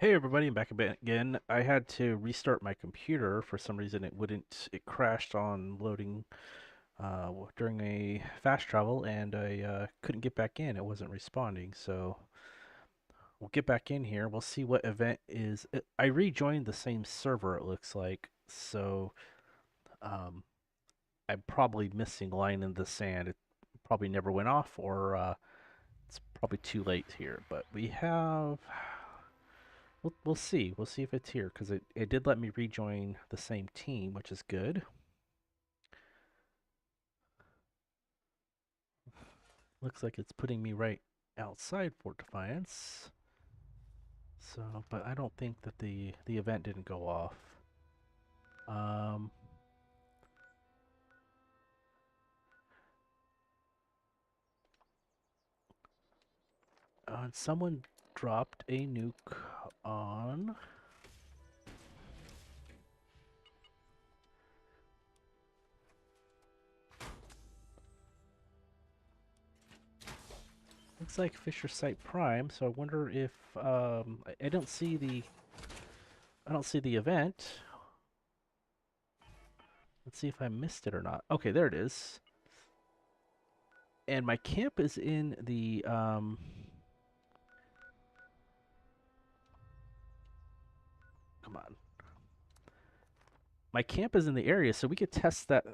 Hey everybody, I'm back again. I had to restart my computer for some reason. It crashed on loading during a fast travel, and I couldn't get back in. It wasn't responding. So we'll get back in here. We'll see what event is. I rejoined the same server, it looks like. So um, I'm probably missing line in the sand. It probably never went off, or it's probably too late here. But we have. We'll see. We'll see if it's here because it did let me rejoin the same team, which is good. Looks like it's putting me right outside Fort Defiance. So, but I don't think that the event didn't go off. Um, and someone dropped a nuke on. Looks like Fisher Site Prime. So I wonder if I don't see the event. Let's see if I missed it or not. Okay, there it is. And my camp is in the come on. My camp is in the area, so we could test that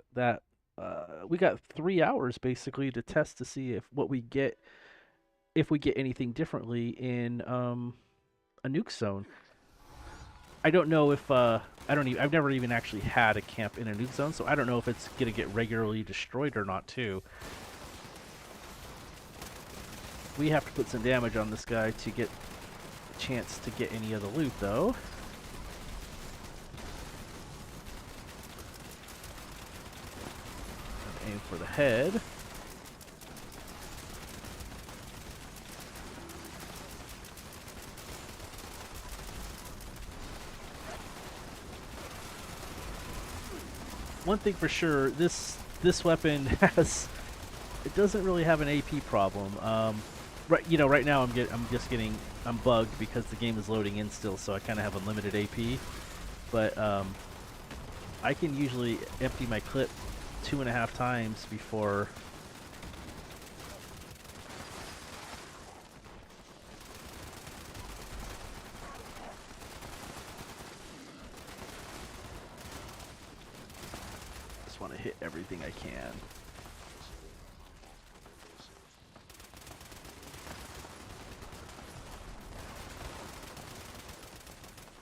we got 3 hours basically to test to see if we get anything differently in a nuke zone. I don't know if I've never even actually had a camp in a nuke zone, so I don't know if it's gonna get regularly destroyed or not too. We have to put some damage on this guy to get a chance to get any of the loot though. Aim for the head. One thing for sure, this weapon has it doesn't really have an AP problem. Right now I'm bugged because the game is loading in still, so I kind of have unlimited AP. But I can usually empty my clip 2.5 times before. Just want to hit everything I can.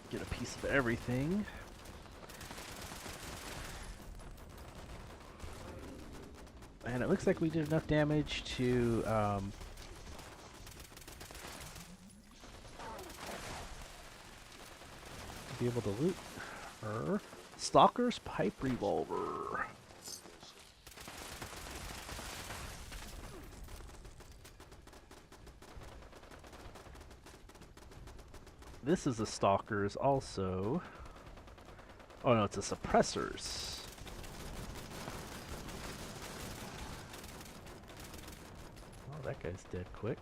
Get a piece of everything. And it looks like we did enough damage to be able to loot her. Stalker's Pipe Revolver. This is a Stalker's also. Oh no, it's a Suppressor's. Oh, that guy's dead quick.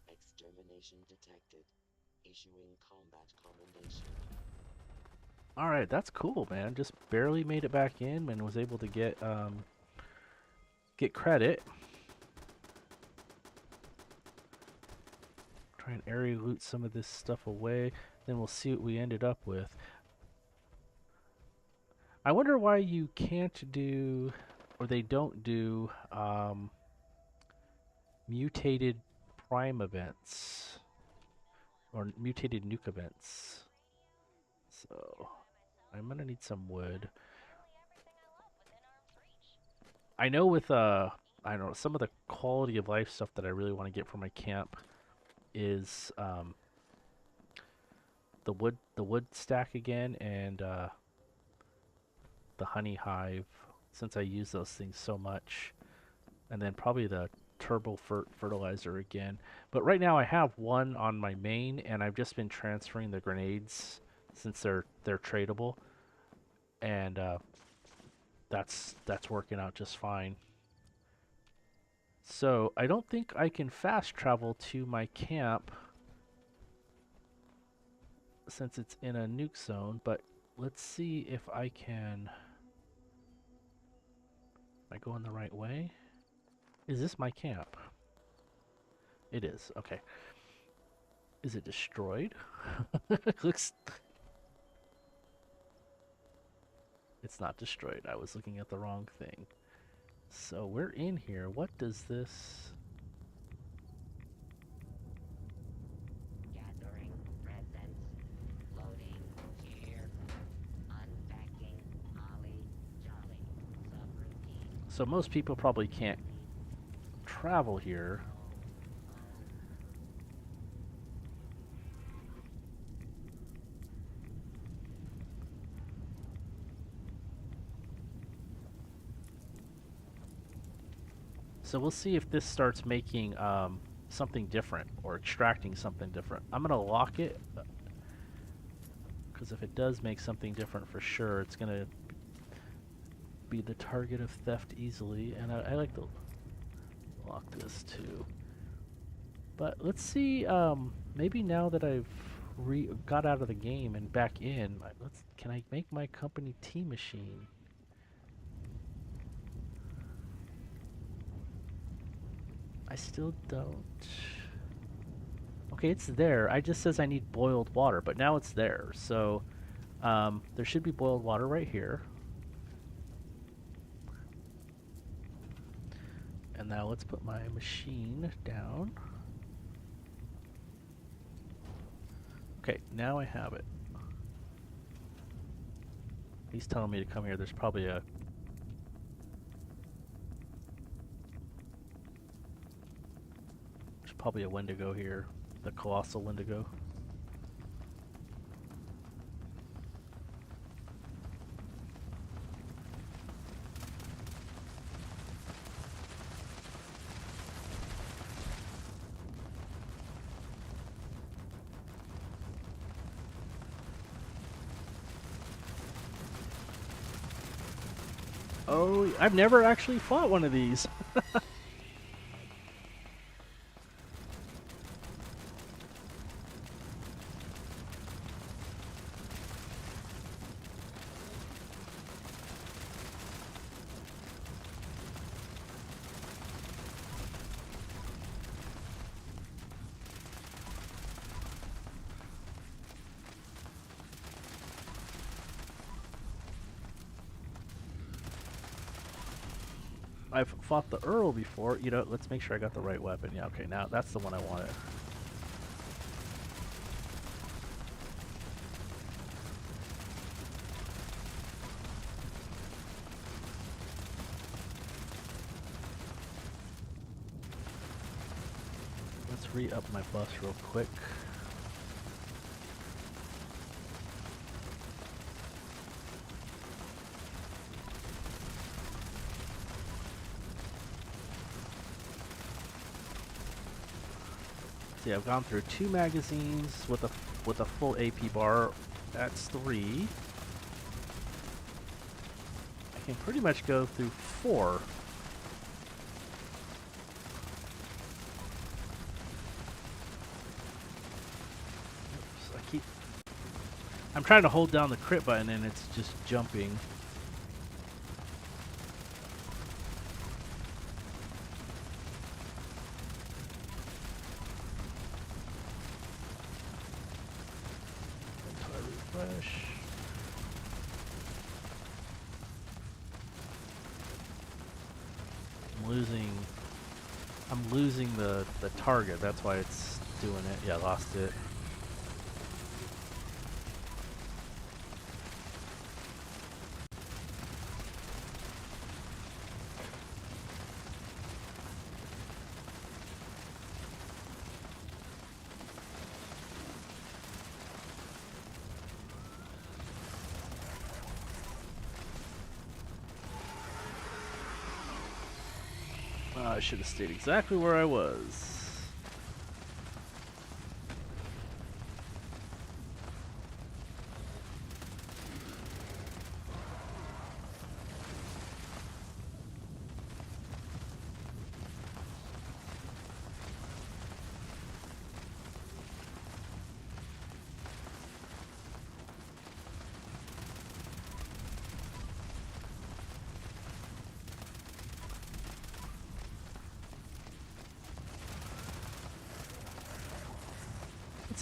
Extermination detected. Issuing combat commendation. Alright, that's cool, man. Just barely made it back in and was able to get credit. Try and area loot some of this stuff away. Then we'll see what we ended up with. I wonder why you can't do, or they don't do, mutated prime events. Or mutated nuke events. So, I'm gonna need some wood. I know with, I don't know, some of the quality of life stuff that I really want to get for my camp is, the wood stack again, and, the honey hive, since I use those things so much. And then probably the turbo fertilizer again. But right now I have one on my main, and I've just been transferring the grenades since they're tradable. And That's working out just fine. So I don't think I can fast travel to my camp since it's in a nuke zone, but let's see if I can. Am I going the right way? Is this my camp? It is. Okay. Is it destroyed? Looks. It's not destroyed. I was looking at the wrong thing. So we're in here. What does this? Gathering presents. Loading here. Unpacking. Ollie. Jolly. Subroutine. So most people probably can't Complete. travel here. Oh. So we'll see if this starts making something different or extracting something different. I'm gonna lock it because if it does make something different for sure, it's gonna be the target of theft easily. And I like to lock this too. But let's see. Maybe now that I've got out of the game and back in, can I make my company T machine? I still don't. Okay, it's there. I just says I need boiled water, but now it's there. So there should be boiled water right here. And now let's put my machine down. Okay, now I have it. He's telling me to come here. There's probably a Wendigo here, the colossal Wendigo. Oh, I've never actually fought one of these. I've fought the Earl before. You know, let's make sure I got the right weapon. Yeah, okay, now that's the one I wanted. Let's re-up my bus real quick. See, I've gone through 2 magazines with a full AP bar. That's 3. I can pretty much go through 4. Oops, I'm trying to hold down the crit button and it's just jumping. Until I refresh. I'm losing the target. That's why it's doing it. Yeah, I lost it. I should have stayed exactly where I was.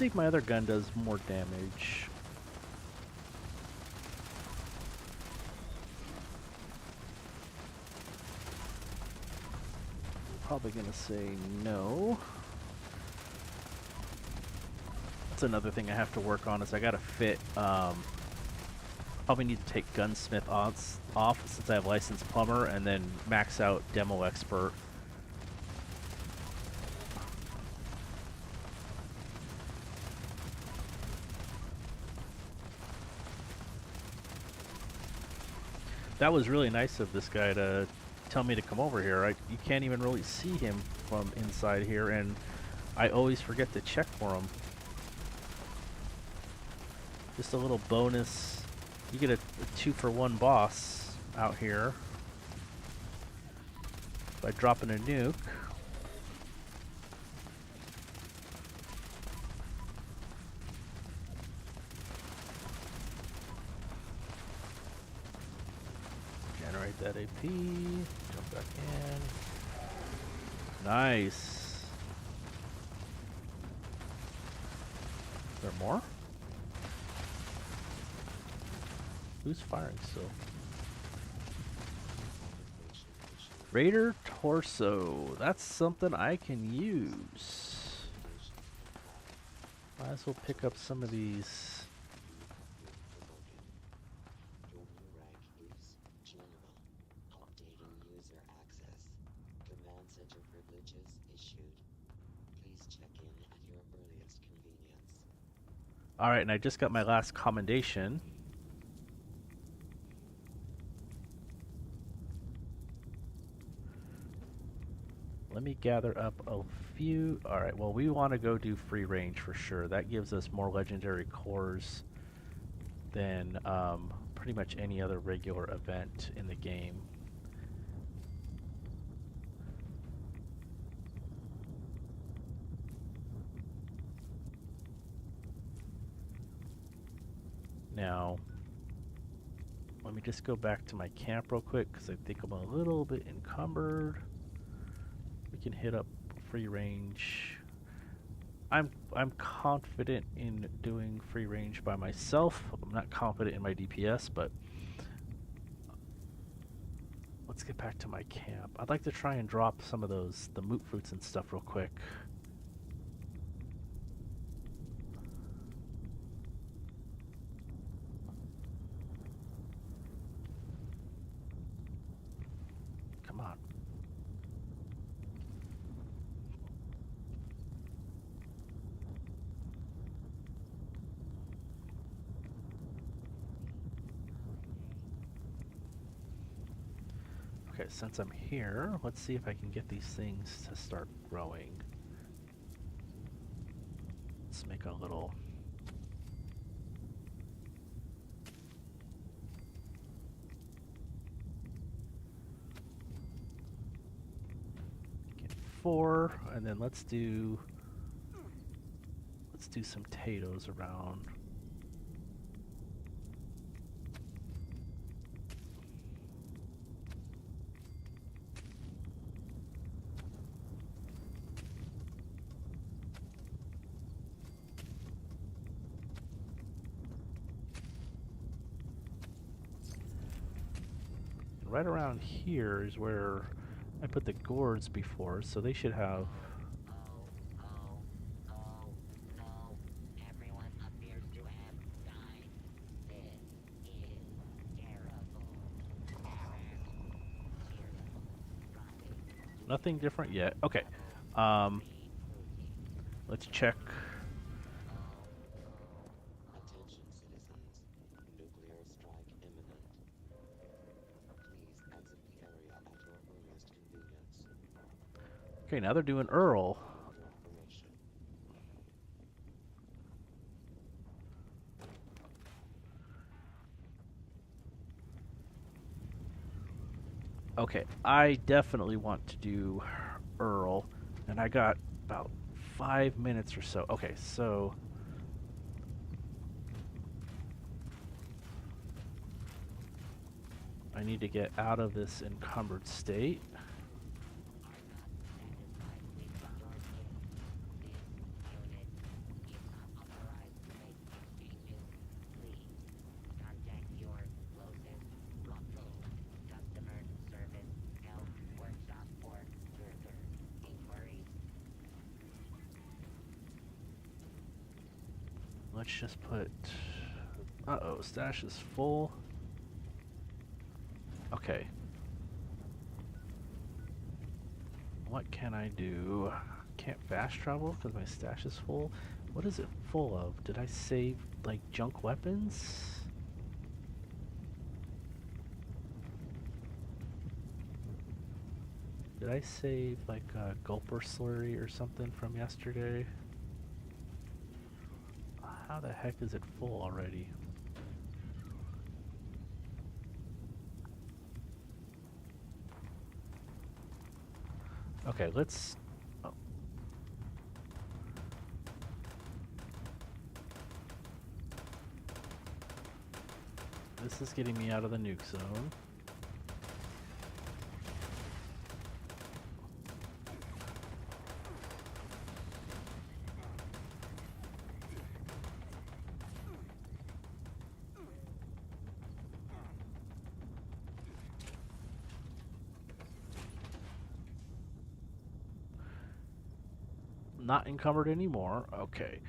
see if my other gun does more damage. Probably gonna say no. That's another thing I have to work on is I gotta fit, probably need to take gunsmith off since I have licensed plumber and then max out demo expert. That was really nice of this guy to tell me to come over here. You can't even really see him from inside here, and I always forget to check for him. Just a little bonus. You get a 2-for-1 boss out here by dropping a nuke. Generate that AP. Jump back in. Nice. Is there more? Who's firing still? Raider torso. That's something I can use. Might as well pick up some of these. Alright, and I just got my last commendation. Let me gather up a few. Alright, well, we want to go do free range for sure. That gives us more legendary cores than pretty much any other regular event in the game. Now, let me just go back to my camp real quick because I think I'm a little bit encumbered. We can hit up free range. I'm confident in doing free range by myself. I'm not confident in my DPS, but let's get back to my camp. I'd like to try and drop some of the moot fruits and stuff real quick. Come on. Okay, since I'm here, let's see if I can get these things to start growing. Let's make a little... Get 4, and then let's do some potatoes around. Right around here is where I put the gourds before, so they should have... Everyone appears to have died. This is terrible. Nothing different yet. Okay. Let's check. Attention citizens. Nuclear strike imminent. Please exit the area at your earliest convenience. Okay, now they're doing Earl. Okay, I definitely want to do Earl, and I got about 5 minutes or so. Okay, so I need to get out of this encumbered state. let's just put. Uh-oh, stash is full. Okay. What can I do? Can't fast travel because my stash is full. What is it full of? Did I save like junk weapons? Did I save like a gulper slurry or something from yesterday? How the heck is it full already? Okay, let's. Oh, this is getting me out of the nuke zone. Not encumbered anymore. Okay.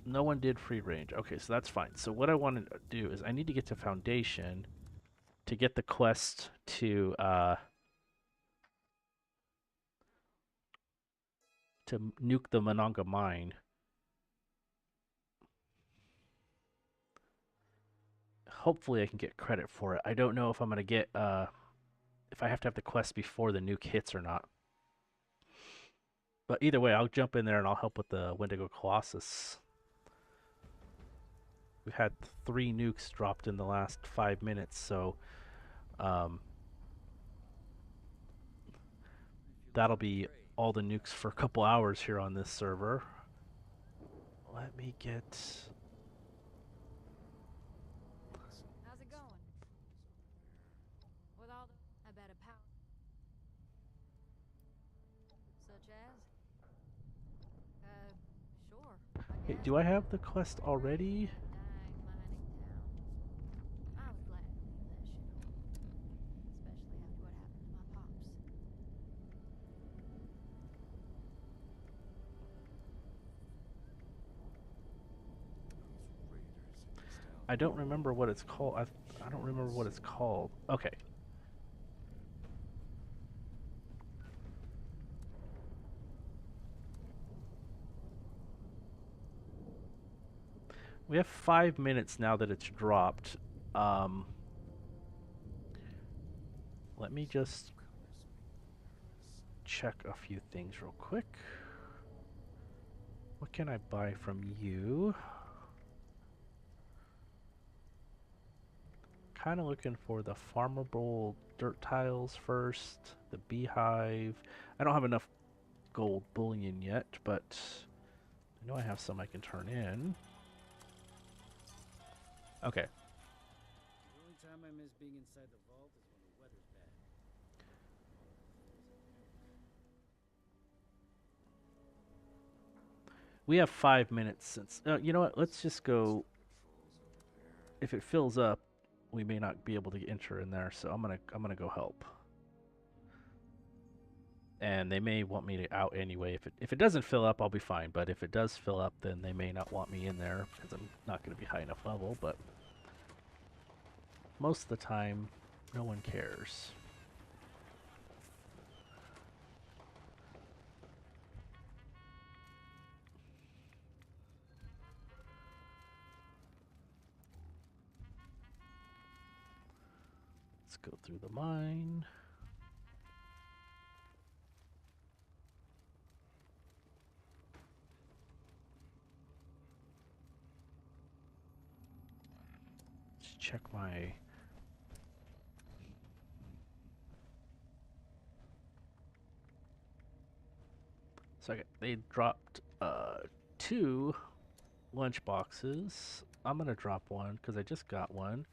No one did free range. Okay, so that's fine. So what I want to do is I need to get to Foundation to get the quest to nuke the Monongah mine. Hopefully I can get credit for it. I don't know if I'm gonna get if I have to have the quest before the nuke hits or not. But either way, I'll jump in there and I'll help with the Wendigo Colossus. We've had 3 nukes dropped in the last 5 minutes, so um, that'll be all the nukes for a couple hours here on this server. Let me get. How's it going? With all the... I bet a power... Such as? Sure, I Hey, guess. do I have the quest Born and raised in already? that dang mining town. I was glad to leave that shit alone. Especially after what happened to my pops. I don't remember what it's called. I don't remember what it's called. Okay. We have 5 minutes now that it's dropped. Um, Let me just check a few things real quick. What can I buy from you? Kind of looking for the farmable dirt tiles first, the beehive. I don't have enough gold bullion yet, but I know I have some I can turn in. Okay. The only time I miss being inside the vault is when the weather's bad. We have 5 minutes since. You know what? Let's just go. If it fills up, we may not be able to enter in there, so I'm gonna go help. And they may want me to out anyway. If it doesn't fill up, I'll be fine. But if it does fill up, then they may not want me in there because I'm not going to be high enough level. But most of the time, no one cares. Let's go through the mine. Let's check my. So they dropped 2 lunch boxes. I'm gonna drop one because I just got one.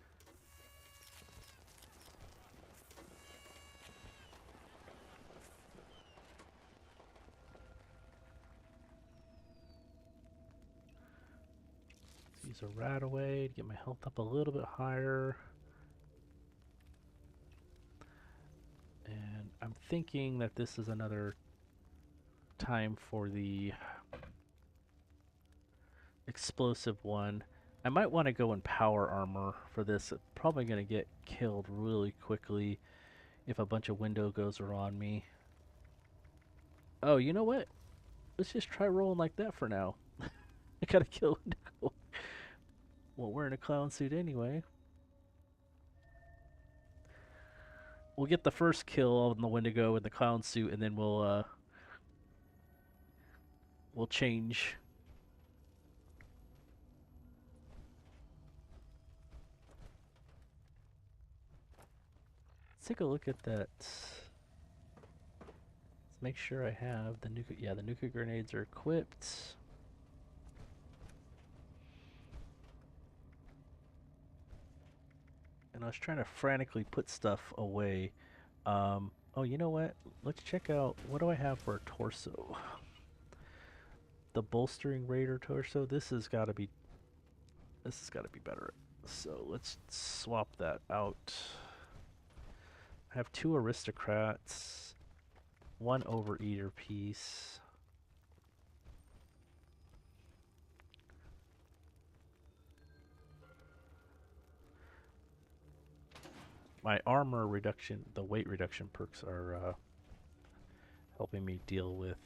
Let's use a rat away to get my health up a little bit higher. And I'm thinking that this is another time for the explosive one. I might want to go in power armor for this. I'm probably going to get killed really quickly if a bunch of window goes are on me. Oh, you know what? Let's just try rolling like that for now. I gotta kill Wendigo. Well, wearing a clown suit anyway. We'll get the first kill on the Wendigo in the clown suit, and then we'll change. Let's take a look at that. Let's make sure I have the nuke. Yeah, the nuclear grenades are equipped. And I was trying to frantically put stuff away. Oh, you know what? Let's check out, what do I have for a torso? The bolstering raider torso. This has got to be better. So let's swap that out. I have 2 aristocrats, 1 overeater piece. My armor reduction, the weight reduction perks are helping me deal with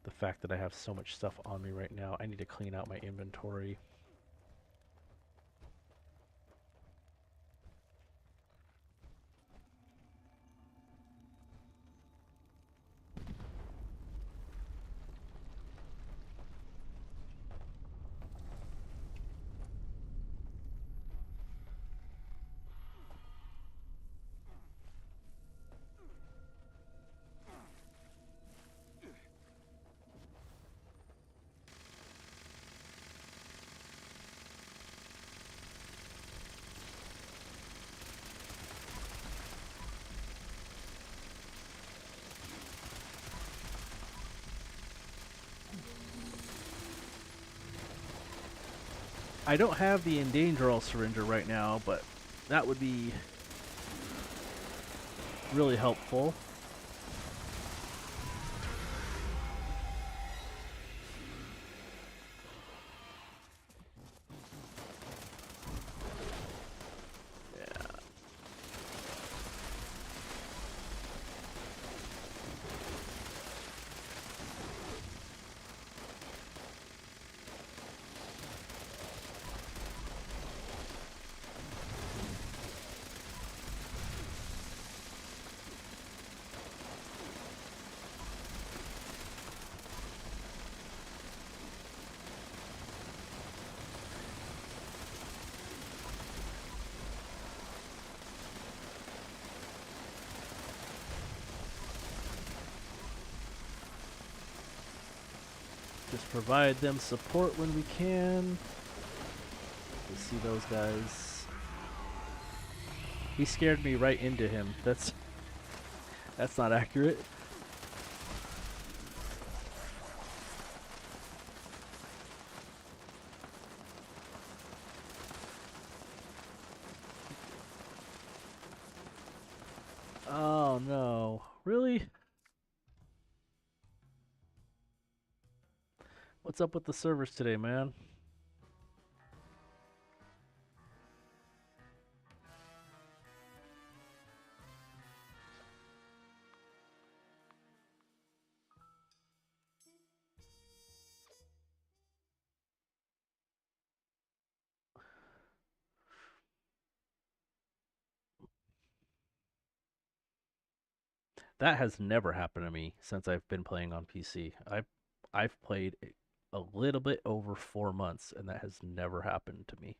the fact that I have so much stuff on me right now. I need to clean out my inventory. I don't have the endanger all syringe right now, but that would be really helpful. Yeah. Just provide them support when we can. Let's see those guys. He scared me right into him. That's not accurate. Oh no. Really? What's up with the servers today, man? That has never happened to me since I've been playing on PC. I've played a little bit over 4 months and that has never happened to me.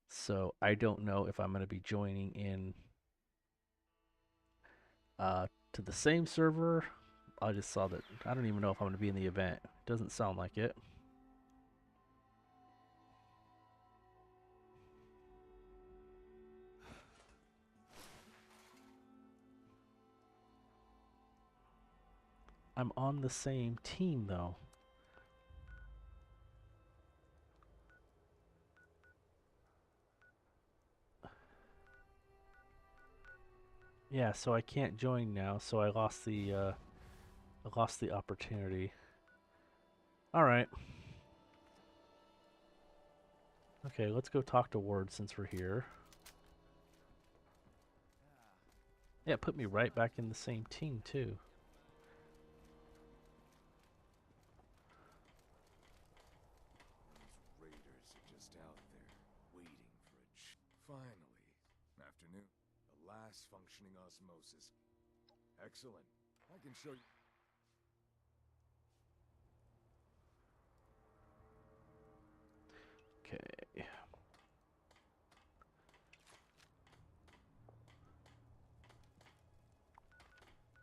So I don't know if I'm going to be joining in to the same server. I just saw that. I don't even know if I'm going to be in the event. Doesn't sound like it. I'm on the same team though. Yeah, so I can't join now, so I lost the opportunity. All right. Okay, let's go talk to Ward since we're here. Yeah, it put me right back in the same team too. Those raiders are just out there, waiting for Finally. Afternoon. The last functioning osmosis. Excellent. I can show you. Okay.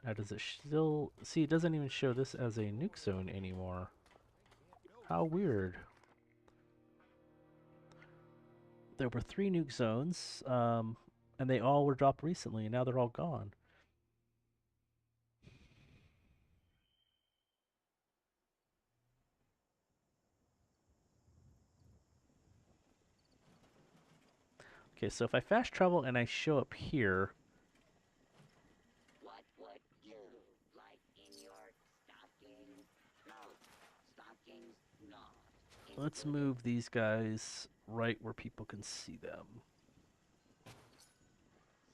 Now does it still... See, it doesn't even show this as a nuke zone anymore. How weird. There were 3 nuke zones, and they all were dropped recently, and now they're all gone. Okay, so if I fast travel and I show up here, What would you like in your stocking? No. Stockings not let's included. move these guys right where people can see them.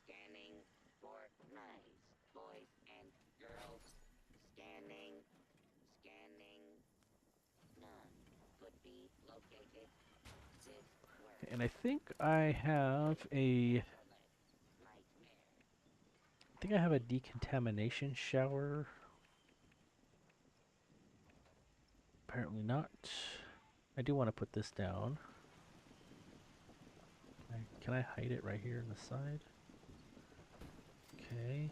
Scanning for nice boys and girls. Scanning. Scanning. None could be located. This world And I think I have a... nightmare. I think I have a decontamination shower. Apparently not. I do want to put this down. Can I hide it right here on the side? Okay.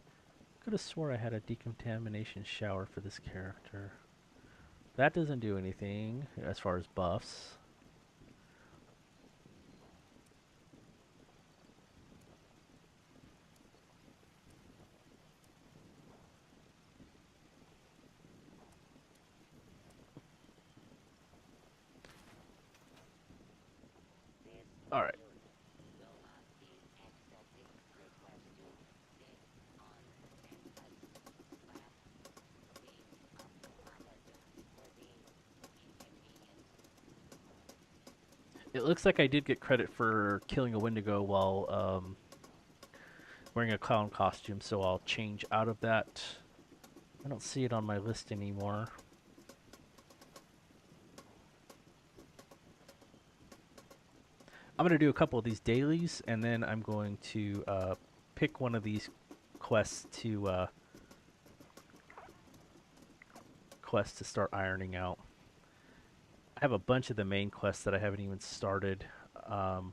Could have swore I had a decontamination shower for this character. That doesn't do anything as far as buffs. This Alright. unit will not be accepting requests to sit on campus. Staff, we apologize for the inconvenience. It looks like I did get credit for killing a Wendigo while wearing a clown costume, so I'll change out of that. I don't see it on my list anymore. I'm going to do a couple of these dailies, and then I'm going to pick one of these quests to start ironing out. I have a bunch of the main quests that I haven't even started um,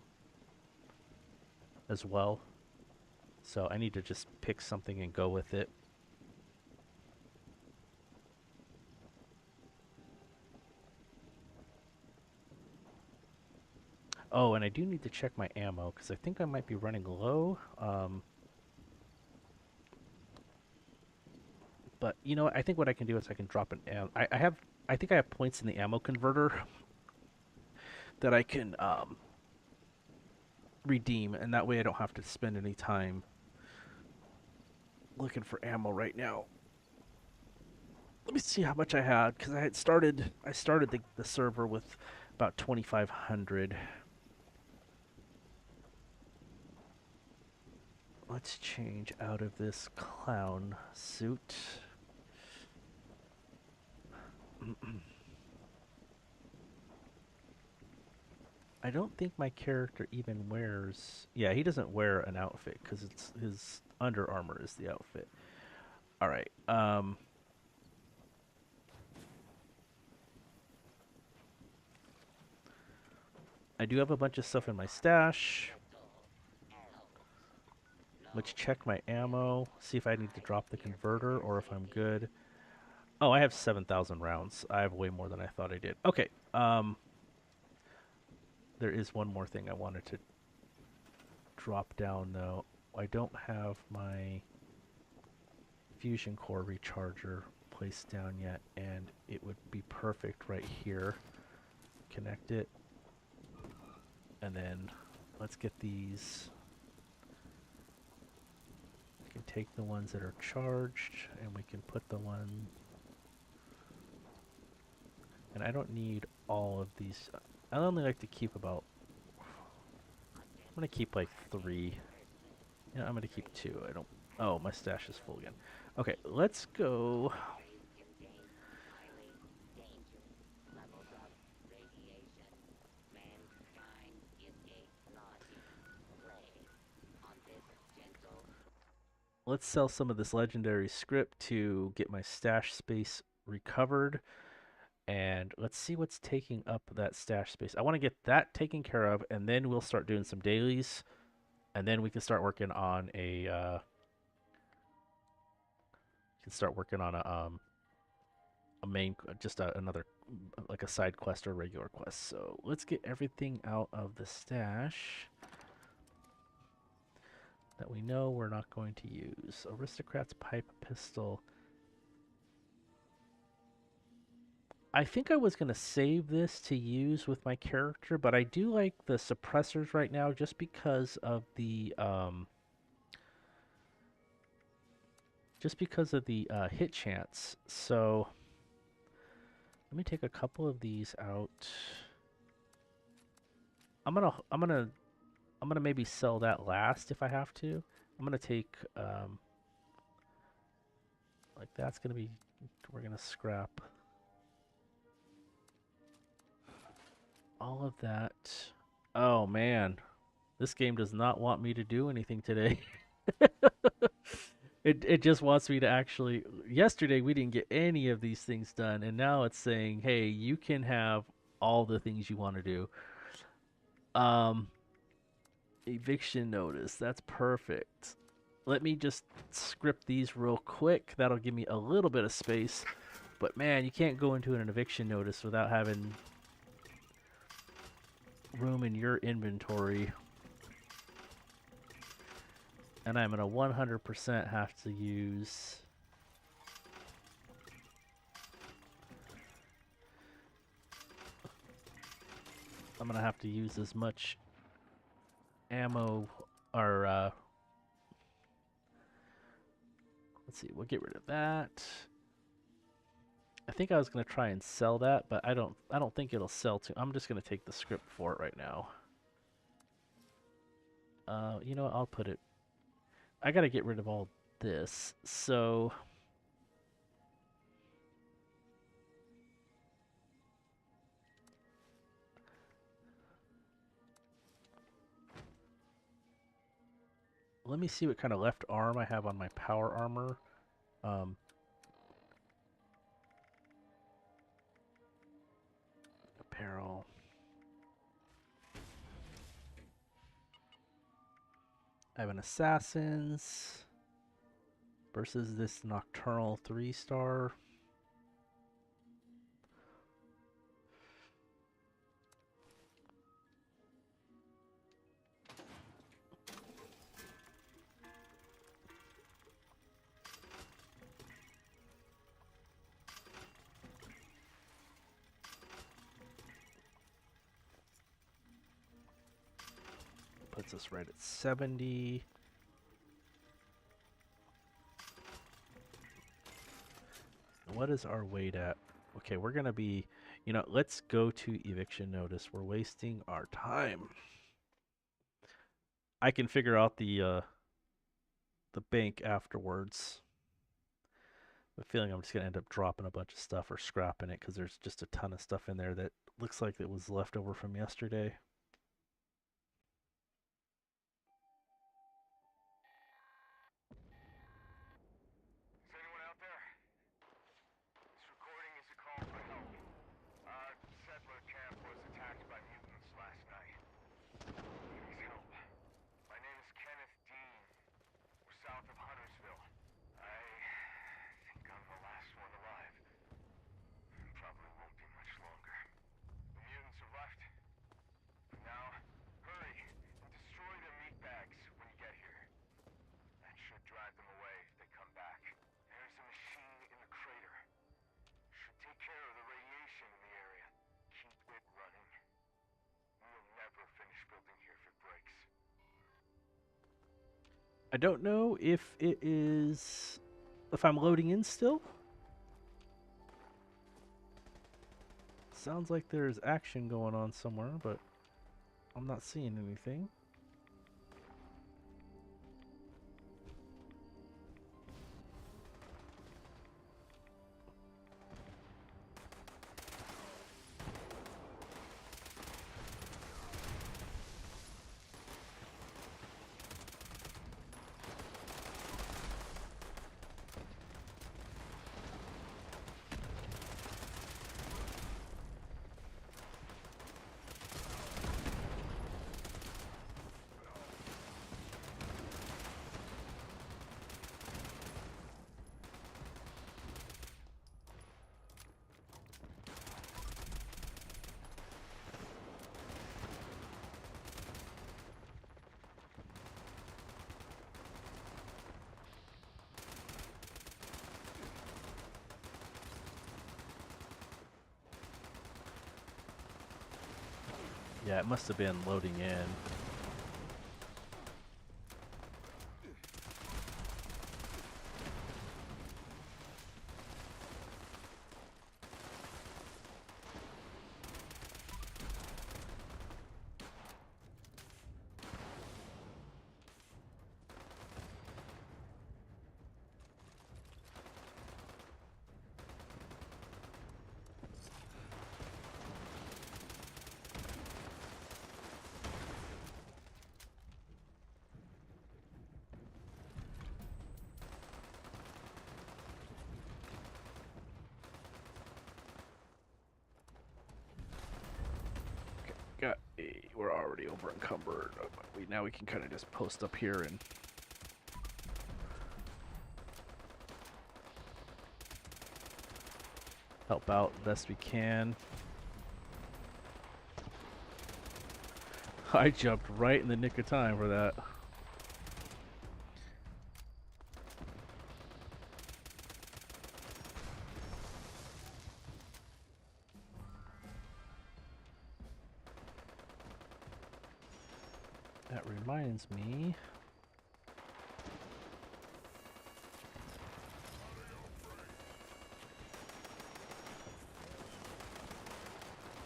as well. So I need to just pick something and go with it. Oh, and I do need to check my ammo because I think I might be running low. But you know what? I think what I can do is I can drop an ammo. I think I have points in the ammo converter that I can redeem, and that way I don't have to spend any time looking for ammo right now. Let me see how much I had because I started the server with about 2,500. Let's change out of this clown suit. I don't think my character even wears... Yeah, he doesn't wear an outfit because it's his Under Armour is the outfit. All right. I do have a bunch of stuff in my stash. Let's check my ammo, see if I need to drop the converter or if I'm good. Oh, I have 7,000 rounds. I have way more than I thought I did. Okay. There is one more thing I wanted to drop down though. I don't have my fusion core recharger placed down yet, and it would be perfect right here. Connect it, and then let's get these can take the ones that are charged, and we can put the one... And I don't need all of these. I only like to keep about... I'm going to keep like 3. Yeah, I'm going to keep 2. I don't... Oh, my stash is full again. Okay, let's go... Space contains highly dangerous levels of radiation. Mankind is a naughty prey on this gentle. Let's sell some of this legendary script to get my stash space recovered. And let's see what's taking up that stash space. I want to get that taken care of, and then we'll start doing some dailies. And then we can start working on a main, just another, like a side quest or regular quest. So let's get everything out of the stash that we know we're not going to use. Aristocrat's pipe pistol. I think I was going to save this to use with my character, but I do like the suppressors right now just because of the hit chance. So let me take a couple of these out. I'm gonna maybe sell that last if I have to. I'm gonna take like that's gonna be, we're gonna scrap all of that. Oh man, this game does not want me to do anything today. It just wants me to actually. Yesterday we didn't get any of these things done, and now it's saying, "Hey, you can have all the things you want to do." Um, Eviction notice. That's perfect. Let me just script these real quick. That'll give me a little bit of space. But man, you can't go into an eviction notice without having room in your inventory. And I'm going to 100% have to use... I'm going to have to use as much ammo or... let's see, we'll get rid of that. I think I was going to try and sell that, but I don't think it'll sell to... I'm just going to take the script for it right now. You know what? I'll put it... I got to get rid of all this, so... Let me see what kind of left arm I have on my power armor. Apparel. I have an Assassin's versus this Nocturnal 3-star. Puts us right at 70. What is our weight at? Okay, we're going to be, you know, let's go to eviction notice. We're wasting our time. I can figure out the bank afterwards. I have a feeling I'm just going to end up dropping a bunch of stuff or scrapping it because there's just a ton of stuff in there that looks like it was left over from yesterday. Is anyone out there? This recording is a call for help. Our settler camp was attacked by mutants last night. Please help. My name is Kenneth Dean. We're south of Huntersville. I think I'm the last one alive. Probably won't be much longer. The mutants have left. I don't know if it is if I'm loading in still. Sounds like there's action going on somewhere, but I'm not seeing anything. Yeah, it must have been loading in. We're already over encumbered. Now we can kind of just post up here and help out best we can. I jumped right in the nick of time for that. That reminds me.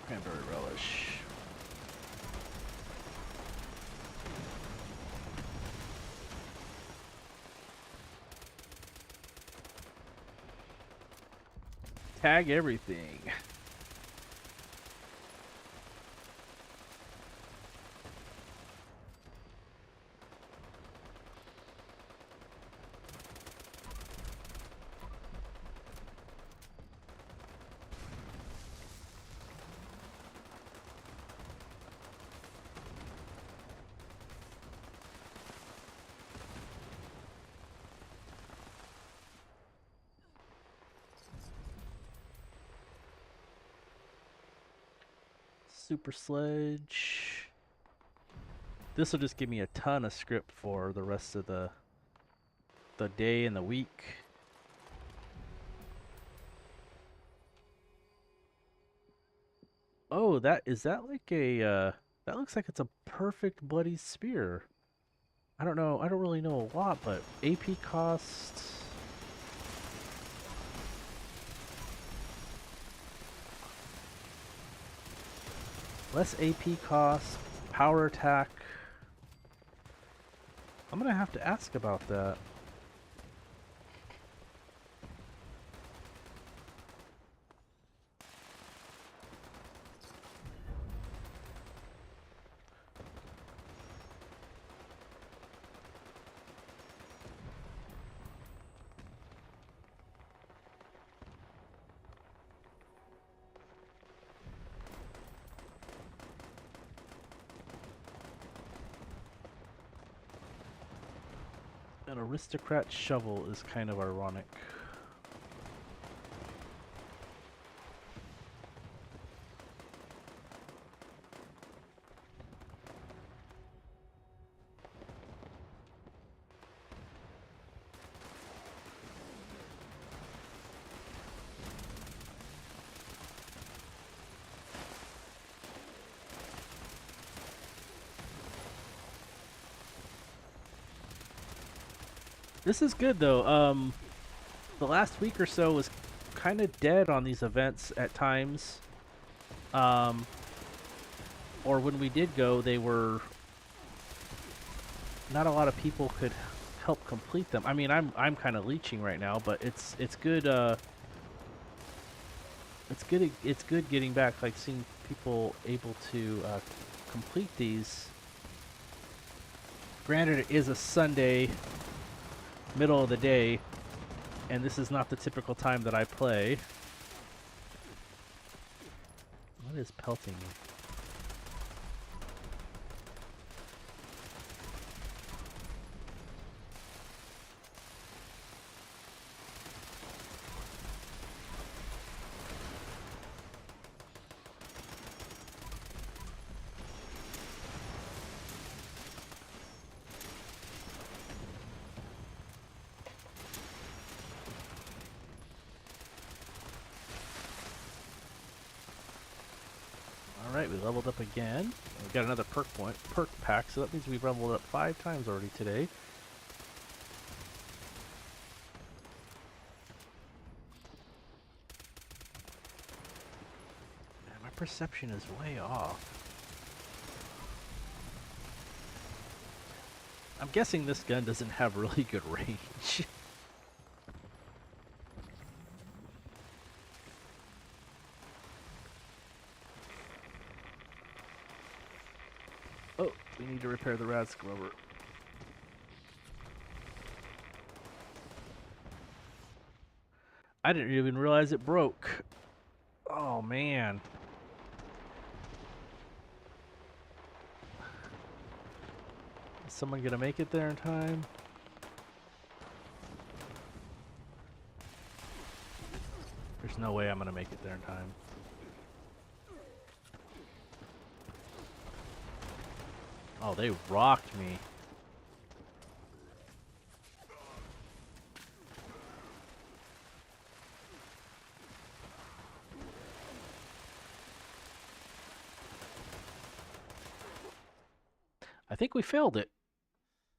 Cranberry relish. Tag everything. Super Sledge. This will just give me a ton of script for the rest of the day and the week. Oh, is that like a that looks like it's a perfect bloody spear. I don't know. I don't really know a lot, but AP cost. Less AP cost, power attack. I'm gonna have to ask about that. An aristocrat shovel is kind of ironic. This is good though. The last week or so was kind of dead on these events at times. Um, or when we did go, they were not a lot of people could help complete them. I mean, I'm kind of leeching right now, but it's good. It's good getting back, like seeing people able to complete these. Granted, it is a Sunday, middle of the day, and this is not the typical time that I play. What is pelting me? Alright, we leveled up again. We got another perk pack, so that means we've leveled up 5 times already today. Man, my perception is way off. I'm guessing this gun doesn't have really good range. Oh, we need to repair the rad scrubber. I didn't even realize it broke. Oh man. Is someone gonna make it there in time? There's no way I'm gonna make it there in time. Oh, they rocked me. I think we failed it.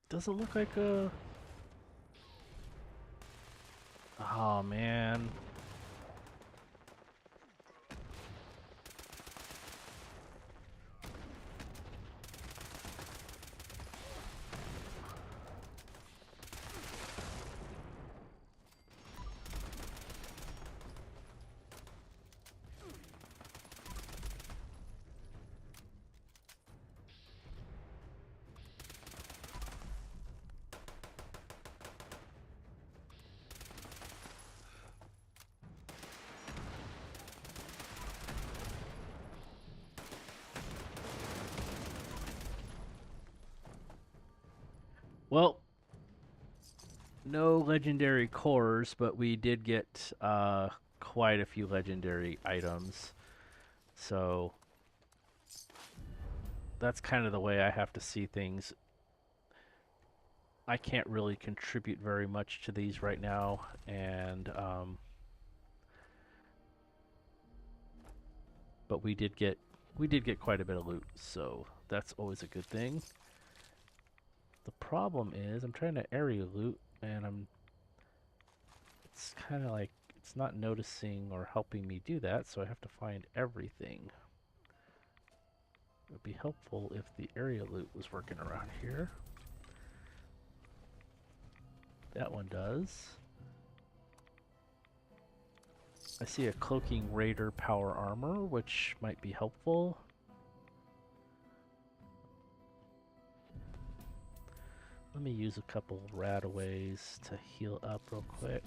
Doesn't look like a... Oh, man. Well, no legendary cores, but we did get quite a few legendary items. So that's kind of the way I have to see things. I can't really contribute very much to these right now, and but we did get quite a bit of loot, so that's always a good thing. The problem is I'm trying to area loot, and it's kind of like it's not noticing or helping me do that, so I have to find everything. It would be helpful if the area loot was working around here. That one does. I see a cloaking raider power armor, which might be helpful. Let me use a couple radaways to heal up real quick.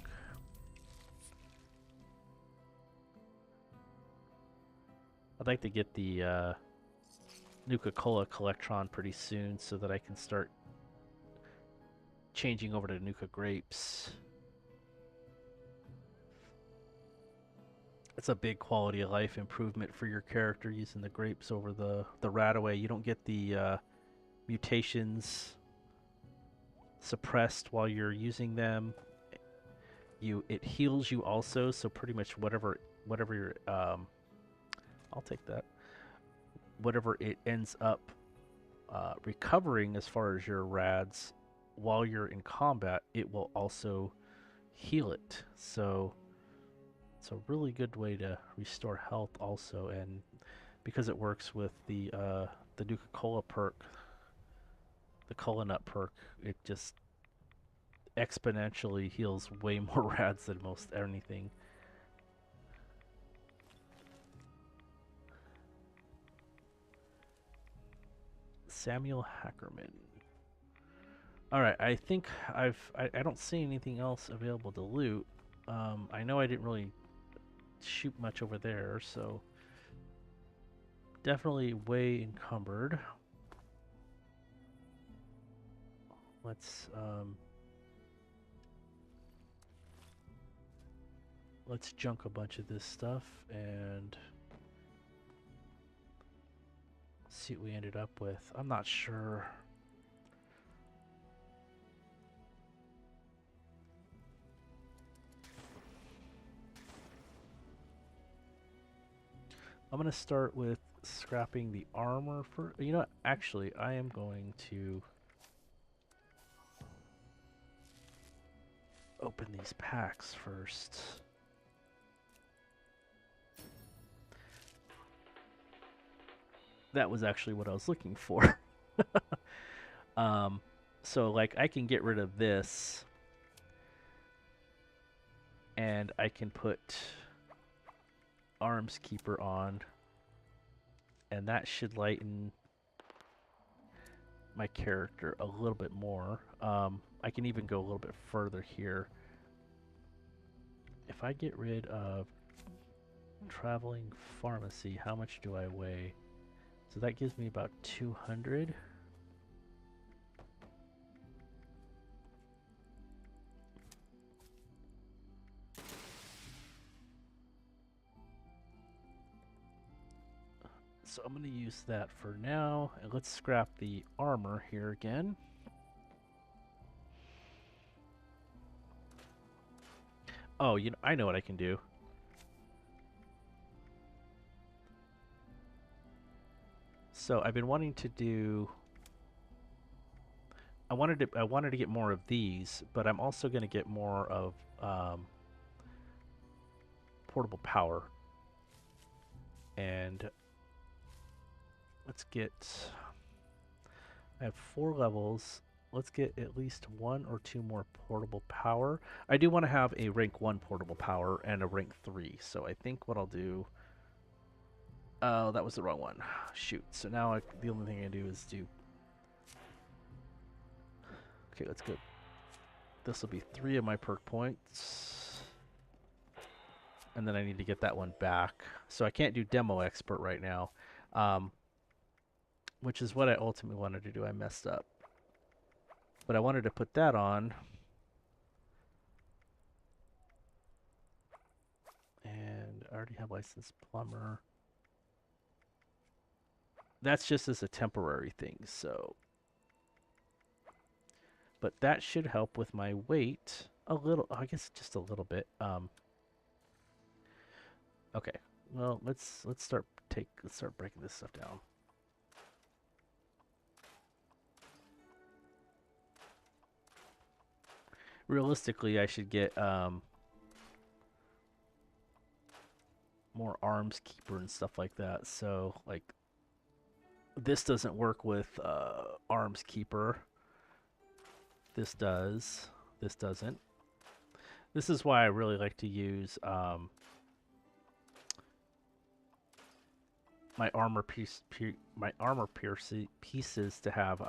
I'd like to get the Nuka-Cola Collectron pretty soon so that I can start changing over to Nuka Grapes. It's a big quality of life improvement for your character using the grapes over the Radaway. You don't get the mutations suppressed while you're using them. It heals you also, so pretty much whatever your I'll take that. Whatever it ends up recovering as far as your rads while you're in combat, it will also heal it. So it's a really good way to restore health also, and because it works with the Nuka-Cola perk, the Cola Nut perk, it just exponentially heals way more rads than most anything. Samuel Hackerman. All right, I think I don't see anything else available to loot. I know I didn't really shoot much over there, so definitely way encumbered. Let's let's junk a bunch of this stuff and see what we ended up with. I'm not sure. I'm gonna start with scrapping the armor for. You know what? Actually, I am going to open these packs first. That was actually what I was looking for. um, so like I can get rid of this, and I can put Arms Keeper on, and that should lighten my character a little bit more. I can even go a little bit further here. If I get rid of Traveling Pharmacy, how much do I weigh? So that gives me about 200. So I'm going to use that for now. And let's scrap the armor here again. Oh, you know, I know what I can do. So I've been wanting to do. I wanted to get more of these, but I'm also going to get more of portable power. And let's get. I have 4 levels. Let's get at least 1 or 2 more portable power. I do want to have a rank 1 portable power and a rank 3. So I think what I'll do. Oh, that was the wrong one. Shoot. So now the only thing I do is do. Okay, let's go. This will be 3 of my perk points. And then I need to get that one back. So I can't do Demo Expert right now. Which is what I ultimately wanted to do. I messed up. But I wanted to put that on. And I already have Licensed Plumber. That's just as a temporary thing, so. But that should help with my weight a little. I guess just a little bit. Okay. Well, let's start breaking this stuff down. Realistically, I should get more Arms Keeper and stuff like that. So, like, this doesn't work with Arms Keeper. This does. This doesn't. This is why I really like to use my armor pieces to have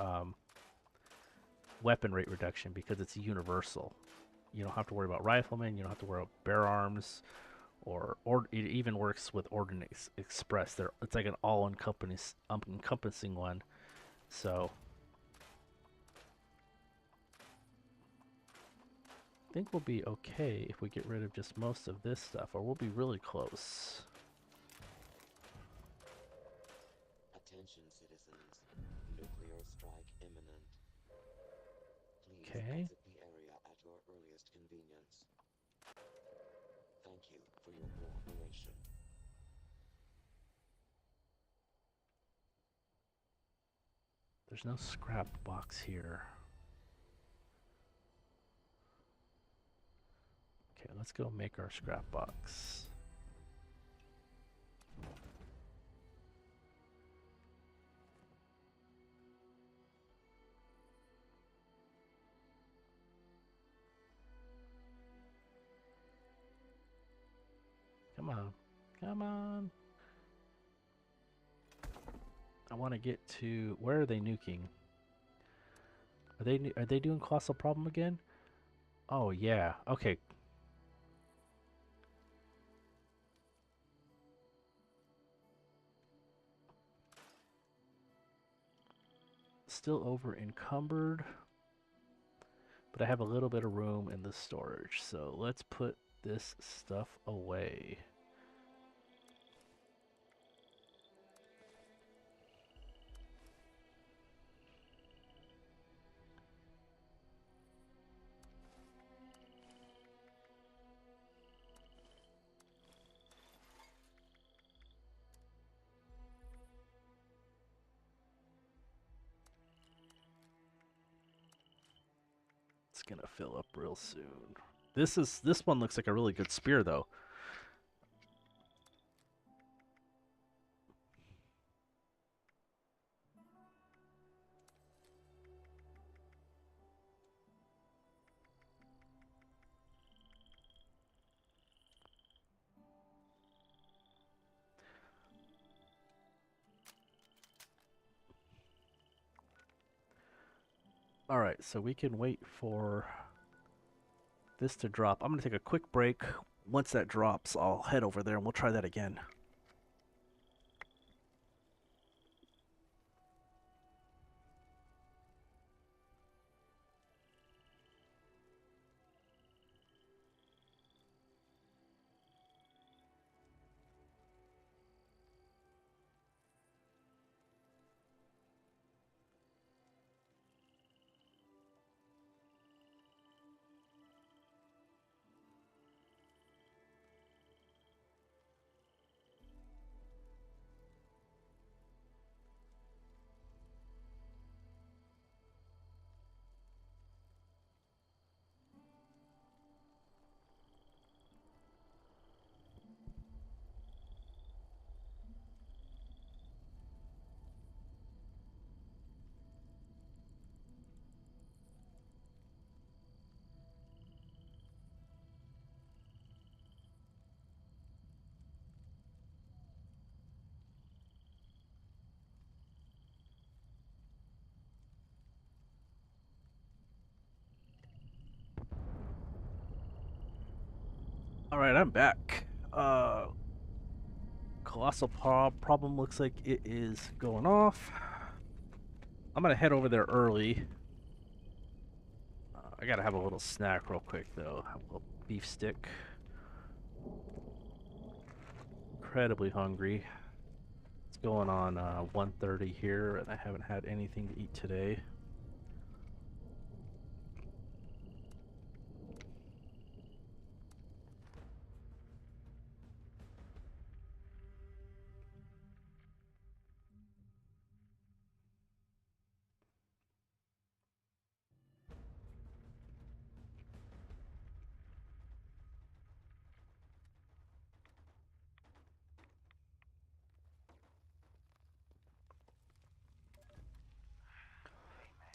weapon rate reduction because it's universal. You don't have to worry about riflemen. You don't have to worry about bear arms, or it even works with Ordnance Express. It's like an all-encompassing one. So I think we'll be okay if we get rid of just most of this stuff, or we'll be really close. Attention, citizens. Nuclear strike imminent. Please Okay. exit the area at your earliest convenience. Thank you for your cooperation. There's no scrap box here. Okay, let's go make our scrap box. Come on. Come on. I want to get to... Where are they nuking? Are they doing Colossal Problem again? Oh, yeah. Okay. Still over encumbered. But I have a little bit of room in the storage. So let's put this stuff away. It's gonna fill up real soon. This one looks like a really good spear though. Alright, so we can wait for this to drop. I'm gonna take a quick break. Once that drops, I'll head over there and we'll try that again. Alright, I'm back. Colossal problem looks like it is going off. I'm gonna head over there early. I gotta have a little snack real quick though. Have a little beef stick. Incredibly hungry. It's going on 1:30 here, and I haven't had anything to eat today.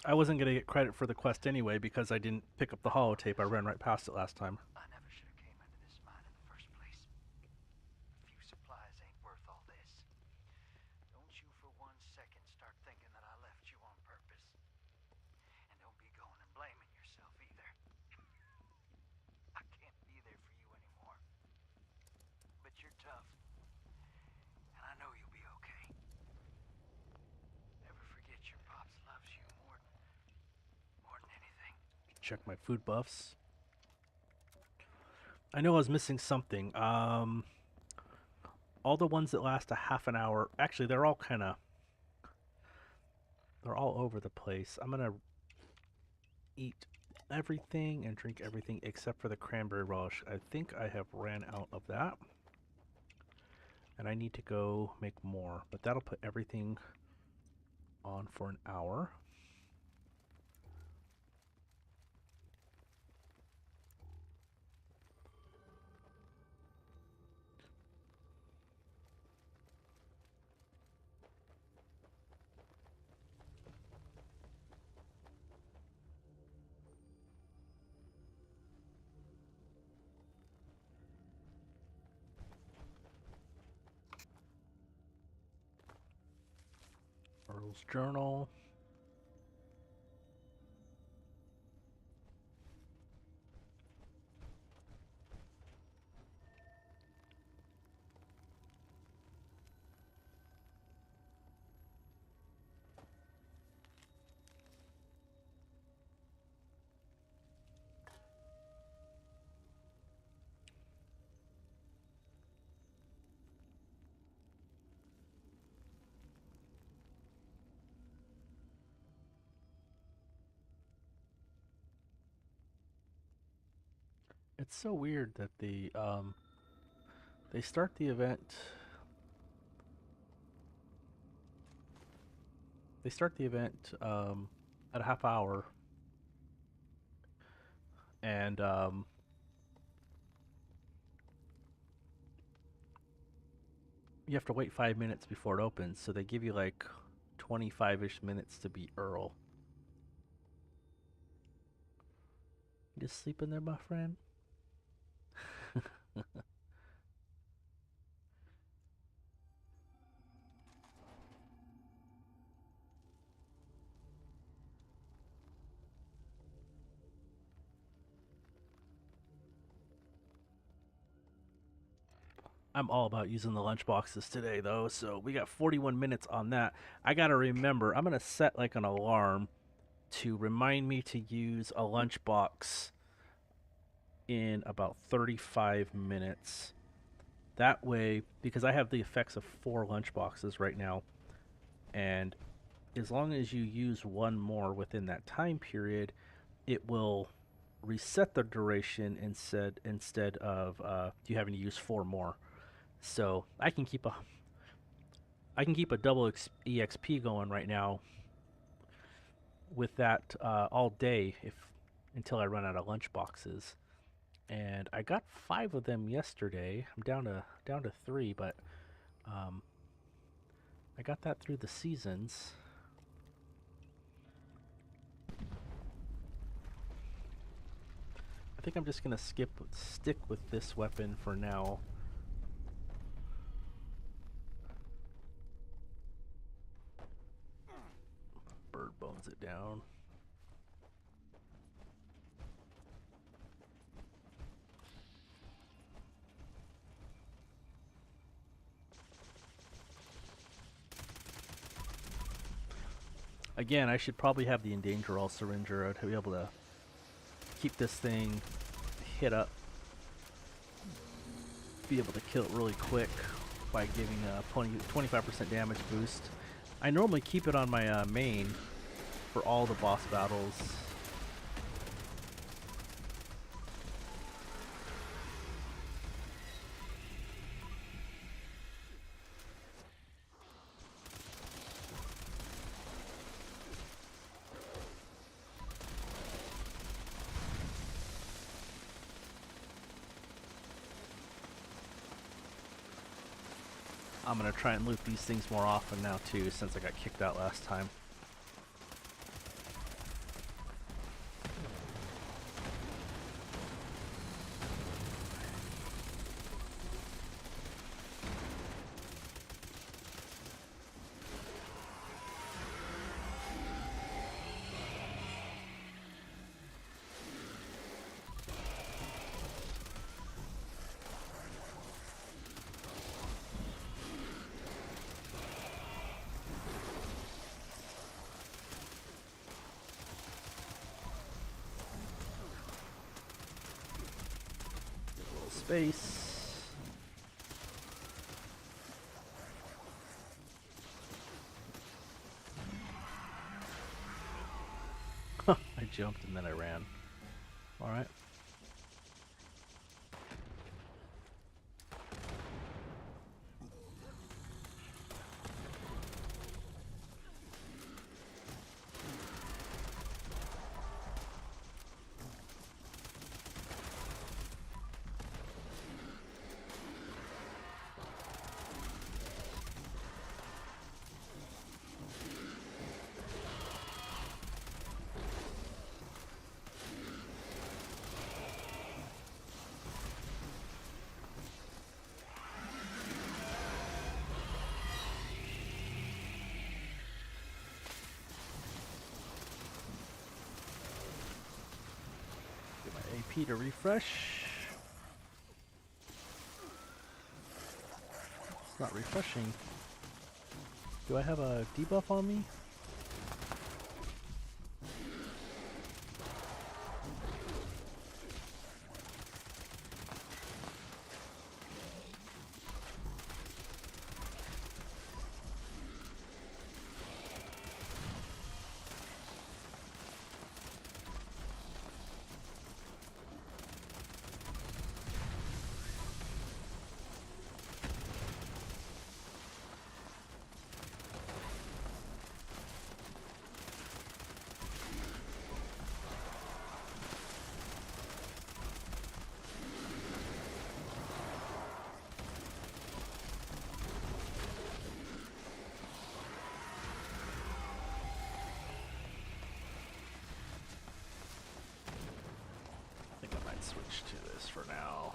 I wasn't gonna get credit for the quest anyway because I didn't pick up the holotape. I ran right past it last time. I never should have came into this mine in the first place. A few supplies ain't worth all this. Don't you for 1 second start thinking that I left you on purpose. And don't be going and blaming yourself either. I can't be there for you anymore. But you're tough. And I know you'll be okay. Never forget your pops loves you more than anything. Check my food buffs. I know I was missing something. All the ones that last a half an hour, actually they're all over the place. I'm gonna eat everything and drink everything except for the cranberry relish. I think I have ran out of that. And I need to go make more, but that'll put everything on for an hour. Earl's journal. It's so weird that they start the event. They start the event at a half hour, and you have to wait 5 minutes before it opens. So they give you like 25-ish minutes to beat Earl. You just sleeping there, my friend? I'm all about using the lunch boxes today, though, so we got 41 minutes on that. I gotta remember, I'm gonna set like an alarm to remind me to use a lunchbox in about 35 minutes. That way, because I have the effects of 4 lunchboxes right now, and as long as you use one more within that time period, it will reset the duration instead of you having to use 4 more. So I can keep a double exp going right now with that all day if until I run out of lunch boxes. And I got 5 of them yesterday. I'm down to 3, but um, I got that through the seasons. I think I'm just gonna stick with this weapon for now. Bird bones it down. Again, I should probably have the Endanger All Syringer to be able to keep this thing hit up, be able to kill it really quick by giving a 25% damage boost. I normally keep it on my main for all the boss battles. I'm gonna try and loot these things more often now too, since I got kicked out last time. Space. I jumped and then I ran. Alright. AP to refresh. It's not refreshing. Do I have a debuff on me? I think I might switch to this for now.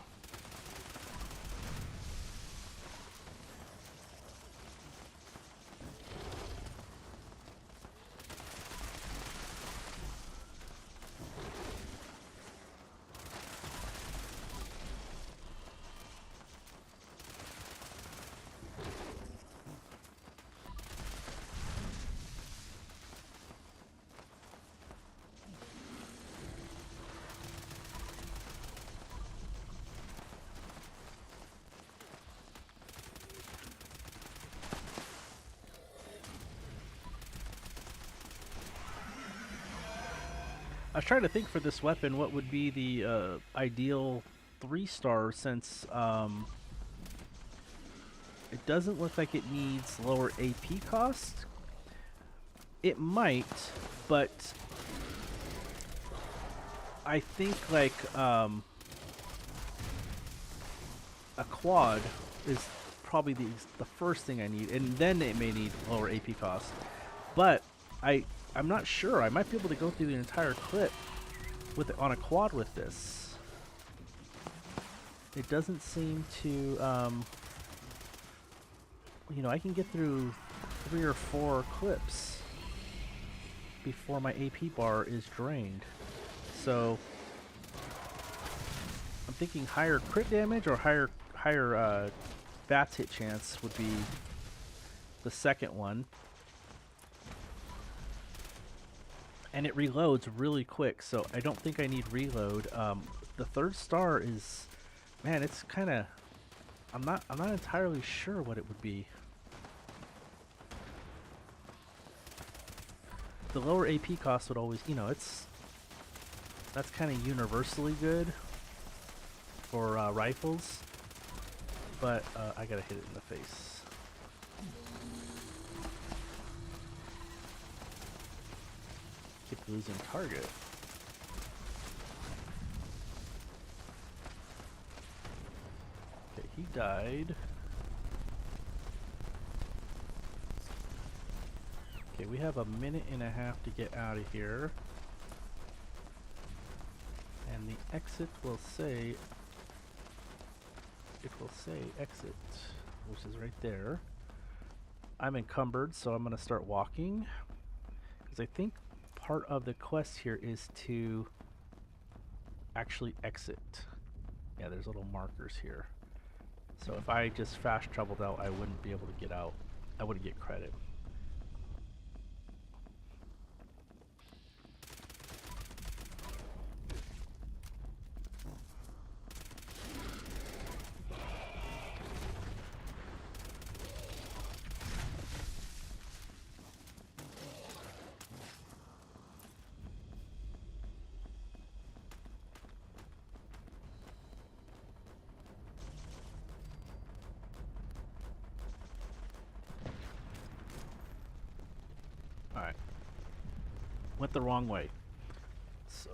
I was trying to think for this weapon what would be the ideal 3-star since it doesn't look like it needs lower AP cost. It might, but I think like a quad is probably the first thing I need, and then it may need lower AP cost. But I'm not sure. I might be able to go through the entire clip with on a quad with this. It doesn't seem to, you know, I can get through 3 or 4 clips before my AP bar is drained. So I'm thinking higher crit damage or higher VATS hit chance would be the second one. And it reloads really quick, so I don't think I need reload. The 3rd star is, man, it's kind of, I'm not entirely sure what it would be. The lower AP cost would always, you know, that's kind of universally good for rifles, but I gotta hit it in the face. Keep losing target. Okay, he died. Okay, we have a minute and a half to get out of here. And the exit will say, exit, which is right there. I'm encumbered, so I'm going to start walking. Because I think part of the quest here is to actually exit. Yeah, there's little markers here. So if I just fast traveled out, I wouldn't be able to get out. I wouldn't get credit. Alright. Went the wrong way. So,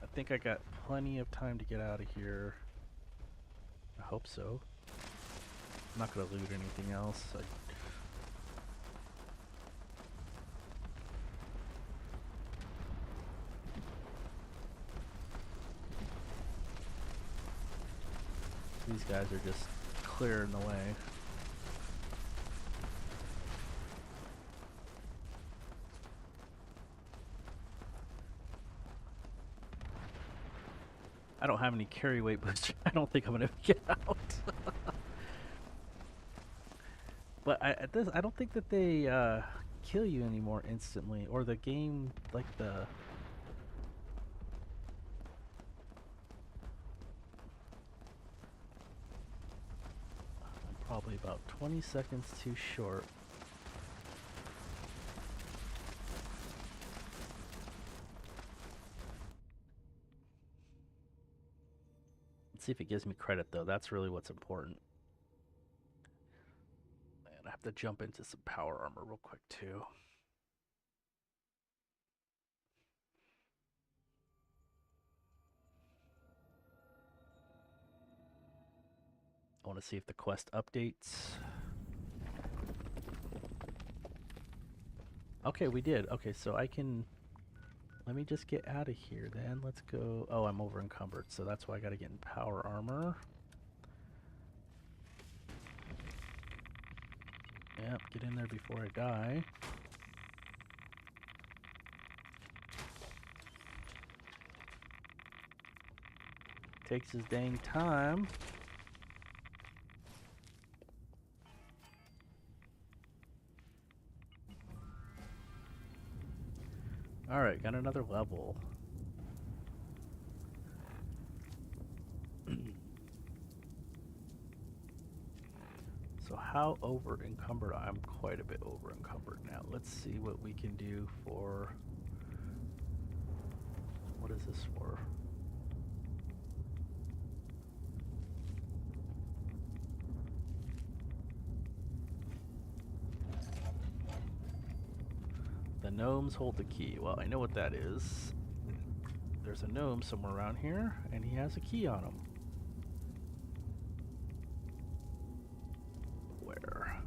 I think I got plenty of time to get out of here. I hope so. I'm not going to loot anything else. These guys are just clearing the way. I don't have any carry weight booster. I don't think I'm gonna get out. But I don't think that they kill you anymore instantly, or the game like the. I'm probably about 20 seconds too short. Let's see if it gives me credit though. That's really what's important. And I have to jump into some power armor real quick too. I want to see if the quest updates. Okay, we did. Okay, so I can. Let me just get out of here then. Let's go. Oh, I'm over encumbered, so that's why I gotta get in power armor. Yep, get in there before I die. Takes his dang time. Alright, got another level. So how over encumbered? I'm quite a bit over encumbered now. Let's see what we can do for. What is this for? The gnomes hold the key. Well, I know what that is. There's a gnome somewhere around here, and he has a key on him. Where?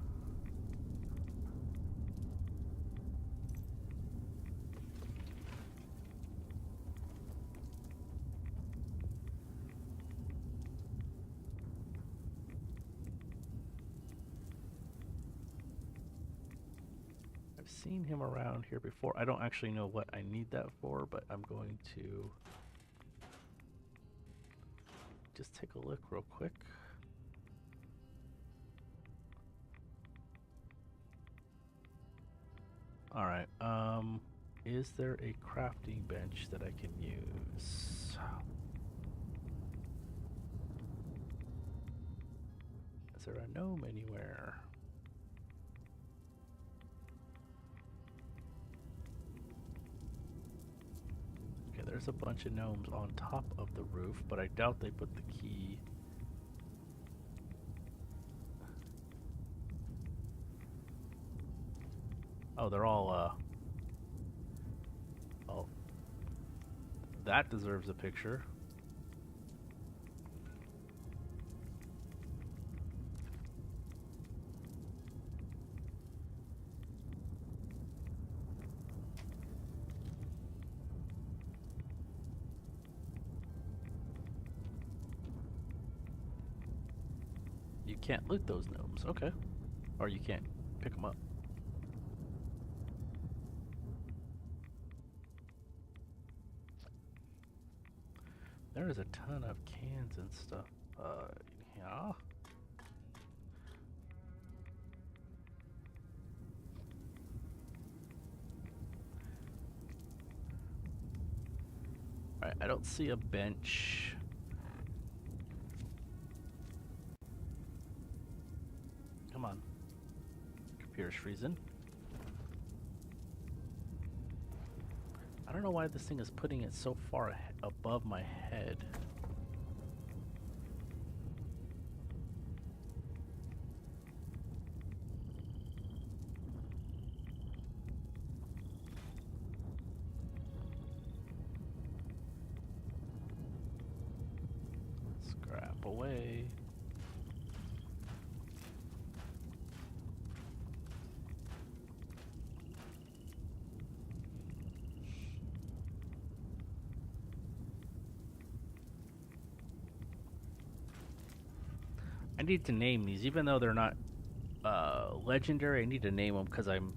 I've seen him around here before. I don't actually know what I need that for, but I'm going to just take a look real quick. Alright, is there a crafting bench that I can use? Is there a gnome anywhere? Okay, there's a bunch of gnomes on top of the roof, but I doubt they put the key. Oh, they're all, oh. That deserves a picture. You can't loot those gnomes, okay. Or you can't pick them up. There is a ton of cans and stuff. Yeah. Alright, I don't see a bench. Come on. Computer's freezing. I don't know why this thing is putting it so far above my head. Scrap away. I need to name these, even though they're not legendary. I need to name them because I'm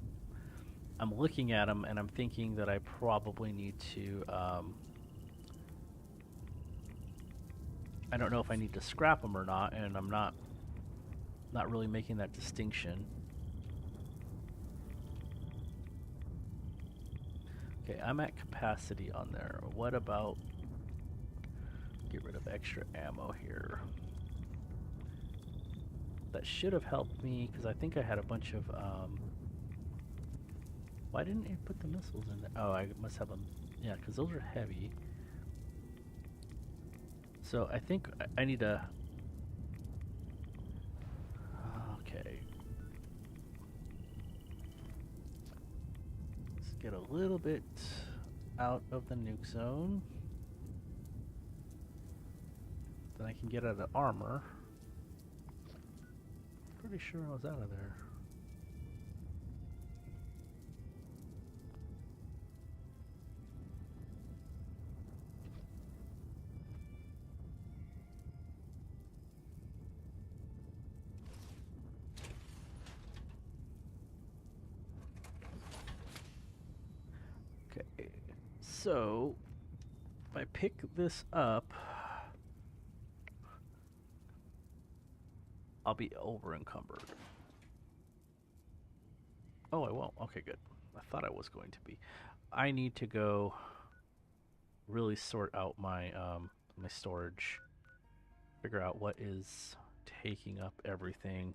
looking at them and I'm thinking that I probably need to I don't know if I need to scrap them or not, and I'm not really making that distinction. Okay, I'm at capacity on there. What about get rid of extra ammo here? That should have helped me because I think I had a bunch of why didn't it put the missiles in there? Oh, I must have them. Yeah, because those are heavy. So I think I need to. Okay. Let's get a little bit out of the nuke zone. Then I can get out of armor. Pretty sure I was out of there. Okay, so if I pick this up, I'll be over encumbered. Oh, I won't. Okay, good. I thought I was going to be. I need to go really sort out my my storage. Figure out what is taking up everything.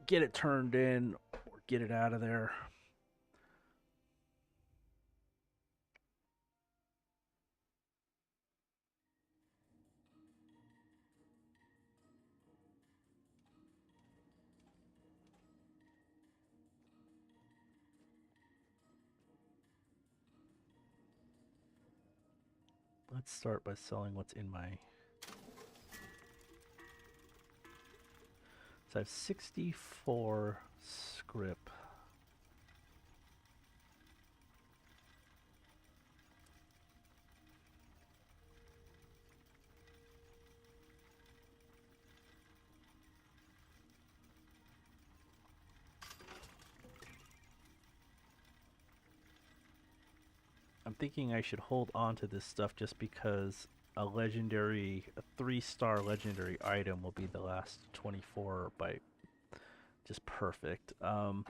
Get it turned in or get it out of there. Let's start by selling what's in my. So I have 64 script. I'm thinking I should hold on to this stuff just because a 3-star legendary item will be the last 24 by just perfect. But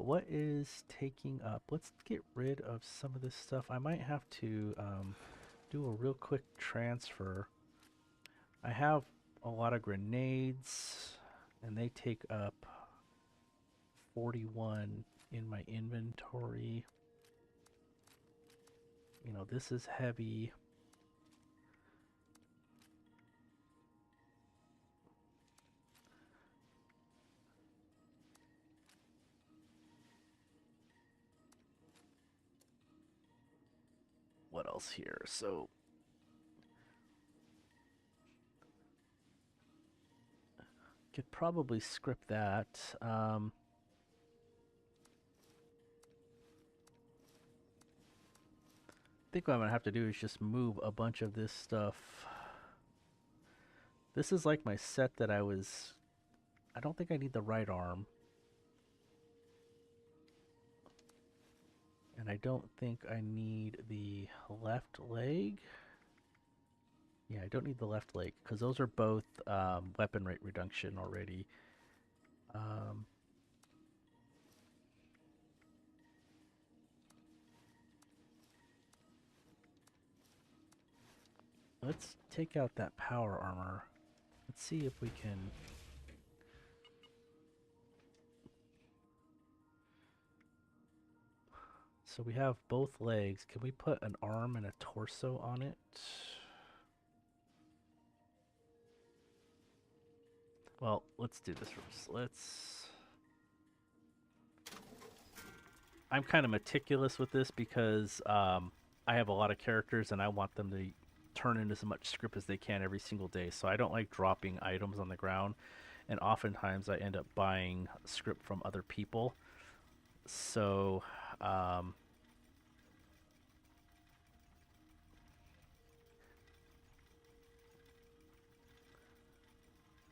what is taking up? Let's get rid of some of this stuff. I might have to do a real quick transfer. I have a lot of grenades, and they take up 41 in my inventory. You know, this is heavy. What else here? So could probably script that. I think what I'm gonna have to do is just move a bunch of this stuff. This is like my set that I don't think I need the right arm. And I don't think I need the left leg. Yeah, I don't need the left leg because those are both weapon rate reduction already. Let's take out that power armor. Let's see if we can. So we have both legs. Can we put an arm and a torso on it? Well, let's do this first. I'm kind of meticulous with this because I have a lot of characters and I want them to turn in as much script as they can every single day. So I don't like dropping items on the ground, and oftentimes I end up buying script from other people. So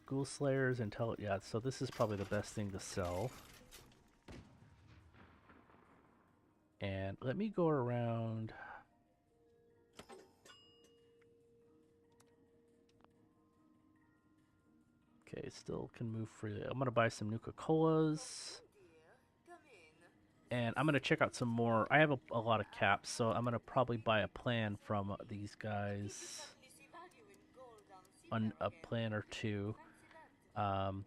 Ghoul Slayers, yeah, so this is probably the best thing to sell. And let me go around. still can move freely. I'm gonna buy some Nuka-Colas. And I'm gonna check out some more. I have a lot of caps, so I'm gonna probably buy a plan from these guys. On a plan or two. Um,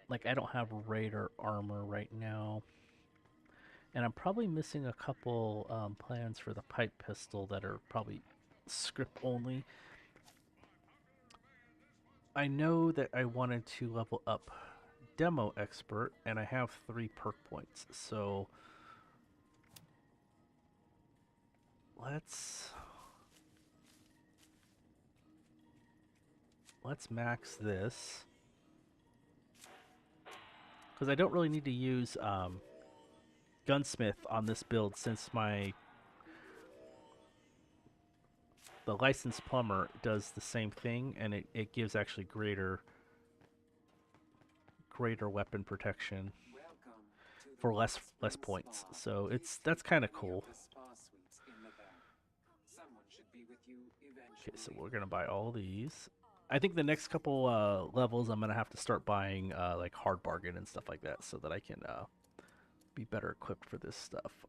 like I don't have Raider armor right now. And I'm probably missing a couple plans for the pipe pistol that are probably script only. I know that I wanted to level up Demo Expert, and I have 3 perk points. So let's max this. Because I don't really need to use Gunsmith on this build since the licensed plumber does the same thing, and it gives actually greater weapon protection for less points. So that's kind of cool. Okay, so we're gonna buy all these. I think the next couple levels I'm gonna have to start buying like hard bargain and stuff like that so that I can be better equipped for this stuff.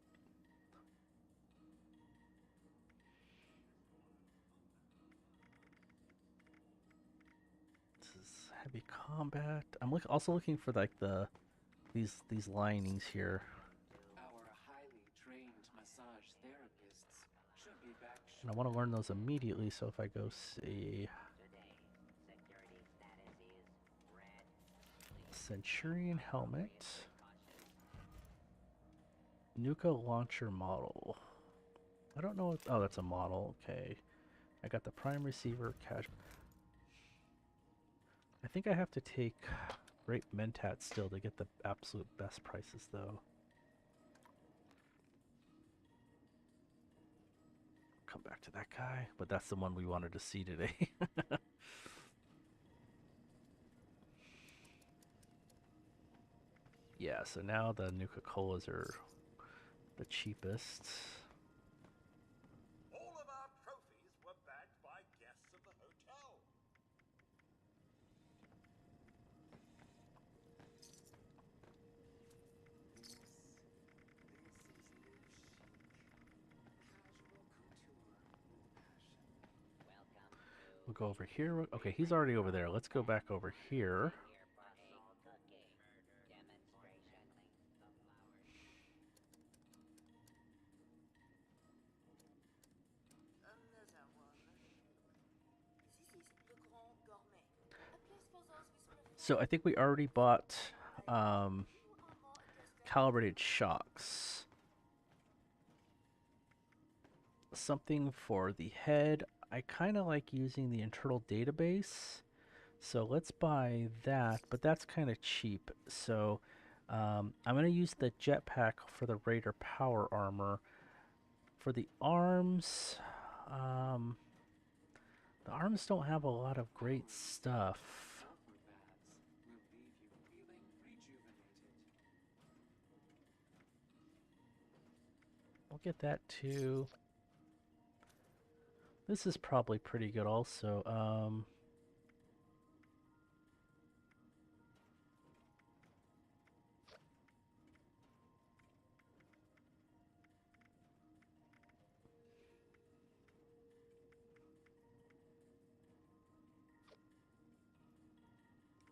Heavy combat. I'm also looking for like these linings here. And I want to learn those immediately, so if I go see Centurion helmet, Nuka launcher model. I don't know what, oh, that's a model. Okay. I got the prime receiver cash. I think I have to take Great Mentat still to get the absolute best prices, though. Come back to that guy, but that's the one we wanted to see today. Yeah, so now the Nuka-Colas are the cheapest. All of our trophies were bagged by guests of the hotel. We'll go over here. Okay, he's already over there. Let's go back over here. So I think we already bought calibrated shocks. Something for the head. I kind of like using the internal database. So let's buy that, but that's kind of cheap. So I'm going to use the jetpack for the Raider power armor. For the arms, the arms don't have a lot of great stuff. We'll get that too. This is probably pretty good also.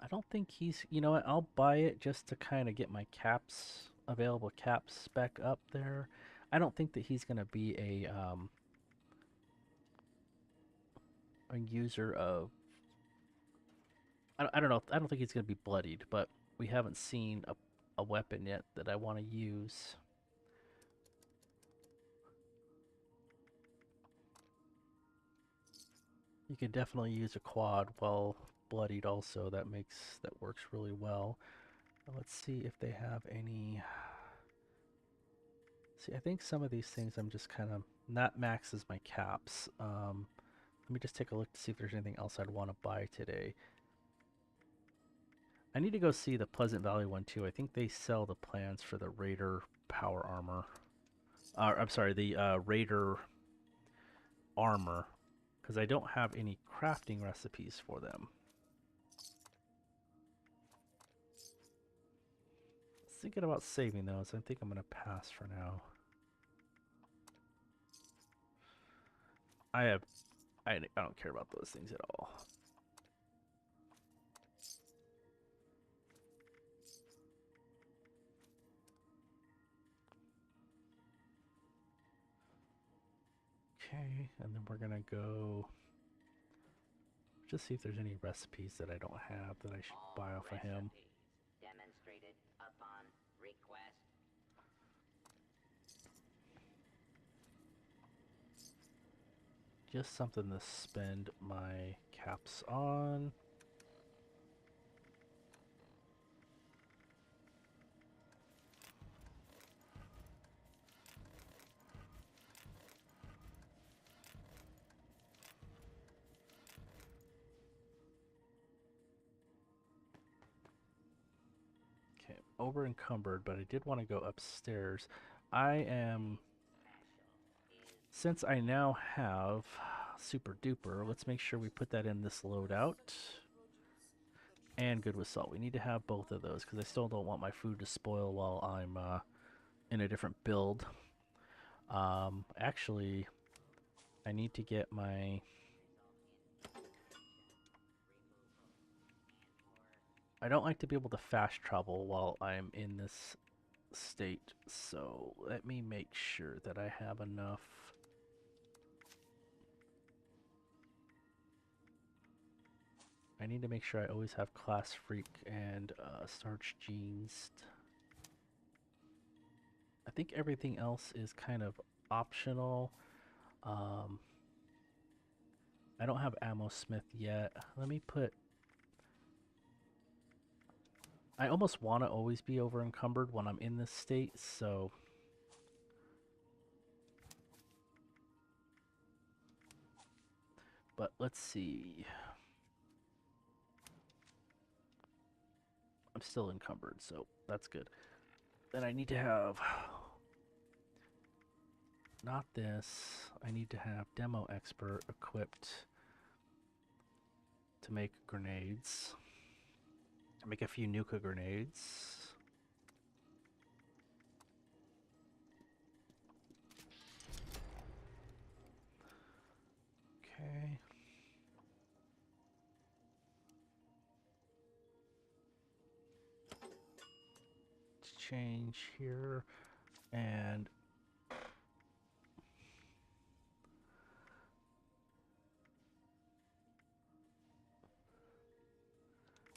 I don't think he's, you know what, I'll buy it just to kind of get my caps, available caps spec up there. I don't think that he's going to be a user of, I don't know, I don't think he's going to be bloodied, but we haven't seen a weapon yet that I want to use. You can definitely use a quad while bloodied also. That works really well. Let's see if they have any. See, I think some of these things I'm just kind of not maxes my caps. Let me just take a look to see if there's anything else I'd want to buy today. I need to go see the Pleasant Valley one too. I think they sell the plans for the Raider power armor. I'm sorry, the Raider armor because I don't have any crafting recipes for them. Thinking about saving those. I think I'm gonna pass for now. I don't care about those things at all. Okay, and then we're gonna go just see if there's any recipes that I don't have that I should buy off of him. Demonstrated upon request. Just something to spend my caps on. Okay, over encumbered, but I did want to go upstairs. I am, since I now have super duper, let's make sure we put that in this loadout. And good with salt. We need to have both of those because I still don't want my food to spoil while I'm in a different build. Actually, I need to get my... I don't like to be able to fast travel while I'm in this state, so let me make sure that I have enough. I need to make sure I always have Class Freak and Starch Jeans. I think everything else is kind of optional. I don't have Ammo Smith yet. Let me put... I almost want to always be over encumbered when I'm in this state, so... But let's see. I'm still encumbered, so that's good. Then I need to have... Not this. I need to have Demo Expert equipped to make grenades. Make a few Nuka grenades. Okay. Let's change here and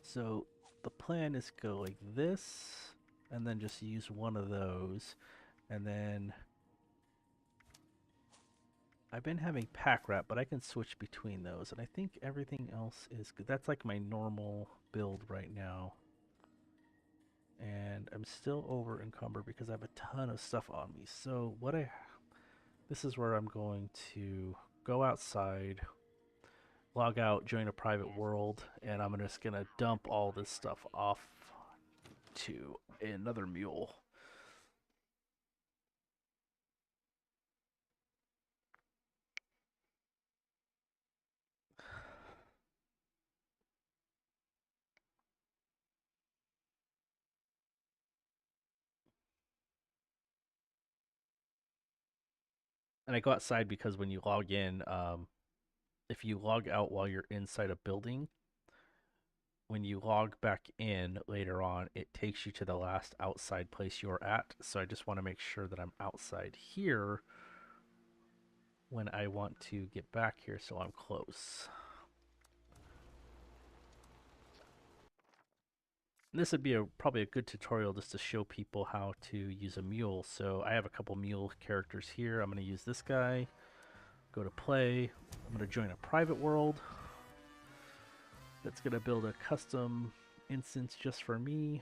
so the plan is go like this and then just use one of those, and then I've been having pack rat, but I can switch between those, and I think everything else is good. That's like my normal build right now. And I'm still over encumbered because I have a ton of stuff on me. So this is where I'm going to go outside, log out, join a private world, and I'm just gonna dump all this stuff off to another mule. And I go outside because when you log in, if you log out while you're inside a building, when you log back in later on, it takes you to the last outside place you're at. So I just want to make sure that I'm outside here when I want to get back here so I'm close. And this would be probably a good tutorial just to show people how to use a mule. So I have a couple mule characters here. I'm going to use this guy. Go to play. I'm going to join a private world. That's going to build a custom instance just for me.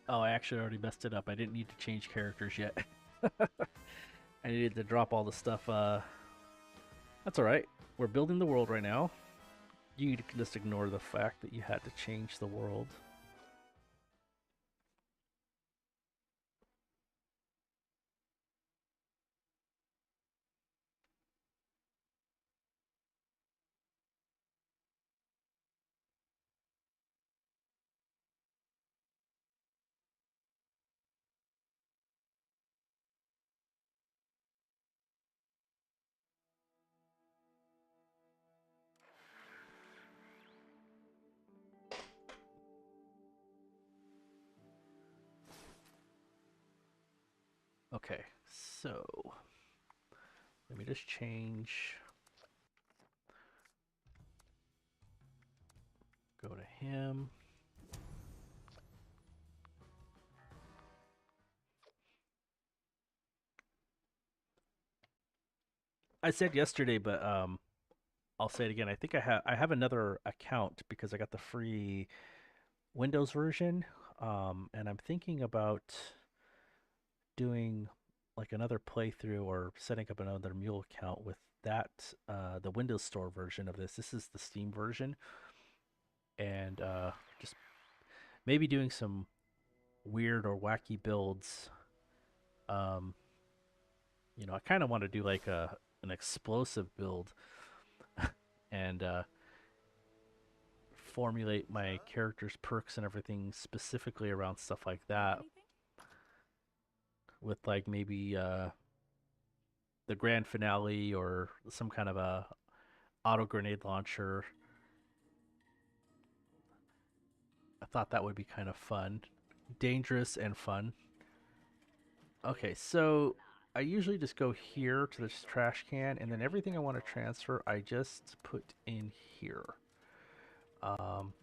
Oh, I actually already messed it up. I didn't need to change characters yet. I needed to drop all the stuff. That's all right. We're building the world right now. You can just ignore the fact that you had to change the world. Okay, so let me just change. Go to him. I said yesterday, but I'll say it again. I think I have another account because I got the free Windows version, and I'm thinking about doing like another playthrough or setting up another Mule account with that the Windows Store version of this. This is the Steam version, and just maybe doing some weird or wacky builds. Um, I kind of want to do like an explosive build and formulate my character's perks and everything specifically around stuff like that, Anything? with like maybe the grand finale or some kind of a auto grenade launcher. I thought that would be kind of fun, dangerous and fun. Okay, so I usually just go here to this trash can, and then everything I want to transfer, I just put in here. Um,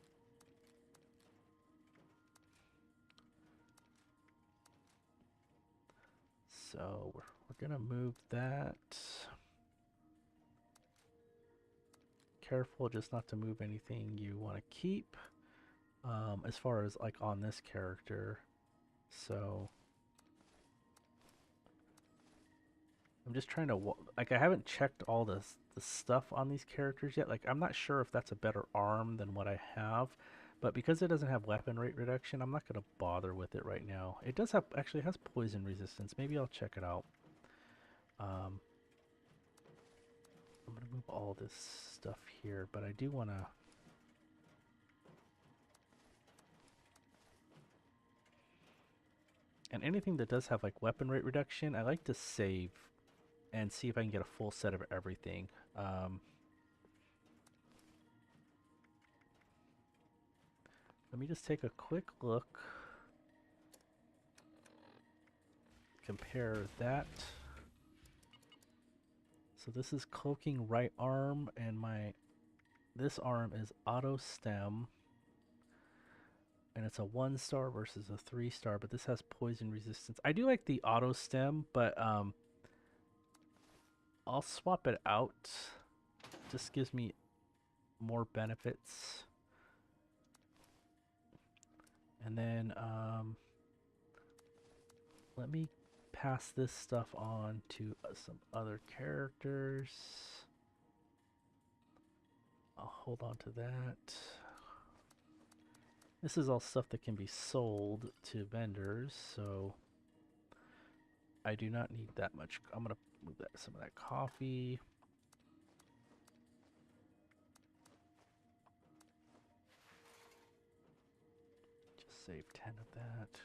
so we're gonna move that. Careful just not to move anything you want to keep. As far as like on this character, so I'm just trying to like I haven't checked all the stuff on these characters yet. Like I'm not sure if that's a better arm than what I have, but because it doesn't have weapon rate reduction, I'm not gonna bother with it right now. It does have actually has poison resistance. Maybe I'll check it out. Um, I'm gonna move all this stuff here, but I do wanna. And anything that does have like weapon rate reduction, I like to save and see if I can get a full set of everything. Um, Let me just take a quick look. Compare that. So this is cloaking right arm, and this arm is auto stem, and it's a 1-star versus a 3-star, but this has poison resistance. I do like the auto stem, but I'll swap it out. Just gives me more benefits. And then let me pass this stuff on to some other characters. I'll hold on to that. This is all stuff that can be sold to vendors, so I do not need that much. I'm gonna move some of that coffee. Just save 10 of that.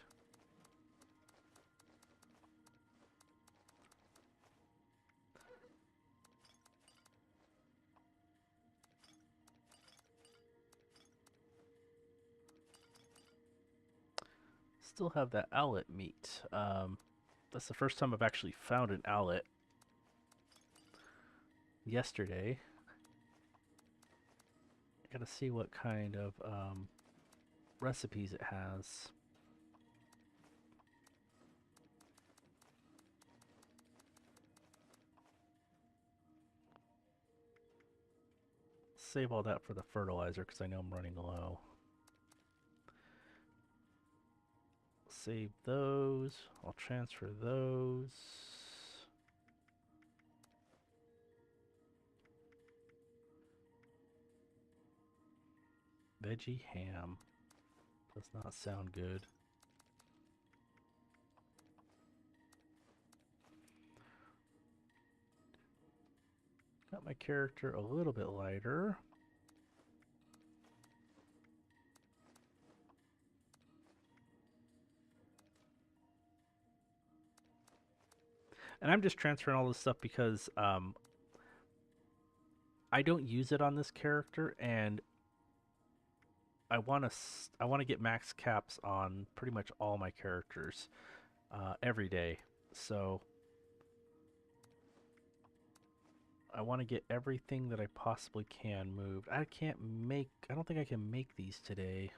Still have that owlet meat. That's the first time I've actually found an owlet. Yesterday. I gotta see what kind of recipes it has. Save all that for the fertilizer because I know I'm running low. Save those. I'll transfer those. Veggie ham. Does not sound good. Got my character a little bit lighter. And I'm just transferring all this stuff because I don't use it on this character, and I want to get max caps on pretty much all my characters every day. So I want to get everything that I possibly can moved. I don't think I can make these today.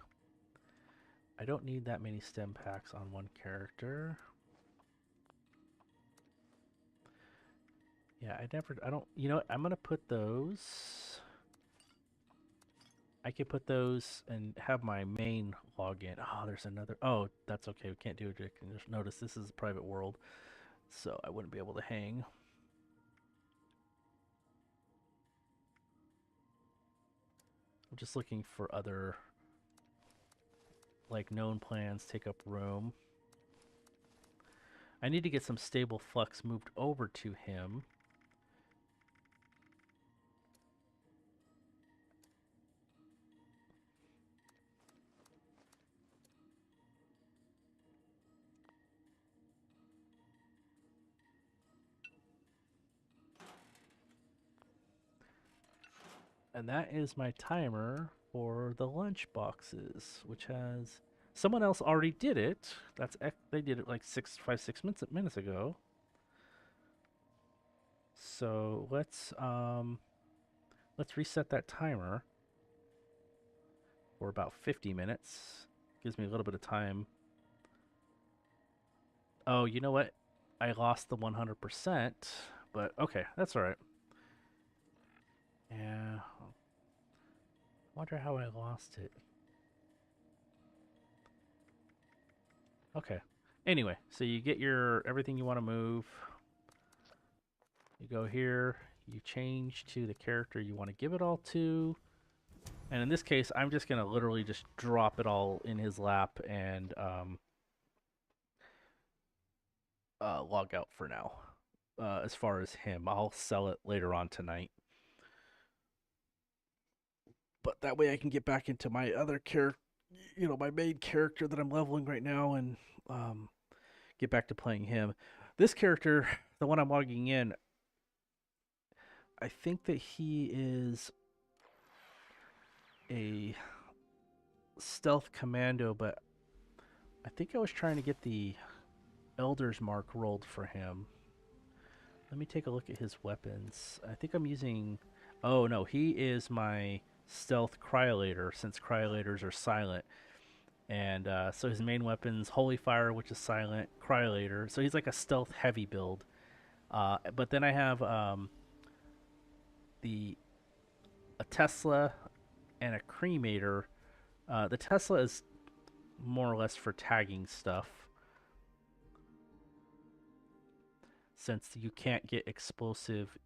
I don't need that many stem packs on one character. Yeah, you know what? I'm going to put those. I could put those and have my main login. Oh, there's another. Oh, that's okay. We can't do it. You can just notice this is a private world, so I wouldn't be able to hang. I'm just looking for other, like, known plans take up room. I need to get some stable flux moved over to him. And that is my timer for the lunch boxes, which has someone else already did it. They did it like 6 minutes ago. So let's reset that timer for about 50 minutes. Gives me a little bit of time. Oh, you know what? I lost the 100%, but okay, that's all right. Yeah. Wonder how I lost it. Okay. Anyway, so you get your everything you want to move. You go here, you change to the character you want to give it all to. And in this case, I'm just going to literally just drop it all in his lap and log out for now. As far as him, I'll sell it later on tonight. But that way I can get back into my other character, my main character that I'm leveling right now, and get back to playing him. This character, the one I'm logging in, I think that he is a stealth commando, but I think I was trying to get the Elder's Mark rolled for him. Let me take a look at his weapons. I think I'm using... Oh, no, he is my stealth cryolator, since cryolators are silent. And so his main weapon's Holy Fire, which is silent, cryolator. So he's like a stealth heavy build. But then I have a Tesla and a cremator. The Tesla is more or less for tagging stuff, since you can't get explosive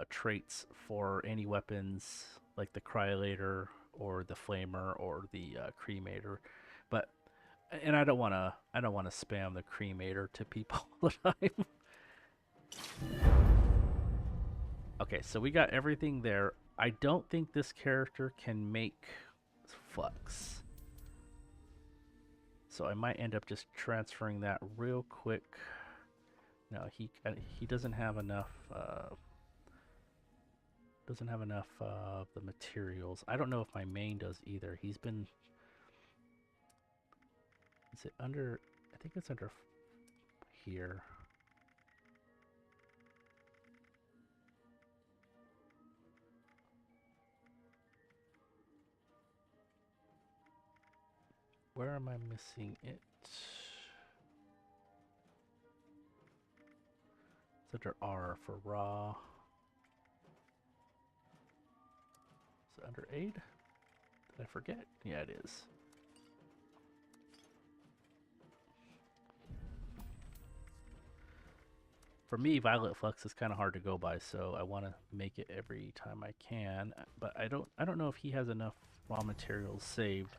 traits for any weapons like the cryolator or the flamer or the cremator. But I don't want to spam the cremator to people all the time. Okay, so we got everything there. I don't think this character can make flux, so I might end up just transferring that real quick. No, he doesn't have enough. Doesn't have enough of the materials. I don't know if my main does either. He's been... Is it under... I think it's under here. Where am I missing it? It's under R for raw. Is it under aid? Did I forget? Yeah, it is. For me, Violet Flux is kind of hard to go by, so I want to make it every time I can. But I don't know if he has enough raw materials saved.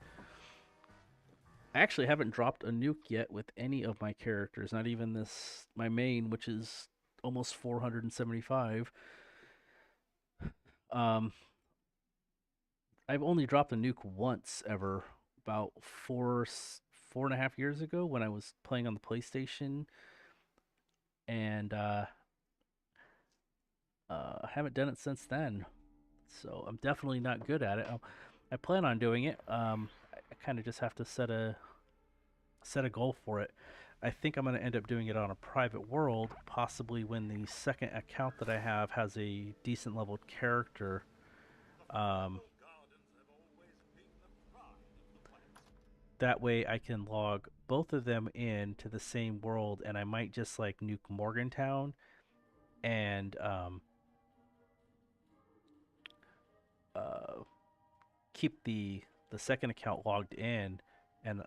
I actually haven't dropped a nuke yet with any of my characters, not even this my main, which is almost 475. Um, I've only dropped a nuke once ever, about 4.5 years ago when I was playing on the PlayStation, and I haven't done it since then. So I'm definitely not good at it. I plan on doing it. I kind of just have to set a goal for it. I think I'm going to end up doing it on a private world, possibly when the second account that I have has a decent leveled character. Um, that way I can log both of them in to the same world, and I might just like nuke Morgantown and uh, keep the second account logged in, and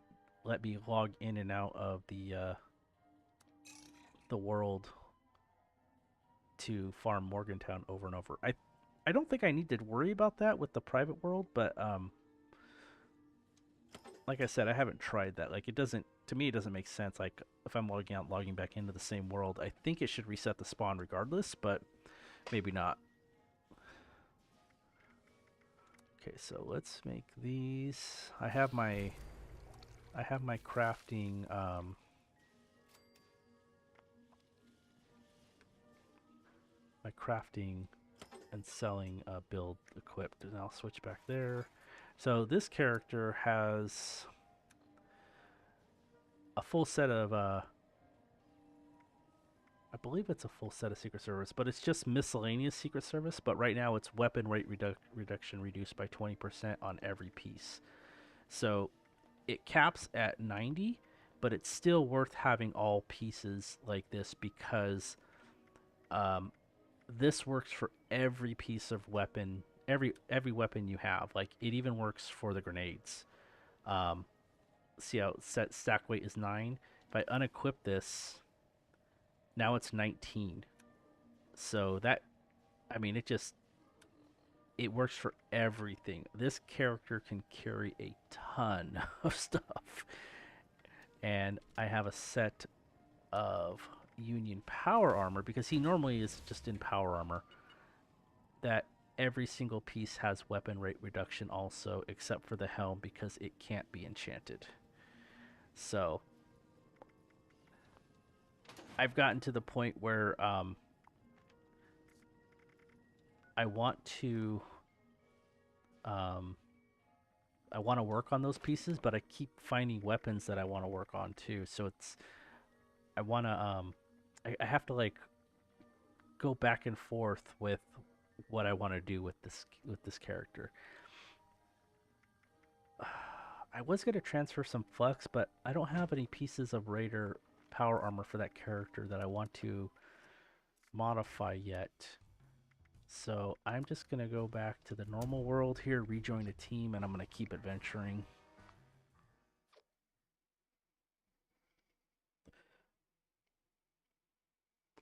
let me log in and out of the world to farm Morgantown over and over. I don't think I need to worry about that with the private world, but like I said, I haven't tried that. Like, it doesn't, to me, it doesn't make sense. Like, if I'm logging out, logging back into the same world, I think it should reset the spawn regardless, but maybe not. Okay, so let's make these. I have my crafting my crafting and selling build equipped, and I'll switch back there. So this character has a full set of I believe it's a full set of Secret Service, but it's just miscellaneous Secret Service. But right now it's weapon rate reduction reduced by 20% on every piece. So it caps at 90, but it's still worth having all pieces like this because um, this works for every piece of weapon, every weapon you have. Like, it even works for the grenades. Um, See how set stack weight is 9. If I unequip this, now it's 19. So that, I mean, it works for everything. This character can carry a ton of stuff. And I have a set of Union power armor because he normally is just in power armor. That every single piece has weapon rate reduction also, except for the helm because it can't be enchanted. So I've gotten to the point where I want to um, I want to work on those pieces, but I keep finding weapons that I want to work on too. So I want to I have to like go back and forth with what I want to do with this character. I was going to transfer some flux, but I don't have any pieces of Raider power armor for that character that I want to modify yet. So I'm just going to go back to the normal world here, rejoin the team, and I'm going to keep adventuring.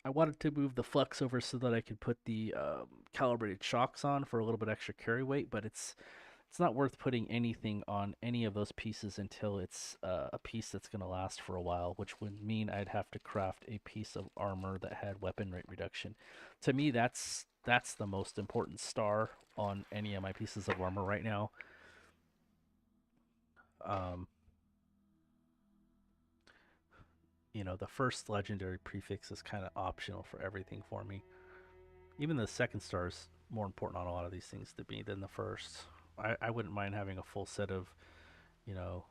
I wanted to move the flux over so that I could put the calibrated shocks on for a little bit extra carry weight, but it's not worth putting anything on any of those pieces until it's a piece that's going to last for a while, which would mean I'd have to craft a piece of armor that had weapon rate reduction. To me, that's the most important star on any of my pieces of armor right now. Um, the first legendary prefix is kind of optional for everything for me. Even the second star is more important on a lot of these things to me than the first. I wouldn't mind having a full set of, you know,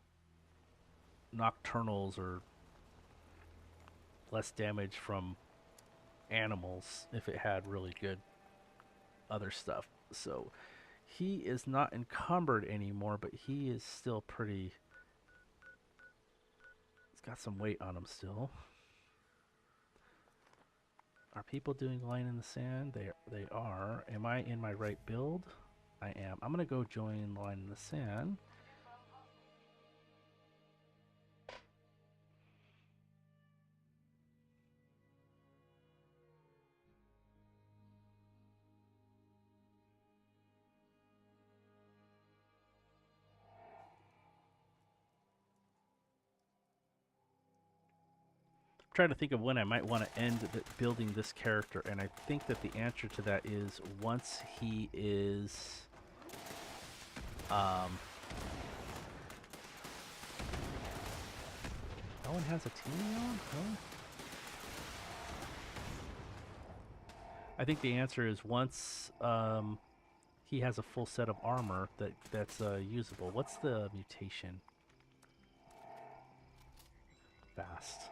nocturnals or less damage from animals if it had really good other stuff. So he is not encumbered anymore, but he is still pretty. He's got some weight on him still. Are people doing line in the sand? They are. Am I in my right build? I am. I'm gonna go join line in the sand. trying to think of when I might want to end building this character, and I think that the answer to that is once he is no one has a team on? Huh? I think the answer is once he has a full set of armor that's usable. What's the mutation? Fast.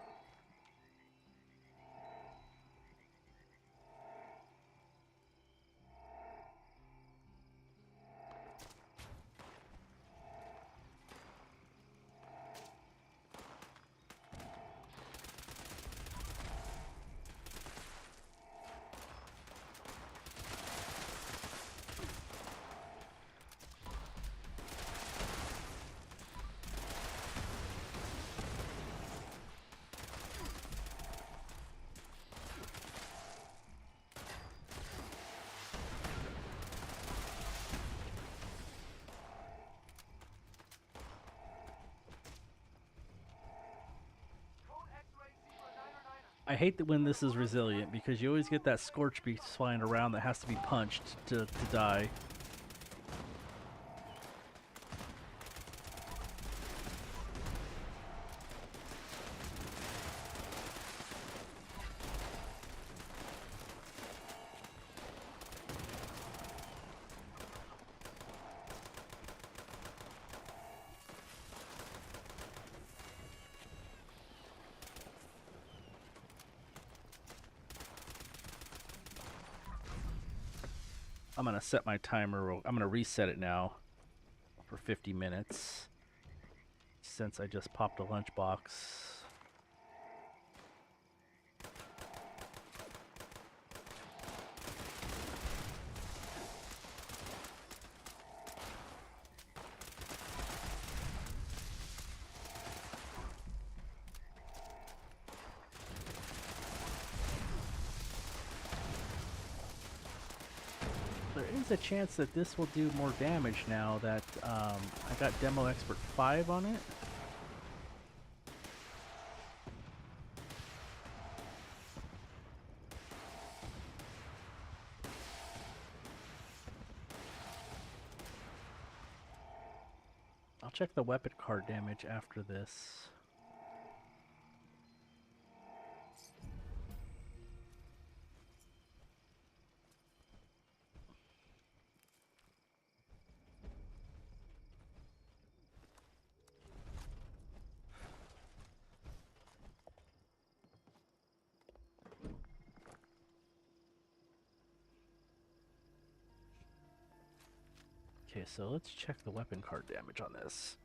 I hate that when this is resilient because you always get that scorch beast flying around that has to be punched to die. I'm gonna set my timer. I'm gonna reset it now for 50 minutes since I just popped a lunchbox. There is a chance that this will do more damage now that I got Demo Expert 5 on it. I'll check the weapon card damage after this. Okay, so let's check the weapon card damage on this.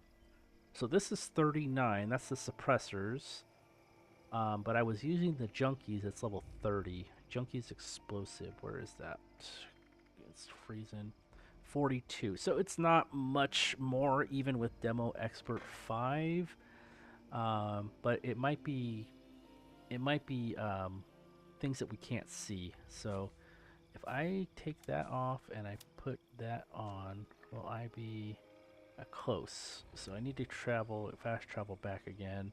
So this is 39, that's the suppressors. But I was using the Junkies, it's level 30. Junkies explosive, where is that? It's freezing. 42. So it's not much more even with Demo Expert 5. But it might be things that we can't see. So if I take that off and I put that on, will I be close? So I need to fast travel back again.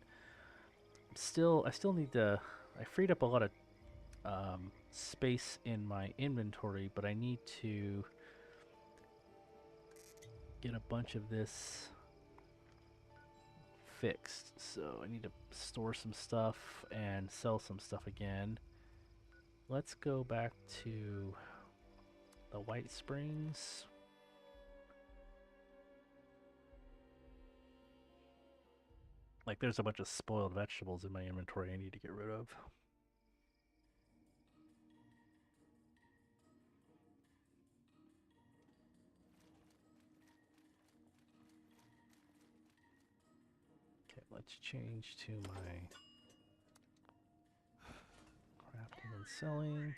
I still need to. I freed up a lot of space in my inventory, but I need to get a bunch of this fixed. So I need to store some stuff and sell some stuff again. Let's go back to the White Springs. Like there's a bunch of spoiled vegetables in my inventory I need to get rid of. Okay, let's change to my crafting and selling.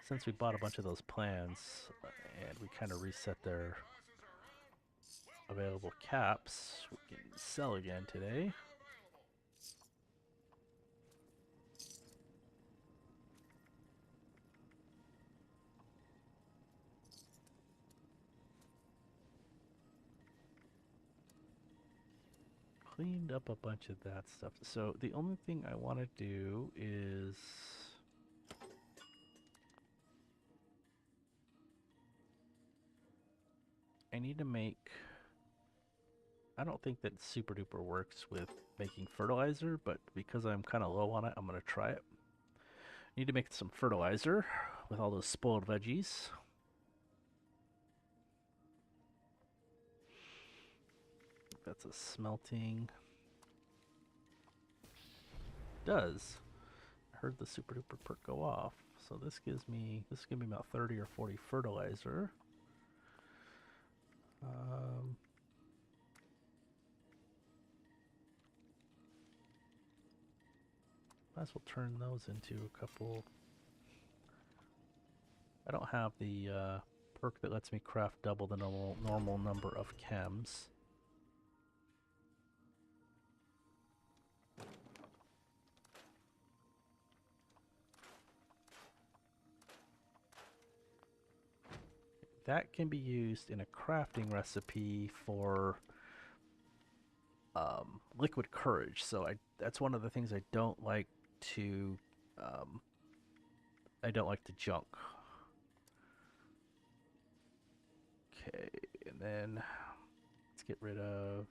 Since we bought a bunch of those plans and we kind of reset their available caps, we can sell again today. cleaned up a bunch of that stuff. So the only thing I want to do is I need to make. I don't think that super duper works with making fertilizer, but because I'm kind of low on it, I'm gonna try it. Need to make some fertilizer with all those spoiled veggies. That's a smelting. Does. I heard the super duper perk go off. So this gives me about 30 or 40 fertilizer. Might as well turn those into a couple. I don't have the perk that lets me craft double the normal number of chems. That can be used in a crafting recipe for liquid courage. So that's one of the things I don't like to junk. Okay, and then let's get rid of.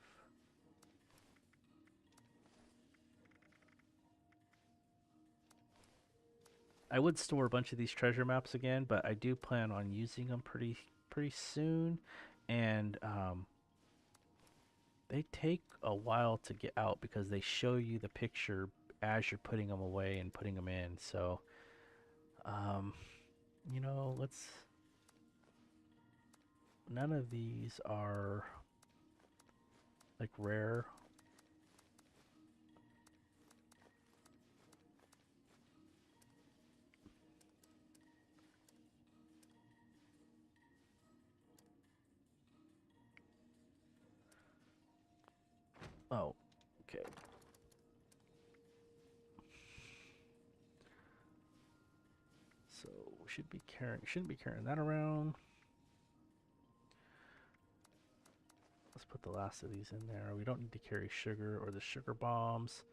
I would store a bunch of these treasure maps again, but I do plan on using them pretty soon, and they take a while to get out because they show you the picture as you're putting them away and putting them in. So, um, let's. None of these are like rare. Oh, okay. So shouldn't be carrying that around. Let's put the last of these in there. We don't need to carry sugar or the sugar bombs.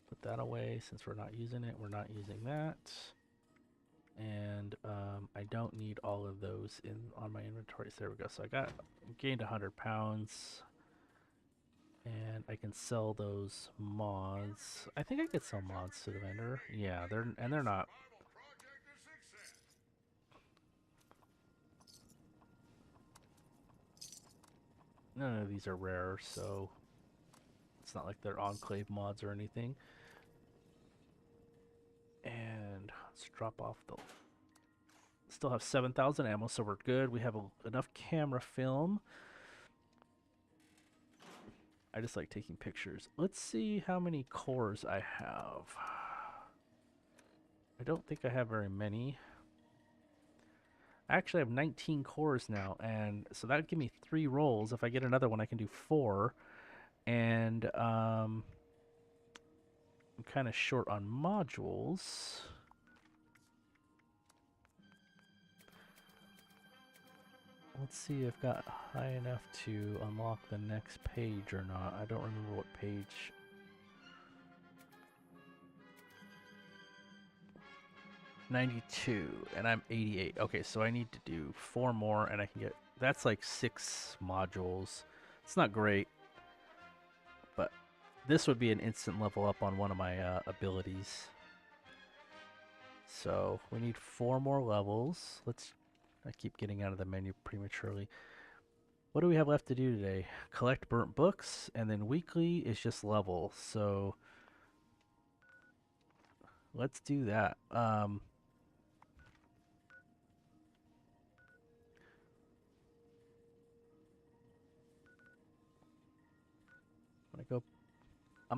Put that away since we're not using it. We're not using that. And I don't need all of those on my inventory. So there we go. So I gained 100 pounds. And I can sell those mods. I think I could sell mods to the vendor. Yeah, they're not. None of these are rare, so it's not like they're enclave mods or anything. And let's drop off the. Still have 7,000 ammo, so we're good. We have enough camera film. I just like taking pictures. Let's see how many cores I have. I don't think I have very many. I actually have 19 cores now, and so that would give me 3 rolls. If I get another one, I can do 4. And I'm kind of short on modules. Let's see if I've got high enough to unlock the next page or not. I don't remember what page. $92, and I'm 88. Okay, so I need to do 4 more, and I can get. That's like 6 modules. It's not great, but this would be an instant level up on one of my abilities. So we need 4 more levels. I keep getting out of the menu prematurely. What do we have left to do today? Collect burnt books, and then weekly is just level. So let's do that. I'm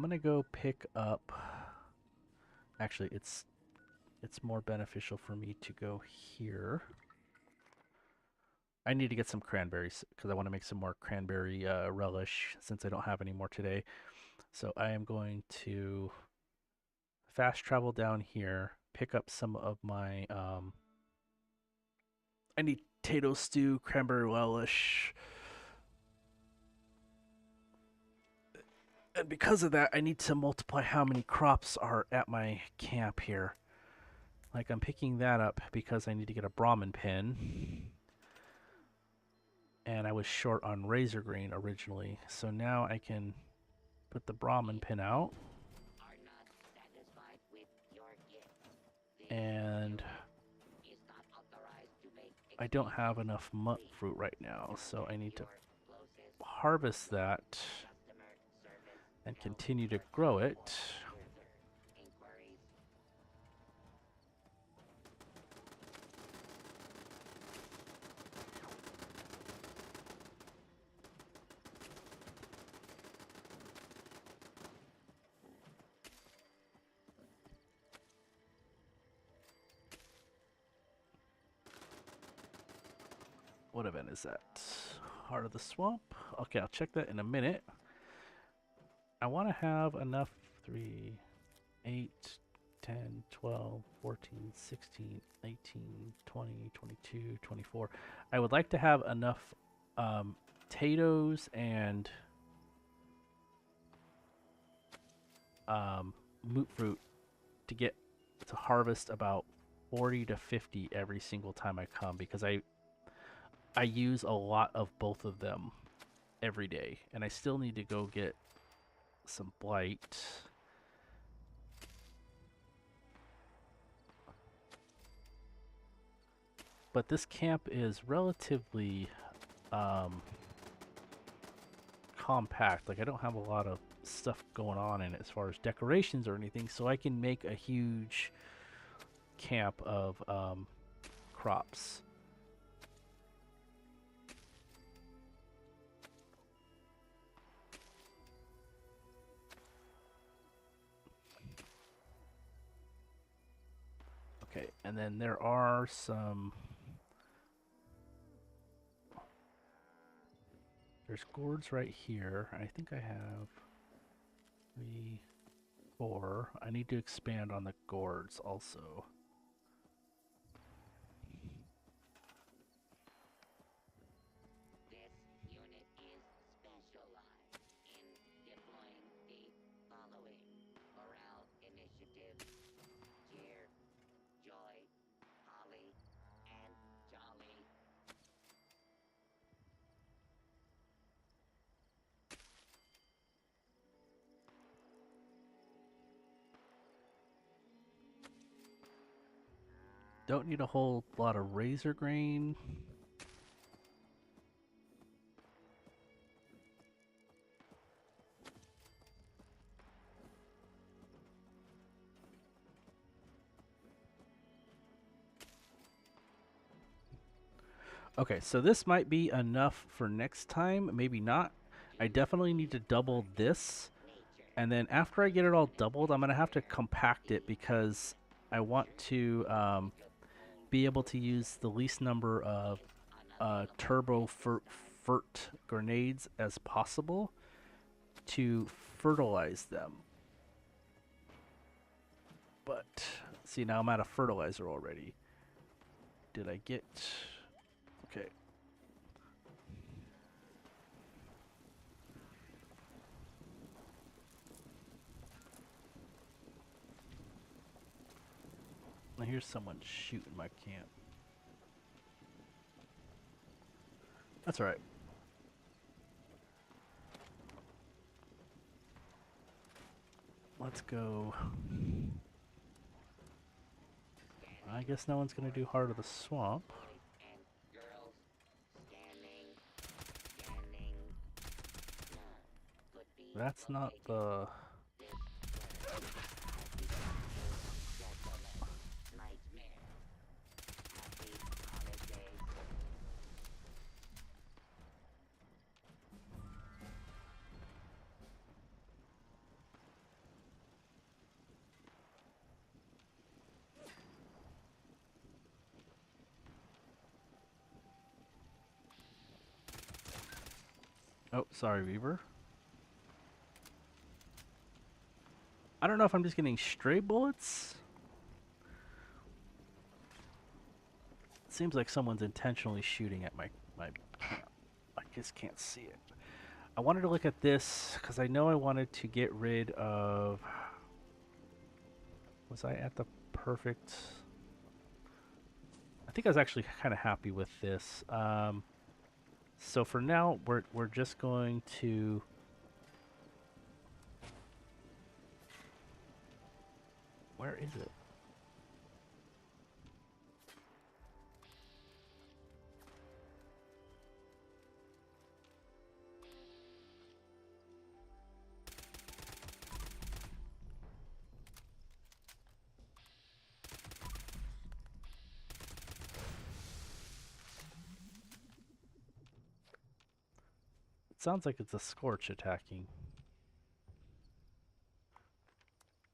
gonna go pick up. Actually, it's more beneficial for me to go here. I need to get some cranberries because I want to make some more cranberry relish since I don't have any more today. So I am going to fast travel down here, pick up some of my I need potato stew, cranberry relish. And because of that, I need to multiply how many crops are at my camp here. Like, I'm picking that up because I need to get a Brahmin pin. And I was short on razor green originally. So now I can put the Brahmin pin out. Are not satisfied with your gift. This And unit is not authorized to make I don't have exchanges. enough monk Please fruit right now. So I contact need to your closest harvest that customer service and help continue to person grow for it. further inquiries. What event is that? Heart of the Swamp? Okay, I'll check that in a minute. I want to have enough 3, 8, 10, 12, 14, 16, 18, 20, 22, 24. I would like to have enough potatoes and moot fruit to get to harvest about 40 to 50 every single time I come, because I use a lot of both of them every day, and I still need to go get some blight. But this camp is relatively compact. Like, I don't have a lot of stuff going on in it as far as decorations or anything, so I can make a huge camp of crops. Okay, and then there are some... There's gourds right here. I think I have 3, 4. I need to expand on the gourds also. This unit is specialized in deploying the following morale initiatives: cheer, joy, holly, and jolly. Don't need a whole lot of razor grain. Okay, so this might be enough for next time, maybe not. I definitely need to double this, Nature. and then after I get it all doubled, I'm going to have to compact it because I want to be able to use the least number of turbo fert grenades as possible to fertilize them. But, see, now I'm out of fertilizer already. Did I get... Okay. I hear someone shooting my camp. That's alright. Let's go. I guess no one's gonna do Heart of the Swamp. Boys and girls. Scanning. Scanning. Could be That's not located. the... This weather has become a gentleman's nightmare. Happy holidays. Oh, sorry, Weaver. I don't know if I'm just getting stray bullets. seems like someone's intentionally shooting at my. I just can't see it. I wanted to look at this because I know I wanted to get rid of. Was I at the perfect? I think I was actually kind of happy with this. So for now, we're just going to. Where is it? It sounds like it's a Scorch attacking.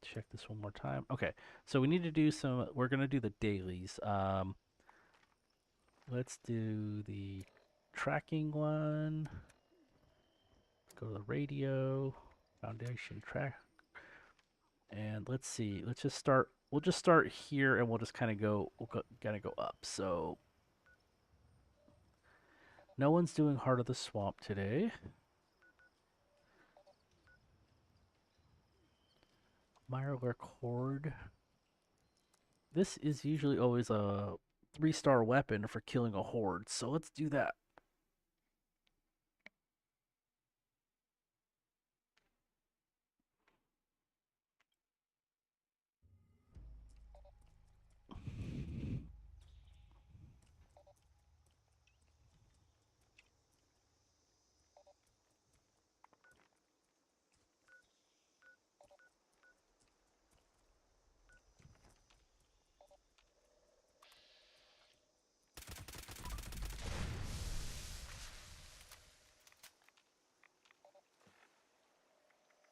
Check this one more time. Okay, so we need to do some. We're gonna do the dailies. Let's do the tracking one. Let's go to the radio, foundation track, and let's see. Let's just start. We'll just start here, and we'll just kind of go. Kind of go up. So no one's doing Heart of the Swamp today. Mirelurk Horde. This is usually always a 3-star weapon for killing a horde, so let's do that.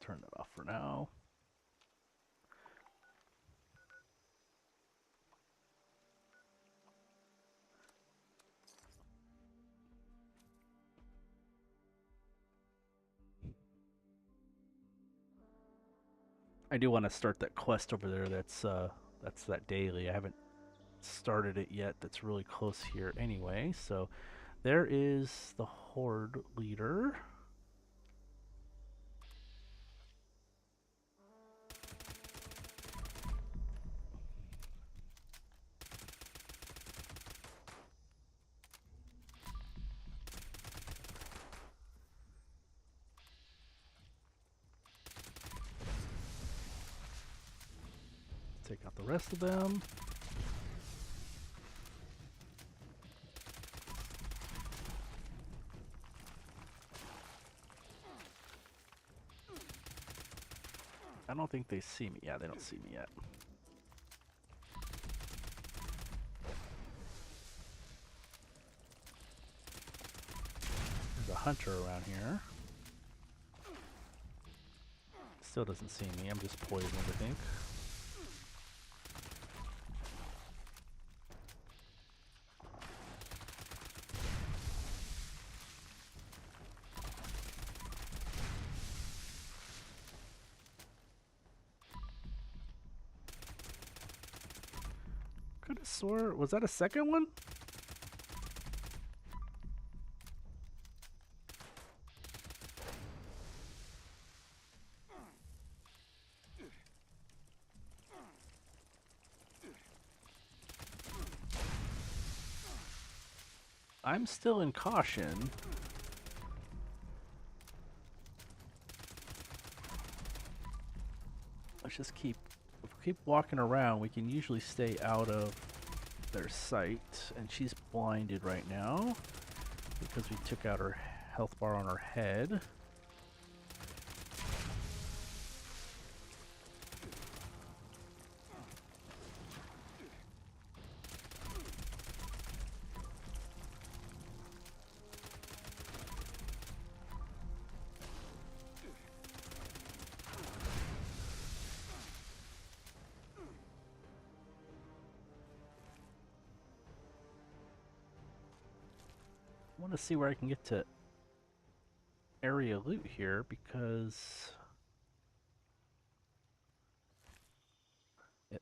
Turn that off for now. I do want to start that quest over there. That's that daily. I haven't started it yet. That's really close here anyway. So there is the horde leader. Take out the rest of them. I don't think they see me. Yeah, they don't see me yet. There's a hunter around here. Still doesn't see me. I'm just poisoned, I think. Could have swore. Was that a second one? I'm still in caution. Let's just keep walking around. We can usually stay out of their sight. And she's blinded right now because we took out her health bar on her head. I want to see where I can get to area loot here because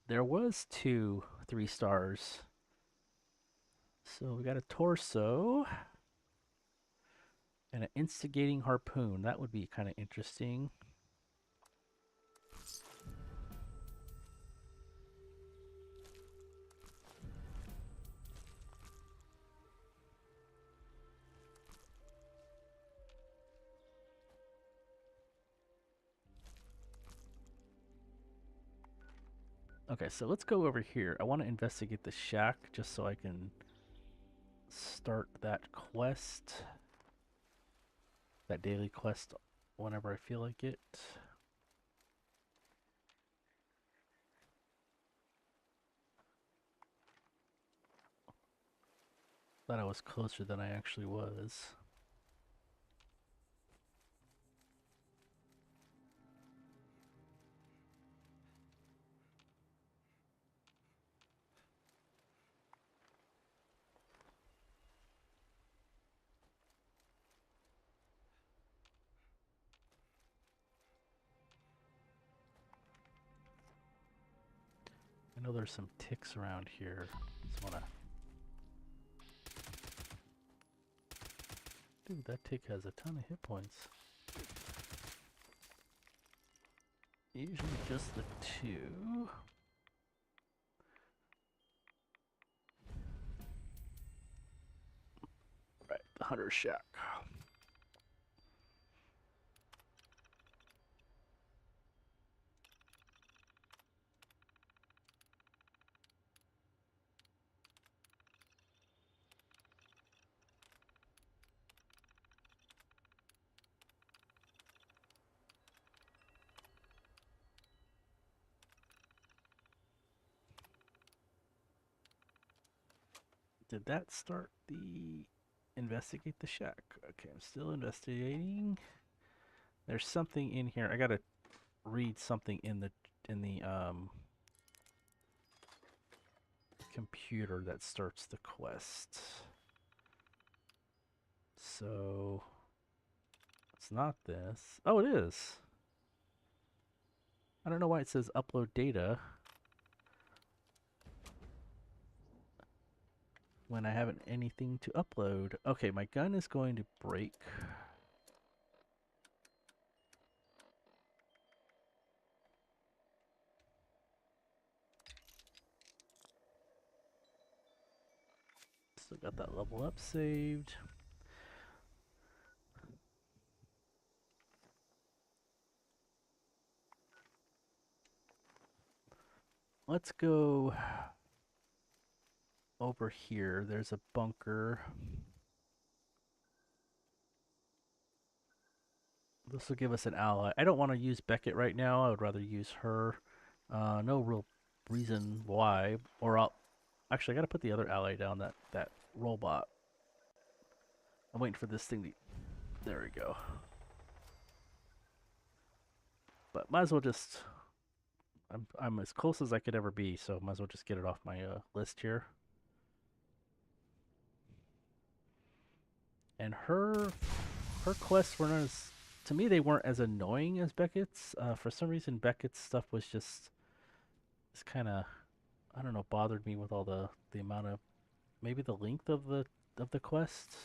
there was 2 3 stars. So we got a torso and an instigating harpoon. That would be kind of interesting. Okay, so let's go over here. I want to investigate the shack just so I can start that quest, that daily quest, whenever I feel like it. Thought I was closer than I actually was. I know there's some ticks around here. Just wanna... Dude, that tick has a ton of hit points. Usually just the two. Right, the Hunter Shack. Did that start the investigate the shack? Okay, I'm still investigating. There's something in here. I gotta read something in the computer that starts the quest. So it's not this. Oh, it is. I don't know why it says upload data when I haven't anything to upload. Okay, my gun is going to break. Still got that level up saved. Let's go over here. There's a bunker. This will give us an ally. I don't want to use Beckett right now. I would rather use her. No real reason why. Or I'll... Actually, I gotta put the other ally down, that robot. I'm waiting for this thing to... There we go. But might as well just... I'm as close as I could ever be, so might as well just get it off my list here. And her quests were not as... To me, they weren't as annoying as Beckett's. For some reason, Beckett's stuff was just kind of... I don't know, bothered me with all the amount of... Maybe the length of the quest.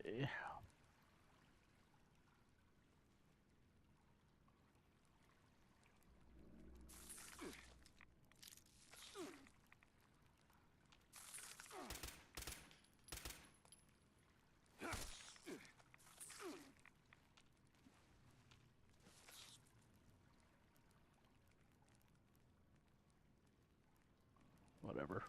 Okay. Whatever.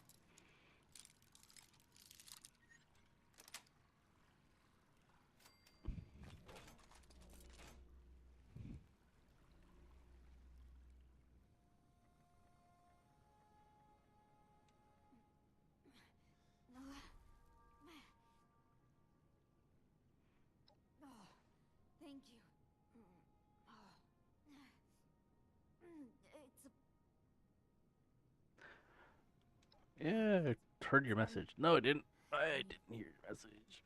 Yeah, I heard your message. No, I didn't. I didn't hear your message.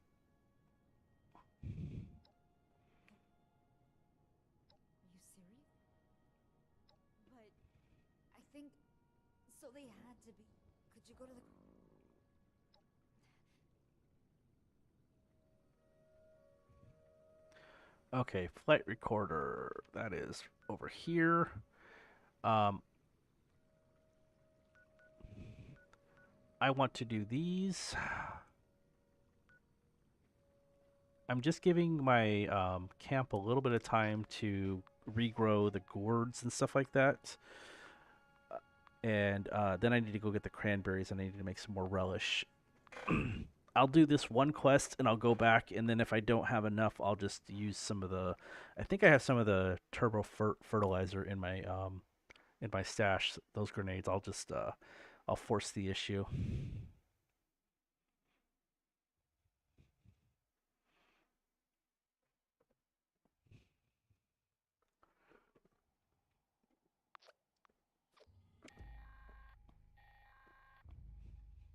Are you serious? But I think so. They had to be. Could you go to the? Okay, flight recorder. That is over here. Um, I want to do these. I'm just giving my camp a little bit of time to regrow the gourds and stuff like that. And then I need to go get the cranberries and I need to make some more relish. I'll do this one quest and I'll go back, and then if I don't have enough, I'll just use some of the. I think I have some of the turbo fertilizer in my stash. Those grenades. I'll force the issue.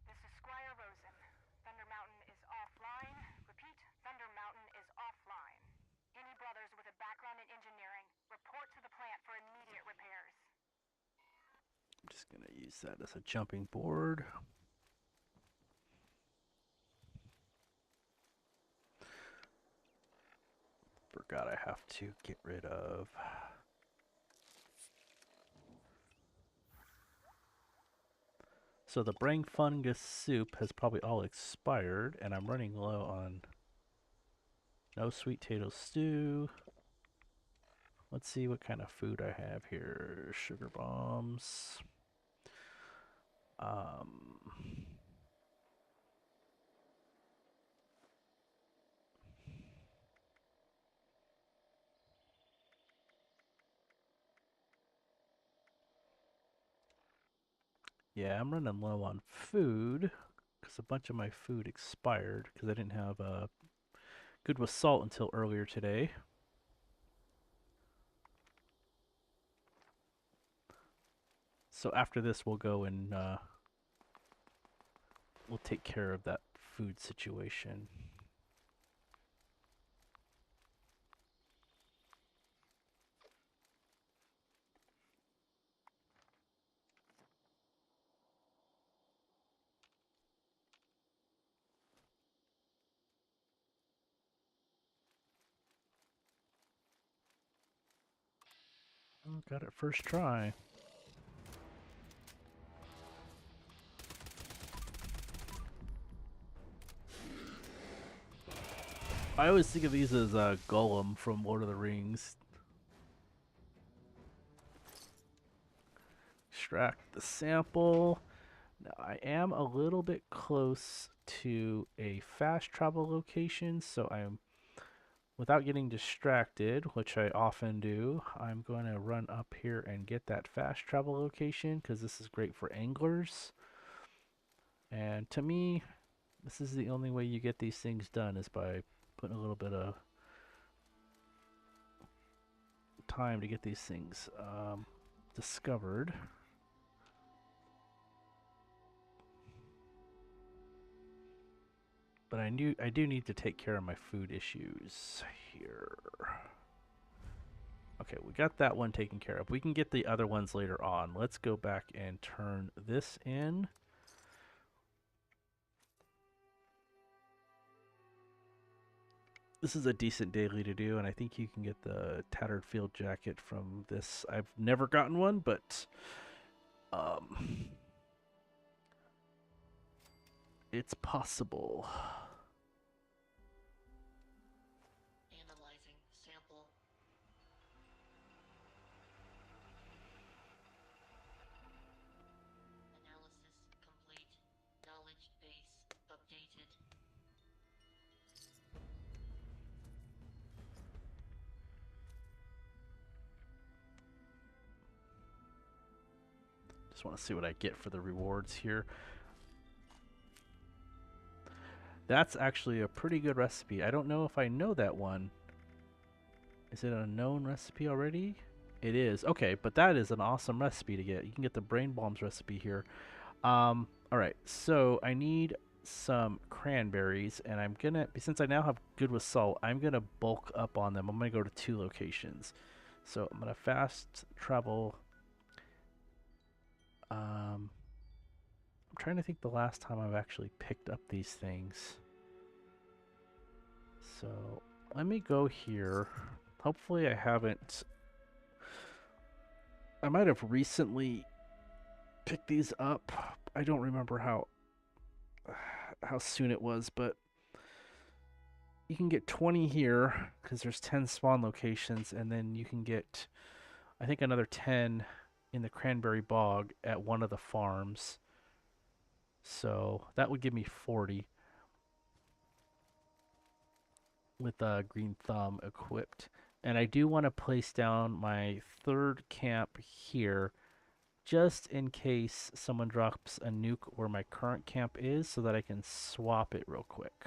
This is Squire Rosen. Thunder Mountain is offline. Repeat, Thunder Mountain is offline. Any brothers with a background in engineering, report to the plant for immediate repairs. I'm just gonna use that as a jumping board. Forgot I have to get rid of. So the brain fungus soup has probably all expired, and I'm running low on no sweet potato stew. Let's see what kind of food I have here. Sugar bombs. Um, yeah, I'm running low on food because a bunch of my food expired because I didn't have good with salt until earlier today. So after this, we'll go and we'll take care of that food situation. Oh, got it first try. I always think of these as Gollum from Lord of the Rings. Extract the sample. Now I am a little bit close to a fast travel location, so I'm without getting distracted, which I often do, I'm going to run up here and get that fast travel location because this is great for anglers. And to me, this is the only way you get these things done is by putting a little bit of time to get these things discovered. But I do need to take care of my food issues here. Okay, we got that one taken care of. We can get the other ones later on. Let's go back and turn this in. This is a decent daily to do, and I think you can get the tattered field jacket from this. I've never gotten one, but it's possible. Analyzing sample. Analysis complete. Knowledge base updated. Just want to see what I get for the rewards here. That's actually a pretty good recipe. I don't know if I know that one. Is it a known recipe already? It is. Okay, but that is an awesome recipe to get. You can get the brain bombs recipe here. All right, so I need some cranberries, and I'm gonna, since I now have good with salt, I'm gonna bulk up on them. I'm gonna go to 2 locations. So I'm gonna fast travel. I'm trying to think the last time I've actually picked up these things. So let me go here. Hopefully I haven't. I might have recently picked these up. I don't remember how soon it was, but you can get 20 here because there's 10 spawn locations, and then you can get, I think, another 10 in the cranberry bog at one of the farms. So that would give me 40 with green thumb equipped. And I do want to place down my third camp here just in case someone drops a nuke where my current camp is so that I can swap it real quick.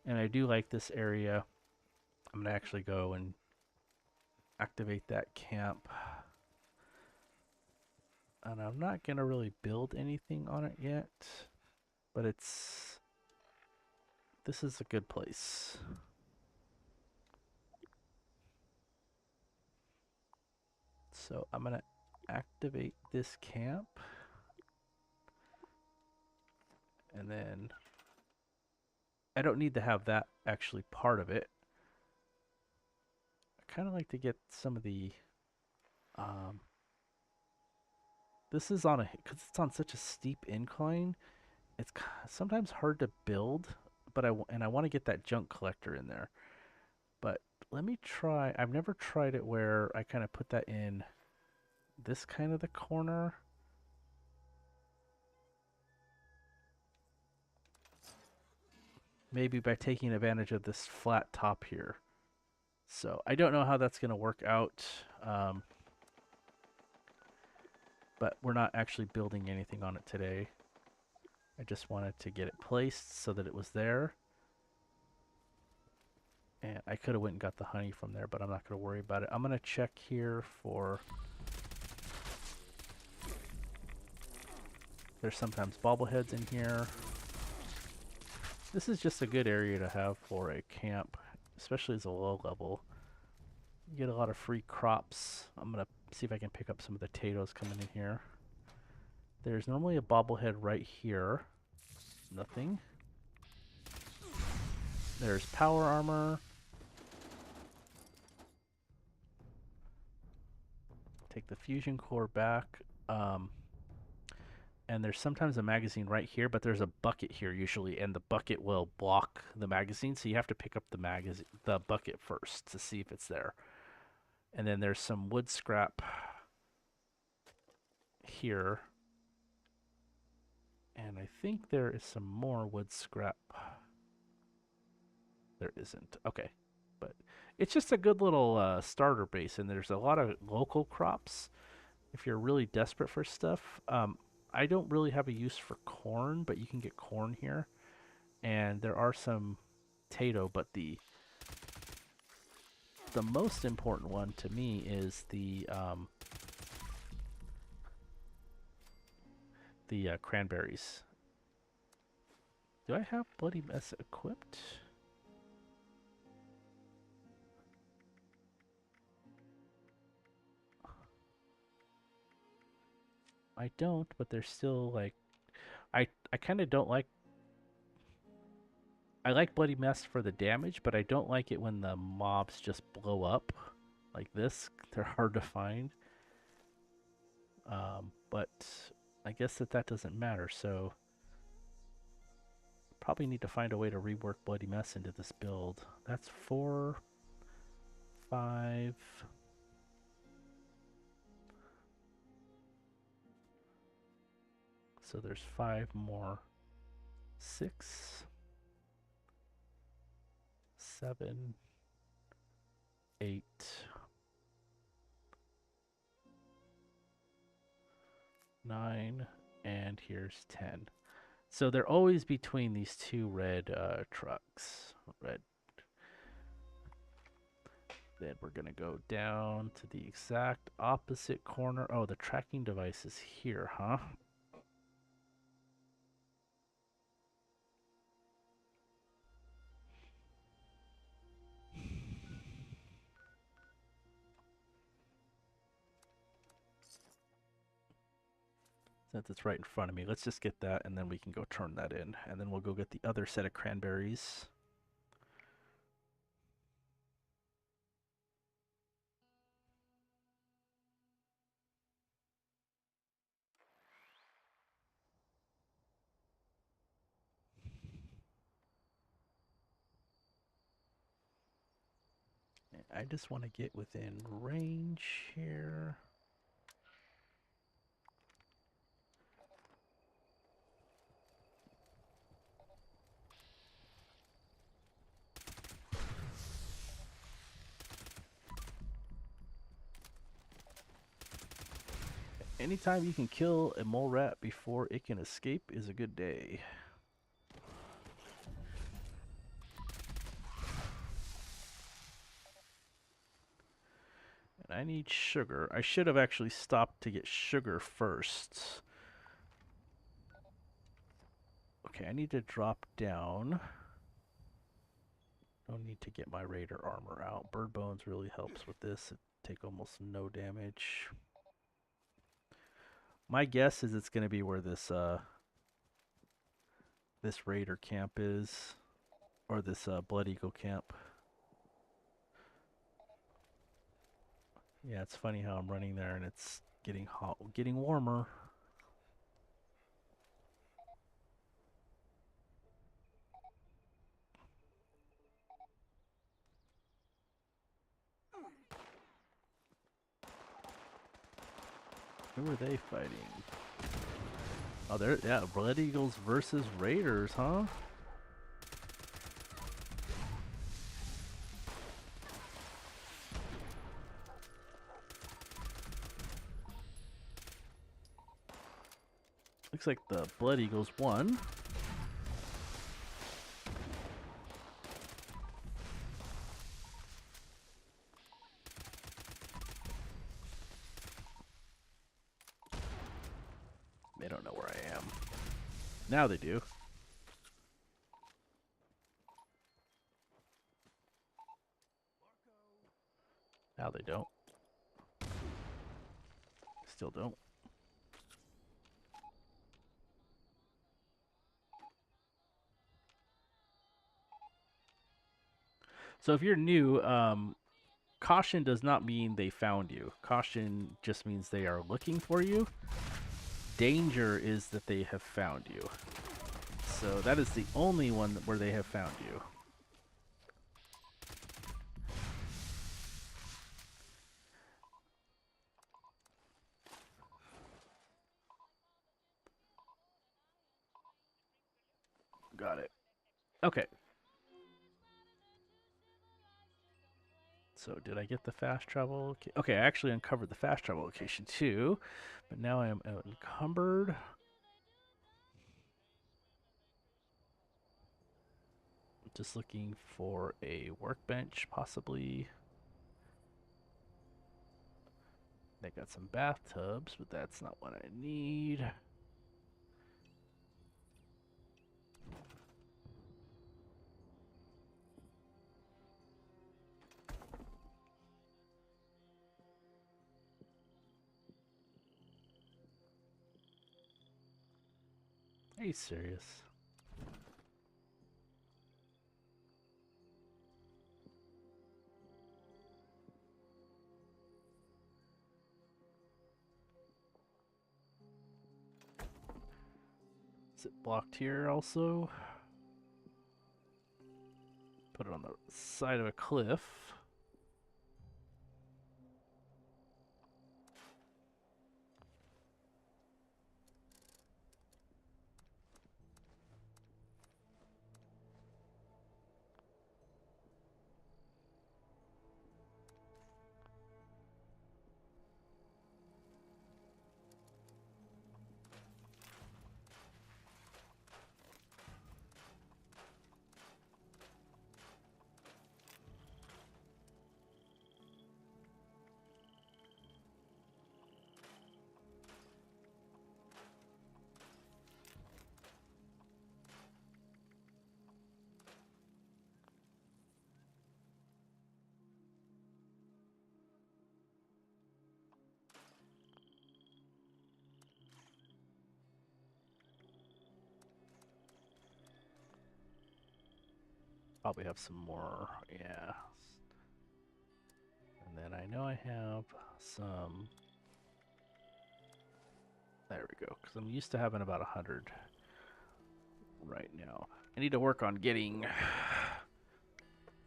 And I do like this area. I'm going to actually go and activate that camp. And I'm not going to really build anything on it yet, but this is a good place. So I'm going to activate this camp. And then I don't need to have that actually part of it. I kind of like to get some of the this is on a, because it's on such a steep incline, it's sometimes hard to build, but I want to get that junk collector in there. But let me try. I've never tried it where I kind of put that in this kind of the corner. Maybe by taking advantage of this flat top here. So I don't know how that's going to work out. But we're not actually building anything on it today. I just wanted to get it placed so that it was there. And I could have went and got the honey from there, but I'm not going to worry about it. I'm going to check here for... There's sometimes bobbleheads in here. This is just a good area to have for a camp, especially as a low level. You get a lot of free crops. I'm going to see if I can pick up some of the potatoes coming in here. There's normally a bobblehead right here. Nothing. There's power armor. Take the fusion core back. And there's sometimes a magazine right here, but there's a bucket here usually, and the bucket will block the magazine, so you have to pick up the bucket first to see if it's there. And then there's some wood scrap here. And I think there is some more wood scrap. There isn't. Okay. But it's just a good little starter base, and there's a lot of local crops if you're really desperate for stuff. I don't really have a use for corn, but you can get corn here. And there are some potato, but the most important one to me is the cranberries. Do I have Bloody Mess equipped? I don't, but they're still like... I kind of don't like... I like Bloody Mess for the damage, but I don't like it when the mobs just blow up like this. They're hard to find. But I guess that doesn't matter, so... Probably need to find a way to rework Bloody Mess into this build. That's 4, 5... So there's 5 more. 6, 7, 8, 9, and here's 10. So they're always between these two red trucks. Red. Then we're going to go down to the exact opposite corner. Oh, the tracking device is here, huh? Since it's right in front of me, let's just get that and then we can go turn that in. And then we'll go get the other set of cranberries. I just want to get within range here. Anytime you can kill a mole rat before it can escape is a good day. And I need sugar. I should have actually stopped to get sugar first. Okay, I need to drop down. No need to get my raider armor out. Bird bones really helps with this. It take almost no damage. My guess is it's going to be where this this raider camp is, or this blood eagle camp. Yeah, it's funny how I'm running there and it's getting hot, getting warmer. Who are they fighting? Oh, they're, yeah, blood eagles versus raiders, huh? Looks like the blood eagles won. They don't know where I am. Now they do. Now they don't. Still don't. So if you're new, caution does not mean they found you. Caution just means they are looking for you. Danger is that they have found you. So that is the only one where they have found you. Got it. Okay. So did I get the fast travel? Okay, I actually uncovered the fast travel location too, but now I am encumbered. Just looking for a workbench, possibly. They got some bathtubs, but that's not what I need. Are you serious? Is it blocked here also? Put it on the side of a cliff. Probably have some more. Yeah. And then I know I have some. There we go. Because I'm used to having about 100 right now. I need to work on getting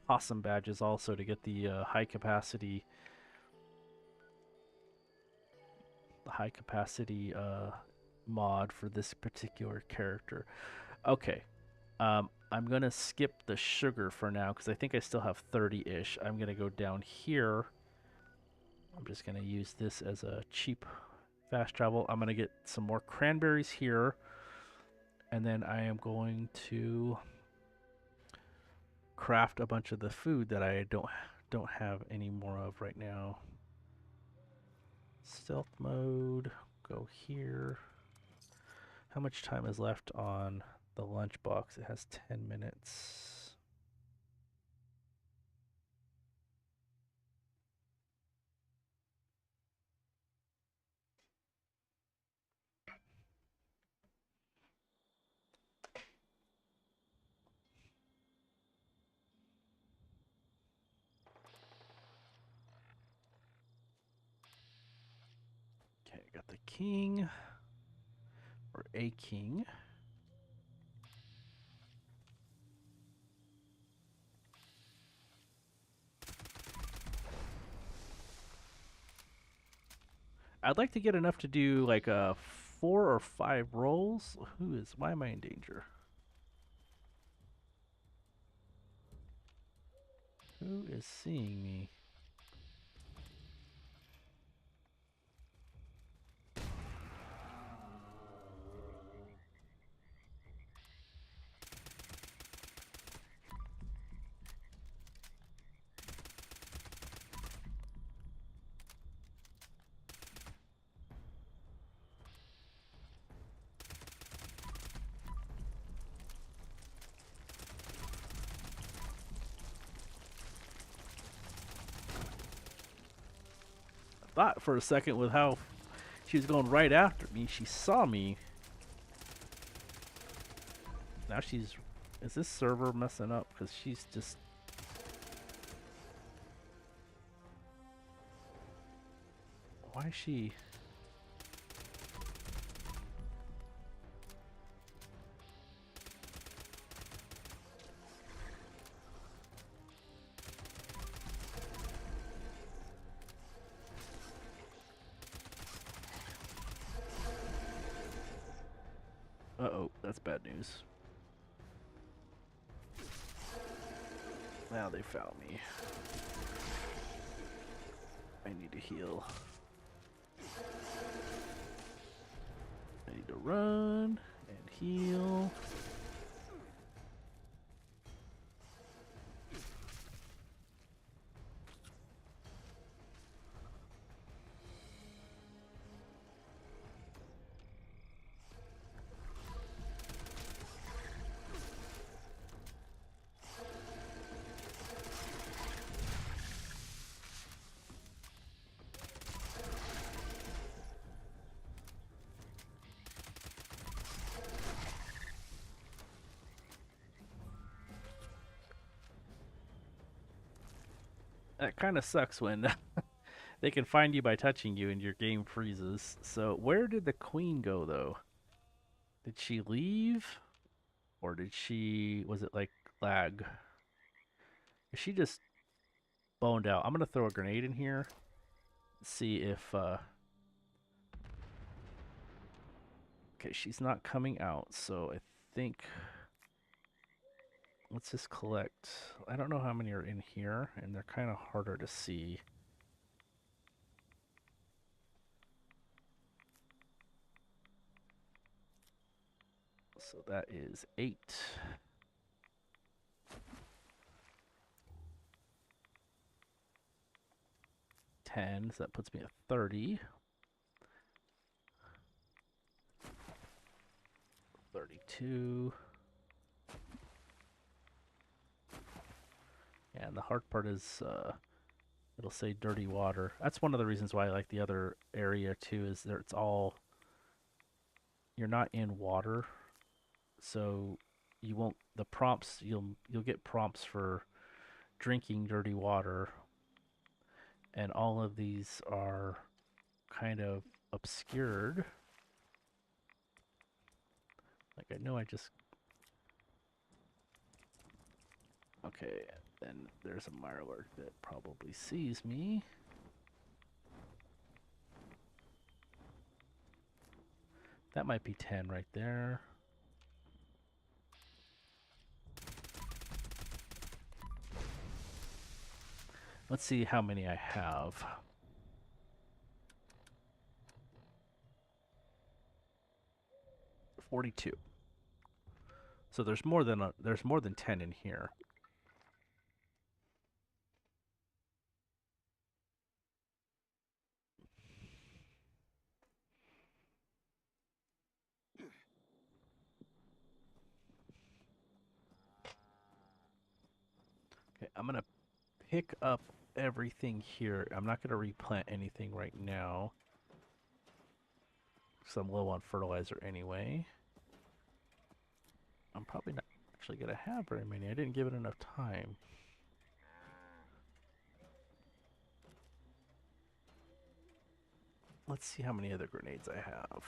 awesome badges also to get the high capacity mod for this particular character. Okay. I'm gonna skip the sugar for now because I think I still have 30-ish. I'm gonna go down here. I'm just gonna use this as a cheap fast travel. I'm gonna get some more cranberries here, and then I am going to craft a bunch of the food that I don't have any more of right now. Stealth mode. Go here. How much time is left on the lunchbox? It has 10 minutes. Okay, I got the king, or a king. I'd like to get enough to do like 4 or 5 rolls. Why am I in danger? Who is seeing me? I thought for a second with how she was going right after me, she saw me. Now she's... Is this server messing up? Because she's just... Why is she... Uh-oh, that's bad news. Now they found me. I need to heal. I need to run and heal. That kind of sucks when they can find you by touching you and your game freezes. So where did the queen go though? Did she leave? Or did she... Was it like lag? Is she just boned out? I'm going to throw a grenade in here. See if... Okay, she's not coming out. So I think... Let's just collect... I don't know how many are in here. And they're kind of harder to see. So that is 8. 10, so that puts me at 30. 32. And the hard part is it'll say dirty water. That's one of the reasons why I like the other area too, is it's all... You're not in water, so you won't the prompts you'll get prompts for drinking dirty water, and all of these are kind of obscured. Like I know I just okay, then there's a mirelurk that probably sees me. That might be 10 right there. Let's see how many I have. $42. So there's more than 10 in here. Okay, I'm gonna pick up everything here. I'm not gonna replant anything right now, because I'm low on fertilizer anyway. I'm probably not actually gonna have very many. I didn't give it enough time. Let's see how many other grenades I have.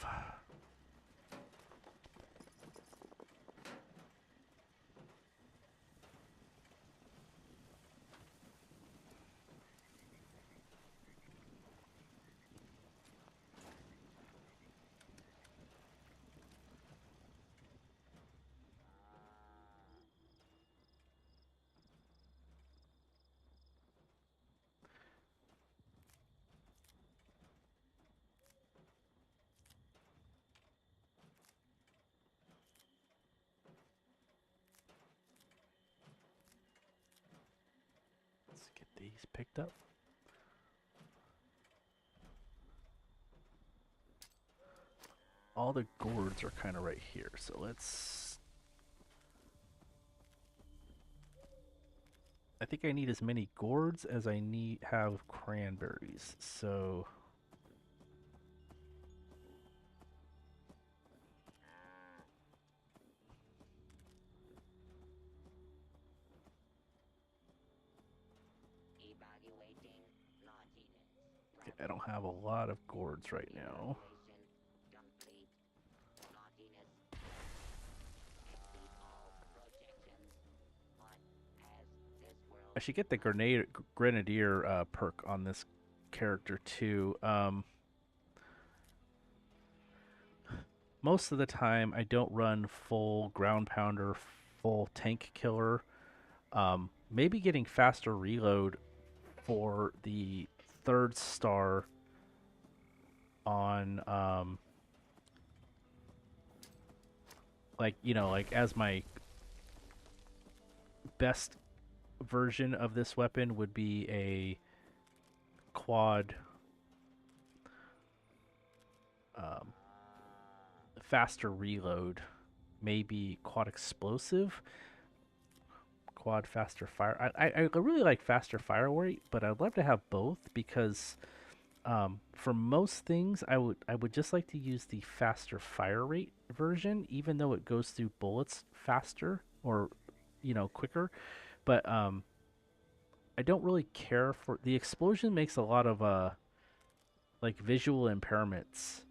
Let's get these picked up. All the gourds are kind of right here, so let's... I think I need as many gourds as I have cranberries, so... Evaluating naughtiness. Okay, I don't have a lot of gourds right now. Evaluation complete. Naughtiness. Exceed all projections. But as this world I should get the grenadier perk on this character too. Most of the time, I don't run full ground pounder, full tank killer. Maybe getting faster reload for the third star on, like, you know, like as my best version of this weapon would be a quad um, faster reload, maybe quad explosive, quad faster fire. I really like faster fire rate, but I'd love to have both because for most things I would just like to use the faster fire rate version, even though it goes through bullets faster or quicker. But I don't really care for the explosion. Makes a lot of like visual impairments.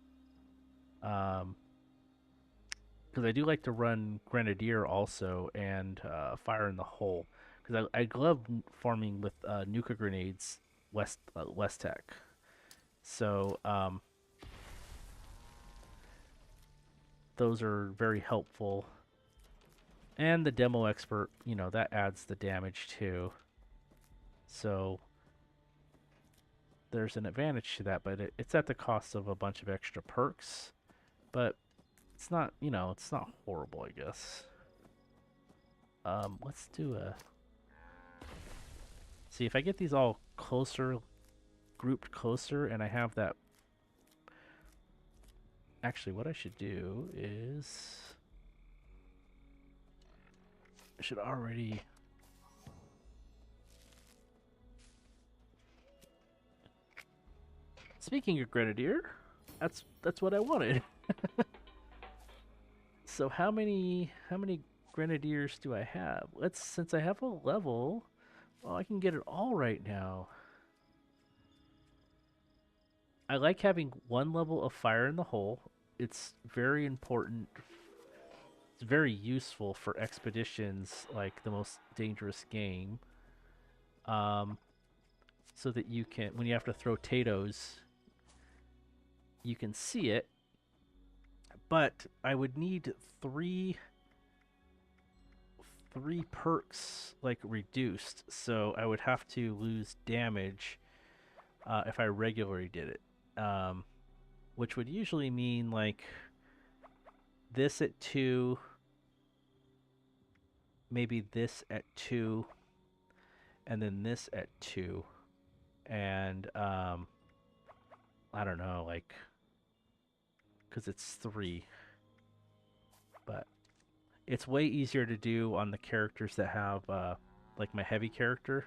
Because I do like to run Grenadier also and Fire in the Hole. Because I love farming with Nuka grenades, West Tech. So those are very helpful. And the Demo Expert, that adds the damage too. So there's an advantage to that, but it's at the cost of a bunch of extra perks. But it's not, it's not horrible, I guess. Let's do a... See, if I get these all closer, grouped closer, and I have that... Actually, what I should do is... I should already... Speaking of Grenadier, that's what I wanted. So how many grenadiers do I have? Since I have a level, well, I can get it all right now. I like having one level of fire in the hole. It's very important. It's very useful for expeditions like the most dangerous game. Um, so that you can, when you have to throw potatoes, you can see it. But I would need three perks like reduced, so I would have to lose damage if I regularly did it, which would usually mean like this at 2, maybe this at 2, and then this at 2, and I don't know, like, because it's 3, but it's way easier to do on the characters that have like my heavy character,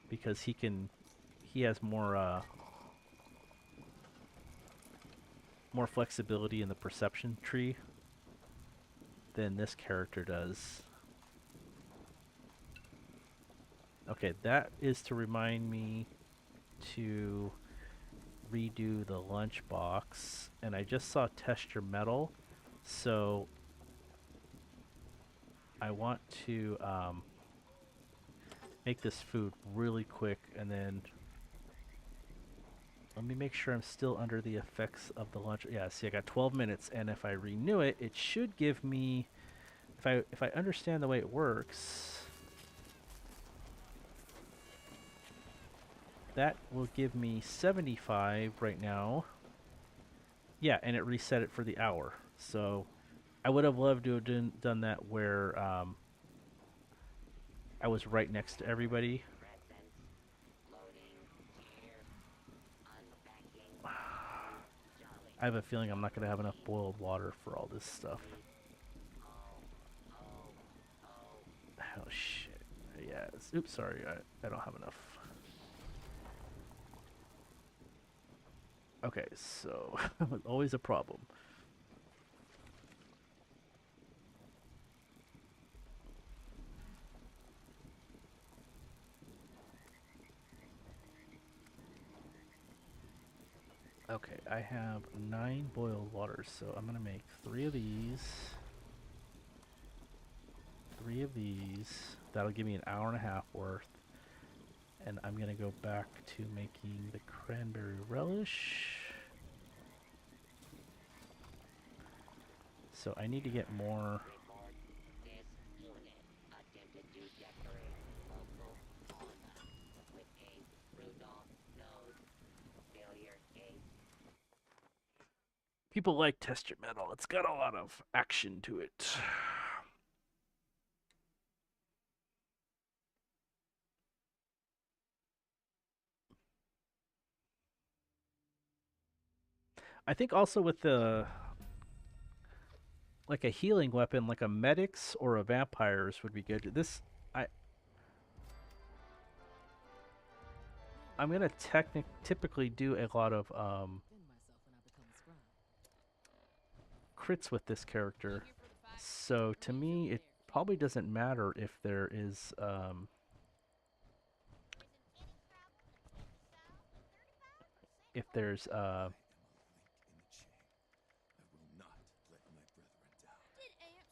because he has more flexibility in the perception tree than this character does. Okay, that is to remind me to redo the lunchbox, and I just saw test your metal, so I want to make this food really quick, and then let me make sure I'm still under the effects of the lunch. Yeah, see, I got 12 minutes, and if I renew it, it should give me, if I understand the way it works, that will give me 75 right now. Yeah, and it reset it for the hour. So I would have loved to have done that where I was right next to everybody. I have a feeling I'm not going to have enough boiled water for all this stuff. Oh, shit. Yeah. Oops, sorry. I don't have enough. Okay, so always a problem. Okay, I have 9 boiled waters, so I'm gonna make 3 of these. 3 of these. That'll give me an hour and a half worth. And I'm gonna go back to making the cranberry relish. So I need to get more. People like test your metal. It's got a lot of action to it. I think also with the like a healing weapon, like a medics or a vampires would be good. I'm gonna typically do a lot of crits with this character, so to me it probably doesn't matter if there is if there's Did Amp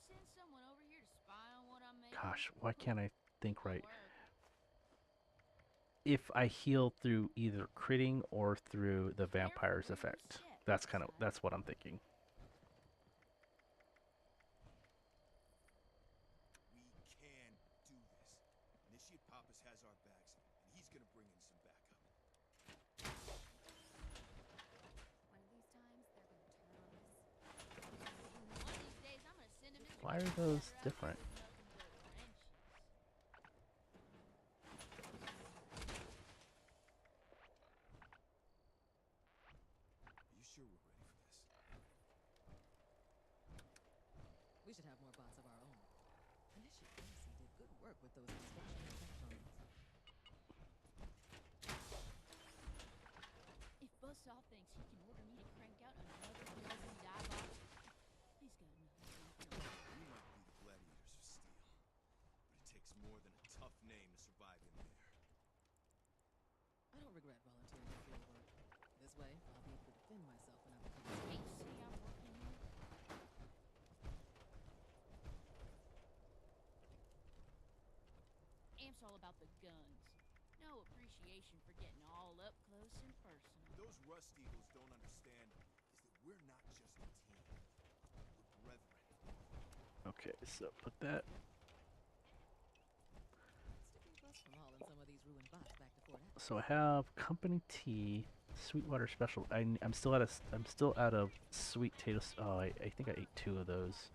send someone over here to spy on what I'm making? gosh, why can't I think right? If I heal through either critting or through the vampire's effect. That's what I'm thinking. We can do this. Initiate Pappas has our backs, and he's gonna bring in some backup. One of these times, they're gonna turn on us. One of these days, I'm gonna send a Mr. Why are Gunpowder those out there different? with nothing but wrenches. Are you sure we're ready for this? We should have more bots of our own. Initiate Pharmacy did good work with those inspection electronics. If Buzzsaw thinks he can order me to crank out another dozen die bots, he's got nothing left on more than a tough name to survive in there. I don't regret volunteering for field work. This way, I'll be able to defend myself when I become a Hey, soldier. see, I'm working here. Amp's all about the guns. No appreciation for getting all up close and personal. What those Rust Eagles don't understand is that we're not just a team. We're brethren. Okay, so put that. What's to keep us from hauling some of these ruined bots back to Fort Atlas? So I have Company Tea, Sweetwater Special. I'm still I'm still out of sweet potato. Oh, I think I ate 2 of those.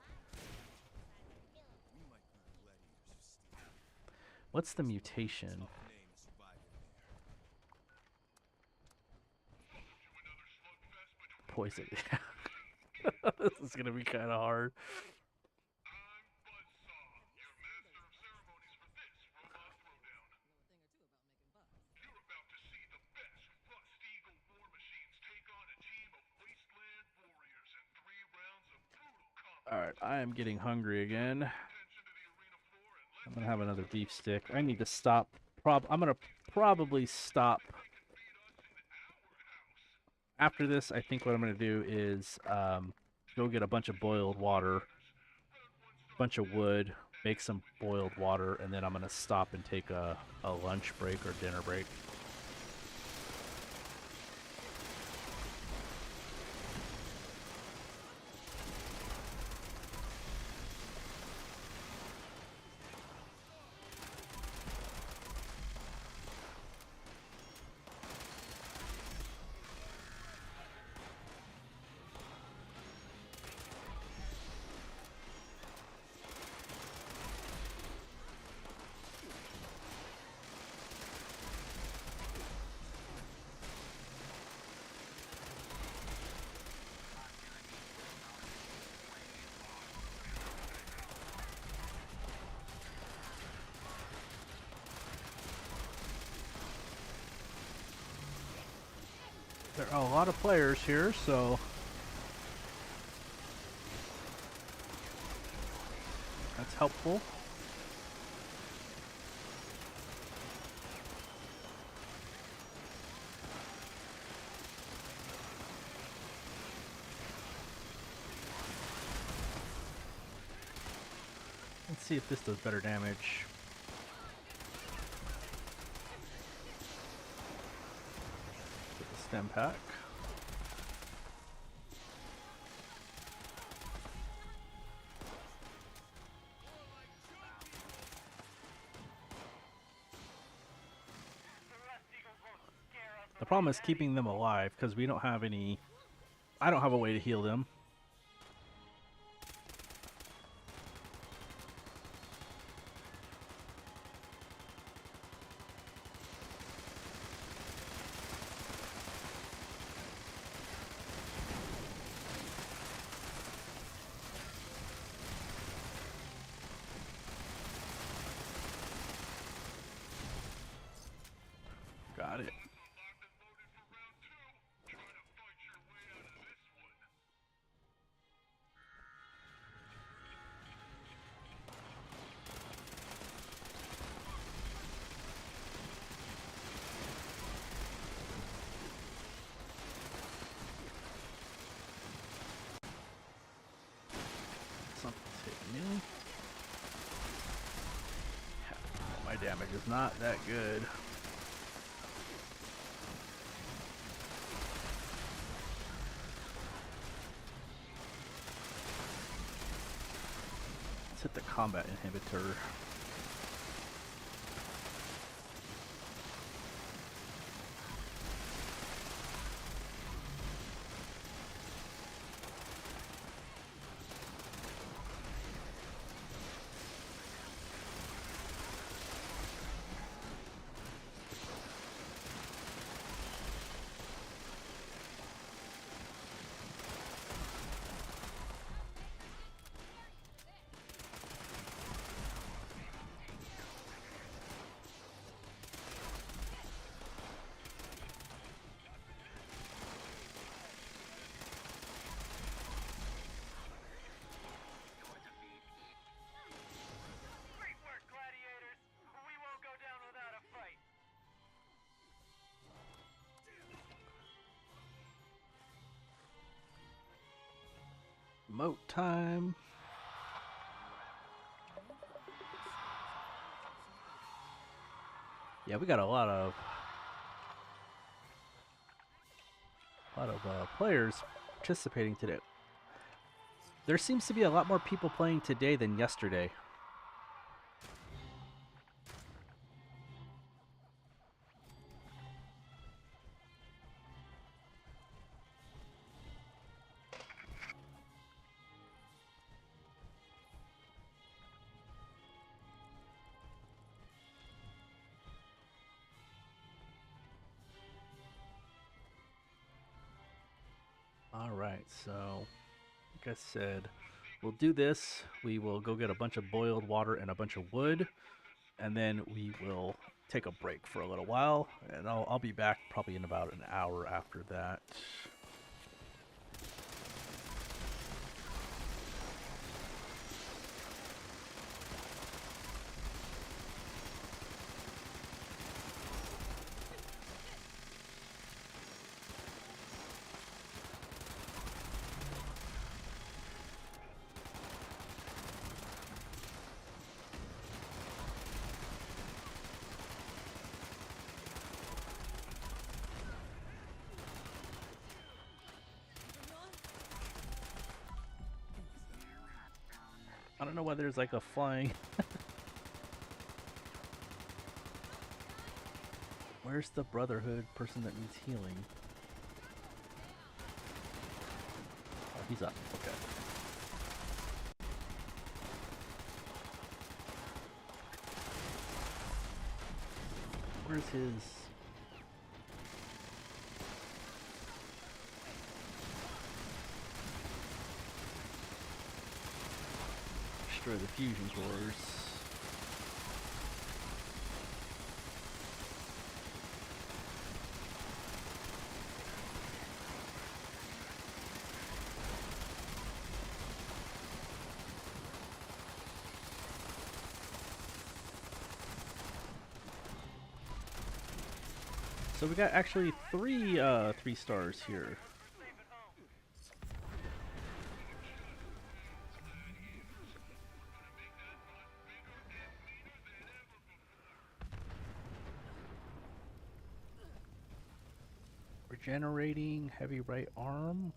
We might be gladiators of steel. What's the Tough mutation? name to survive in there. Poison. This is gonna be kind of hard. Alright, I am getting hungry again. I'm gonna have another beef stick. I need to stop. I'm gonna probably stop. After this, I think what I'm gonna do is go get a bunch of boiled water, bunch of wood, make some boiled water, and then I'm gonna stop and take a lunch break or dinner break. There are a lot of players here, so that's helpful. Let's see if this does better damage. Get the stem pack. The problem is keeping them alive because we don't have any. I don't have a way to heal them. Got it. Something's hitting me. My damage is not that good. Let's hit the combat inhibitor. Emote time. Yeah, we got a lot of players participating today. There seems to be a lot more people playing today than yesterday. Alright, so like I said, we'll do this. We will go get a bunch of boiled water and a bunch of wood, and then we will take a break for a little while, and I'll be back probably in about an hour after that. I don't know why there's like a flying... Where's the Brotherhood person that needs healing? Oh, he's up. Okay. Where's his... Destroy the fusion cores. So we got actually three stars here. Regenerating heavy right arm.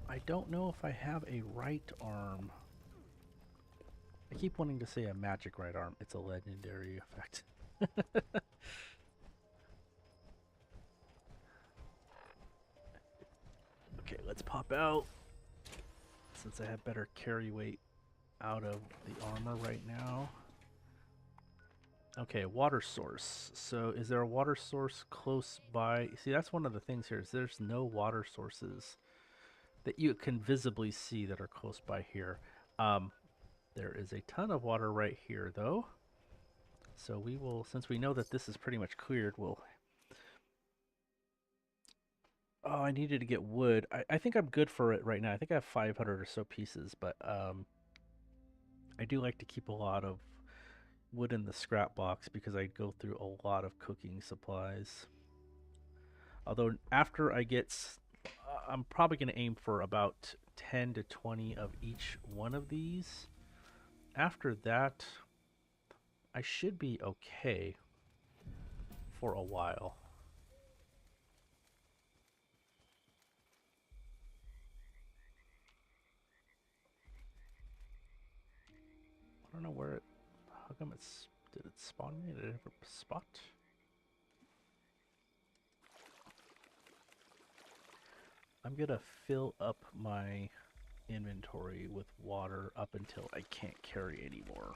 I don't know if I have a right arm. I keep wanting to say a magic right arm. It's a legendary effect. Okay, let's pop out. Since I have better carry weight out of the armor right now. Okay, water source. So is there a water source close by? See, that's one of the things here is there's no water sources that you can visibly see that are close by here. There is a ton of water right here though. So we will, since we know that this is pretty much cleared, we'll... Oh, I needed to get wood. I think I'm good for it right now. I think I have 500 or so pieces, but I do like to keep a lot of wood in the scrap box because I go through a lot of cooking supplies. Although after I get... I'm probably going to aim for about 10 to 20 of each one of these. After that, I should be okay for a while. I don't know where it... How come it's... Did it spawn me at a different spot? I'm gonna fill up my inventory with water up until I can't carry anymore.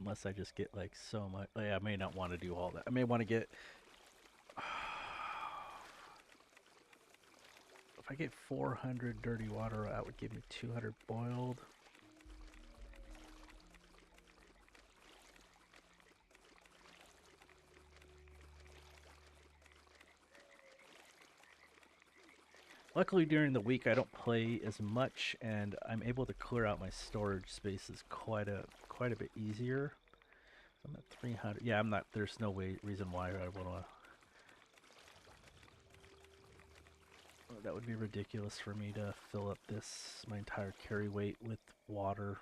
Unless I just get like so much... I may not want to do all that. I may want to get if I get 400 dirty water, that would give me 200 boiled. Luckily, during the week, I don't play as much, and I'm able to clear out my storage spaces quite a bit easier. I'm at 300. Yeah, I'm not. There's no reason why I would want to. That would be ridiculous for me to fill up my entire carry weight with water.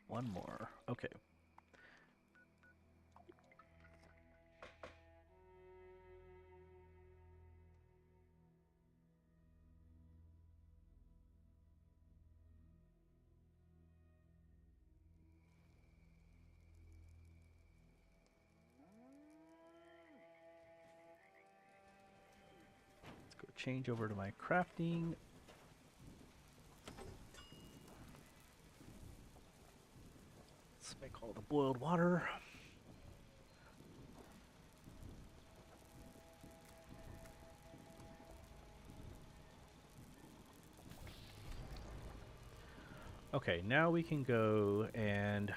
One more. Okay. Let's go change over to my crafting. Let's make all the boiled water. Okay, now we can go and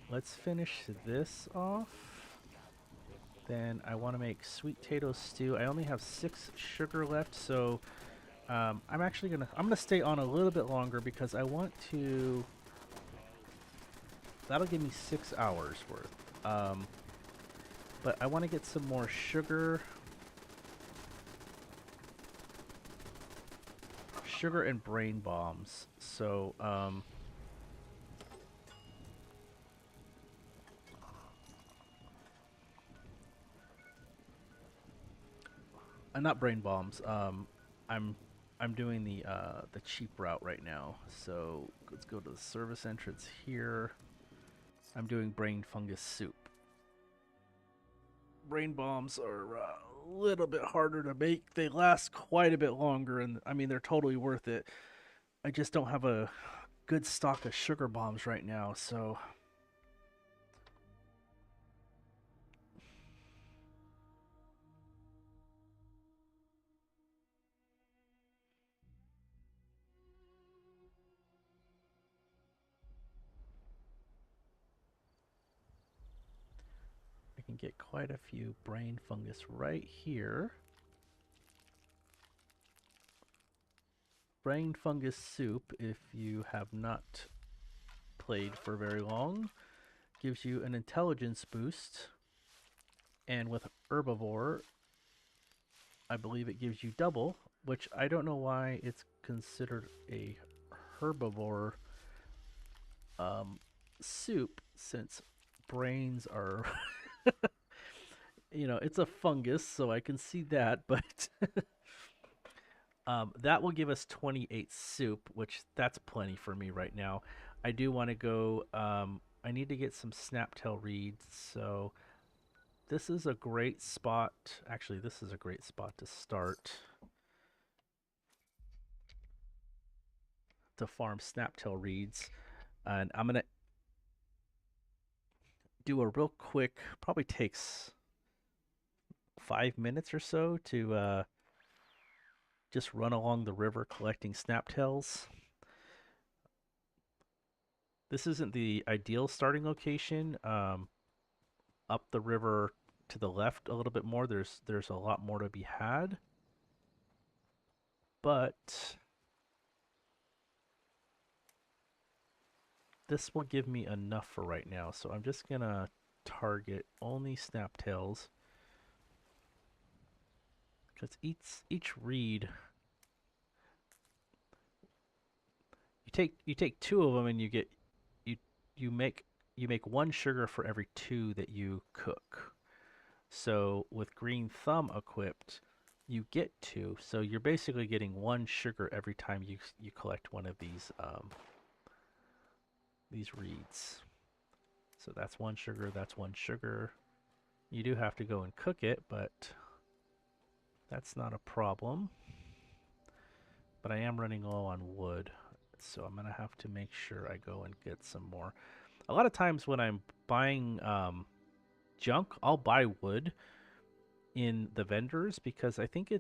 let's finish this off. Then I want to make sweet potato stew. I only have 6 sugar left, so I'm gonna stay on a little bit longer because I want to. That'll give me 6 hours worth. But I want to get some more sugar. Sugar and brain bombs. So, not brain bombs. I'm doing the cheap route right now. So let's go to the service entrance here. I'm doing brain fungus soup. Brain bombs are a little bit harder to make. They last quite a bit longer, and I mean they're totally worth it. I just don't have a good stock of sugar bombs right now, so I can get quite a few brain fungus right here. Brain fungus soup, if you have not played for very long, gives you an intelligence boost. And with herbivore, I believe it gives you double, which I don't know why it's considered a herbivore soup, since brains are, it's a fungus, so I can see that, but that will give us 28 soup, which that's plenty for me right now. I do want to go, I need to get some snaptail reeds, so this is a great spot. Actually, this is a great spot to start to farm snaptail reeds. And I'm going to do a real quick, probably takes 5 minutes or so to just run along the river collecting snaptails. This isn't the ideal starting location. Up the river to the left a little bit more, there's a lot more to be had. But this will give me enough for right now, so I'm just gonna target only snaptails, because each reed, you take 2 of them and you get you make 1 sugar for every 2 that you cook. So with green thumb equipped, you get 2, so you're basically getting 1 sugar every time you collect one of these reeds. So that's 1 sugar, that's 1 sugar. You do have to go and cook it, but That's not a problem. But I am running low on wood, so I'm gonna have to make sure I go and get some more. A lot of times when I'm buying junk, I'll buy wood in the vendors because I think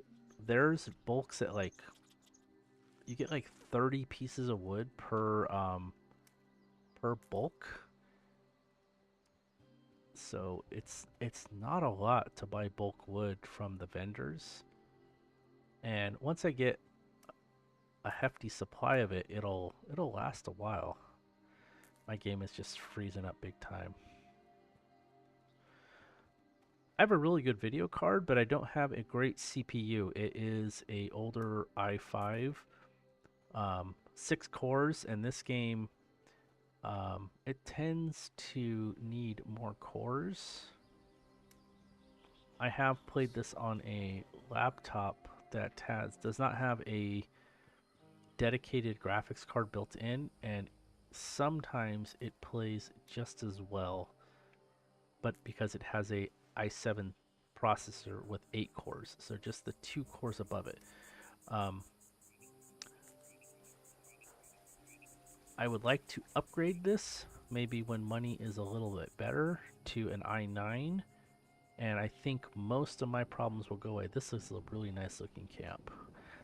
there's bulks at like you get like 30 pieces of wood per bulk. So it's not a lot to buy bulk wood from the vendors. And once I get a hefty supply of it, it'll last a while. My game is just freezing up big time. I have a really good video card, but I don't have a great CPU. It is a older i5, 6 cores, and this game, it tends to need more cores. I have played this on a laptop that does not have a dedicated graphics card built in, and sometimes it plays just as well, but because it has a i7 processor with 8 cores, so just the 2 cores above it. I would like to upgrade this, maybe when money is a little bit better, to an i9, and I think most of my problems will go away. This is a really nice looking camp.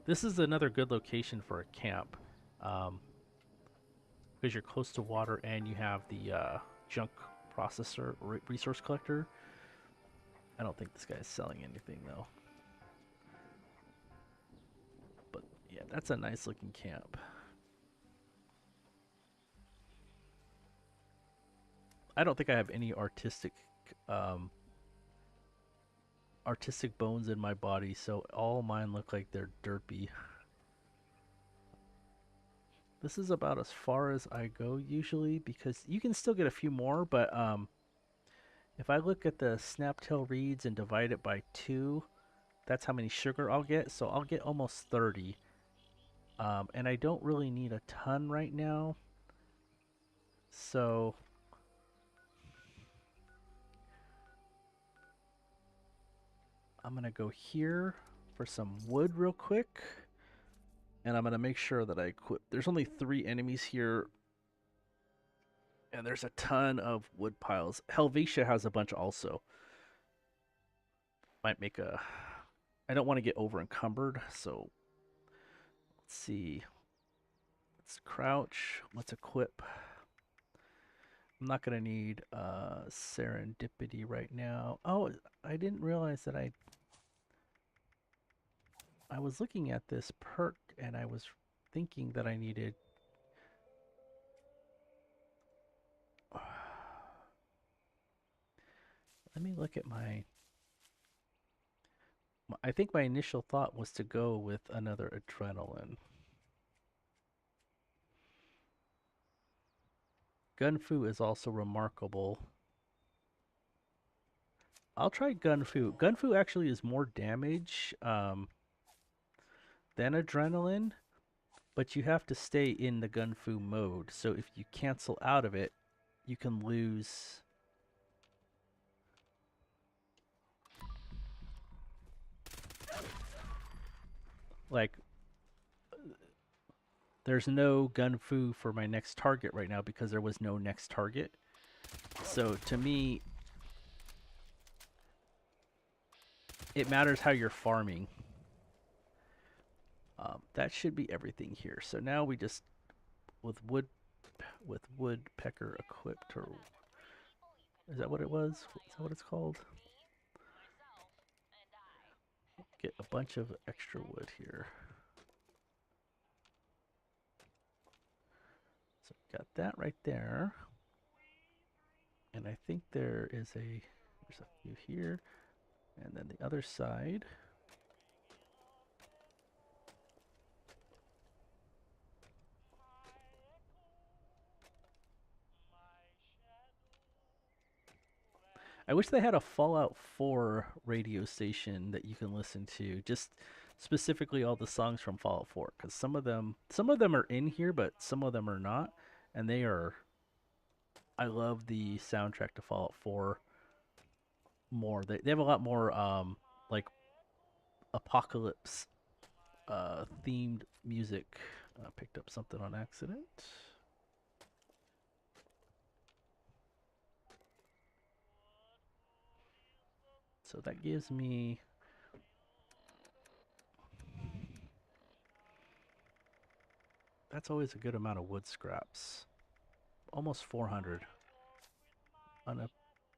This is another good location for a camp, because you're close to water and you have the junk processor resource collector. I don't think this guy is selling anything though. But yeah, that's a nice looking camp. I don't think I have any um, artistic bones in my body, so all mine look like they're derpy. This is about as far as I go usually, because you can still get a few more, but if I look at the snaptail reeds and divide it by 2, that's how many sugar I'll get, so I'll get almost 30. And I don't really need a ton right now, so I'm gonna go here for some wood real quick, and I'm gonna make sure that I equip. There's only 3 enemies here, and there's a ton of wood piles. Helvetia has a bunch also. Might make a... I don't want to get over encumbered, so let's see. Let's crouch. Let's equip. I'm not gonna need serendipity right now. Oh, I didn't realize that I was looking at this perk and I was thinking that I needed... Let me look at I think my initial thought was to go with another adrenaline. Gunfu is also remarkable. I'll try Gunfu. Gunfu actually is more damage than adrenaline, but you have to stay in the Gunfu mode. So if you cancel out of it, you can lose... Like, there's no Gunfu for my next target right now because there was no next target. So to me, it matters how you're farming. That should be everything here. So now we just, with woodpecker equipped, or is that what it was? Is that what it's called? Get a bunch of extra wood here. So got that right there. And I think there's a few here. And then the other side. I wish they had a Fallout 4 radio station that you can listen to, just specifically all the songs from Fallout 4, because some of them are in here, but some of them are not, and they are... I love the soundtrack to Fallout 4 more. They have a lot more like apocalypse themed music. Picked up something on accident. So that gives me that's always a good amount of wood scraps. Almost 400 on a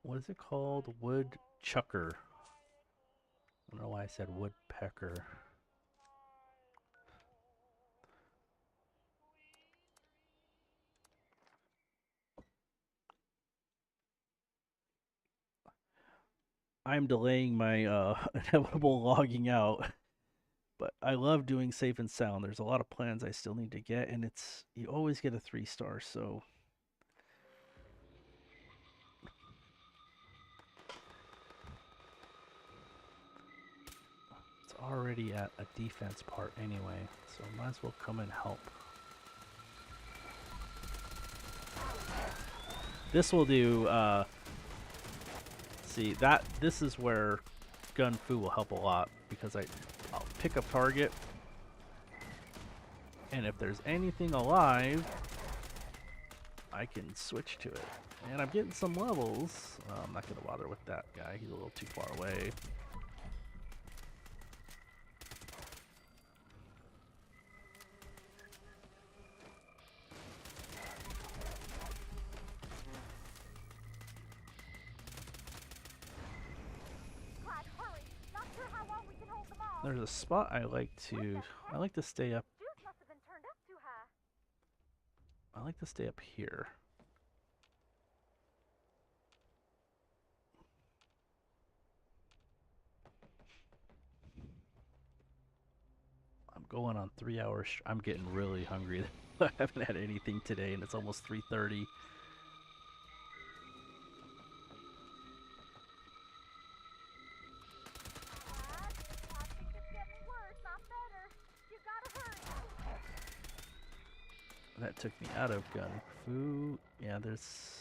what is it called? Wood chucker. I don't know why I said woodpecker. I'm delaying my inevitable logging out, but I love doing safe and sound. There's a lot of plans I still need to get, and it's you always get a 3-star, so it's already at a defense part anyway, so might as well come and help. This will do, see, this is where Gun Fu will help a lot, because I'll pick a target, and if there's anything alive, I can switch to it. And I'm getting some levels. I'm not going to bother with that guy, he's a little too far away. There's a spot I like to stay up. I like to stay up here. I'm going on 3 hours. I'm getting really hungry. I haven't had anything today, and it's almost 3:30. That took me out of Gun Fu. Yeah, there's...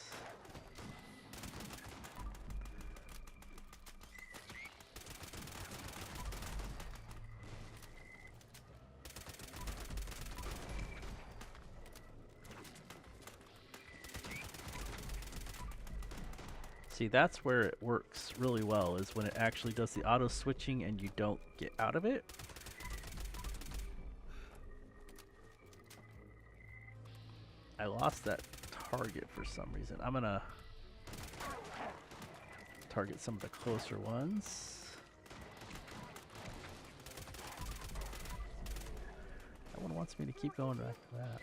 See, that's where it works really well, is when it actually does the auto switching and you don't get out of it. I lost that target for some reason. I'm gonna target some of the closer ones. That one wants me to keep going back to that.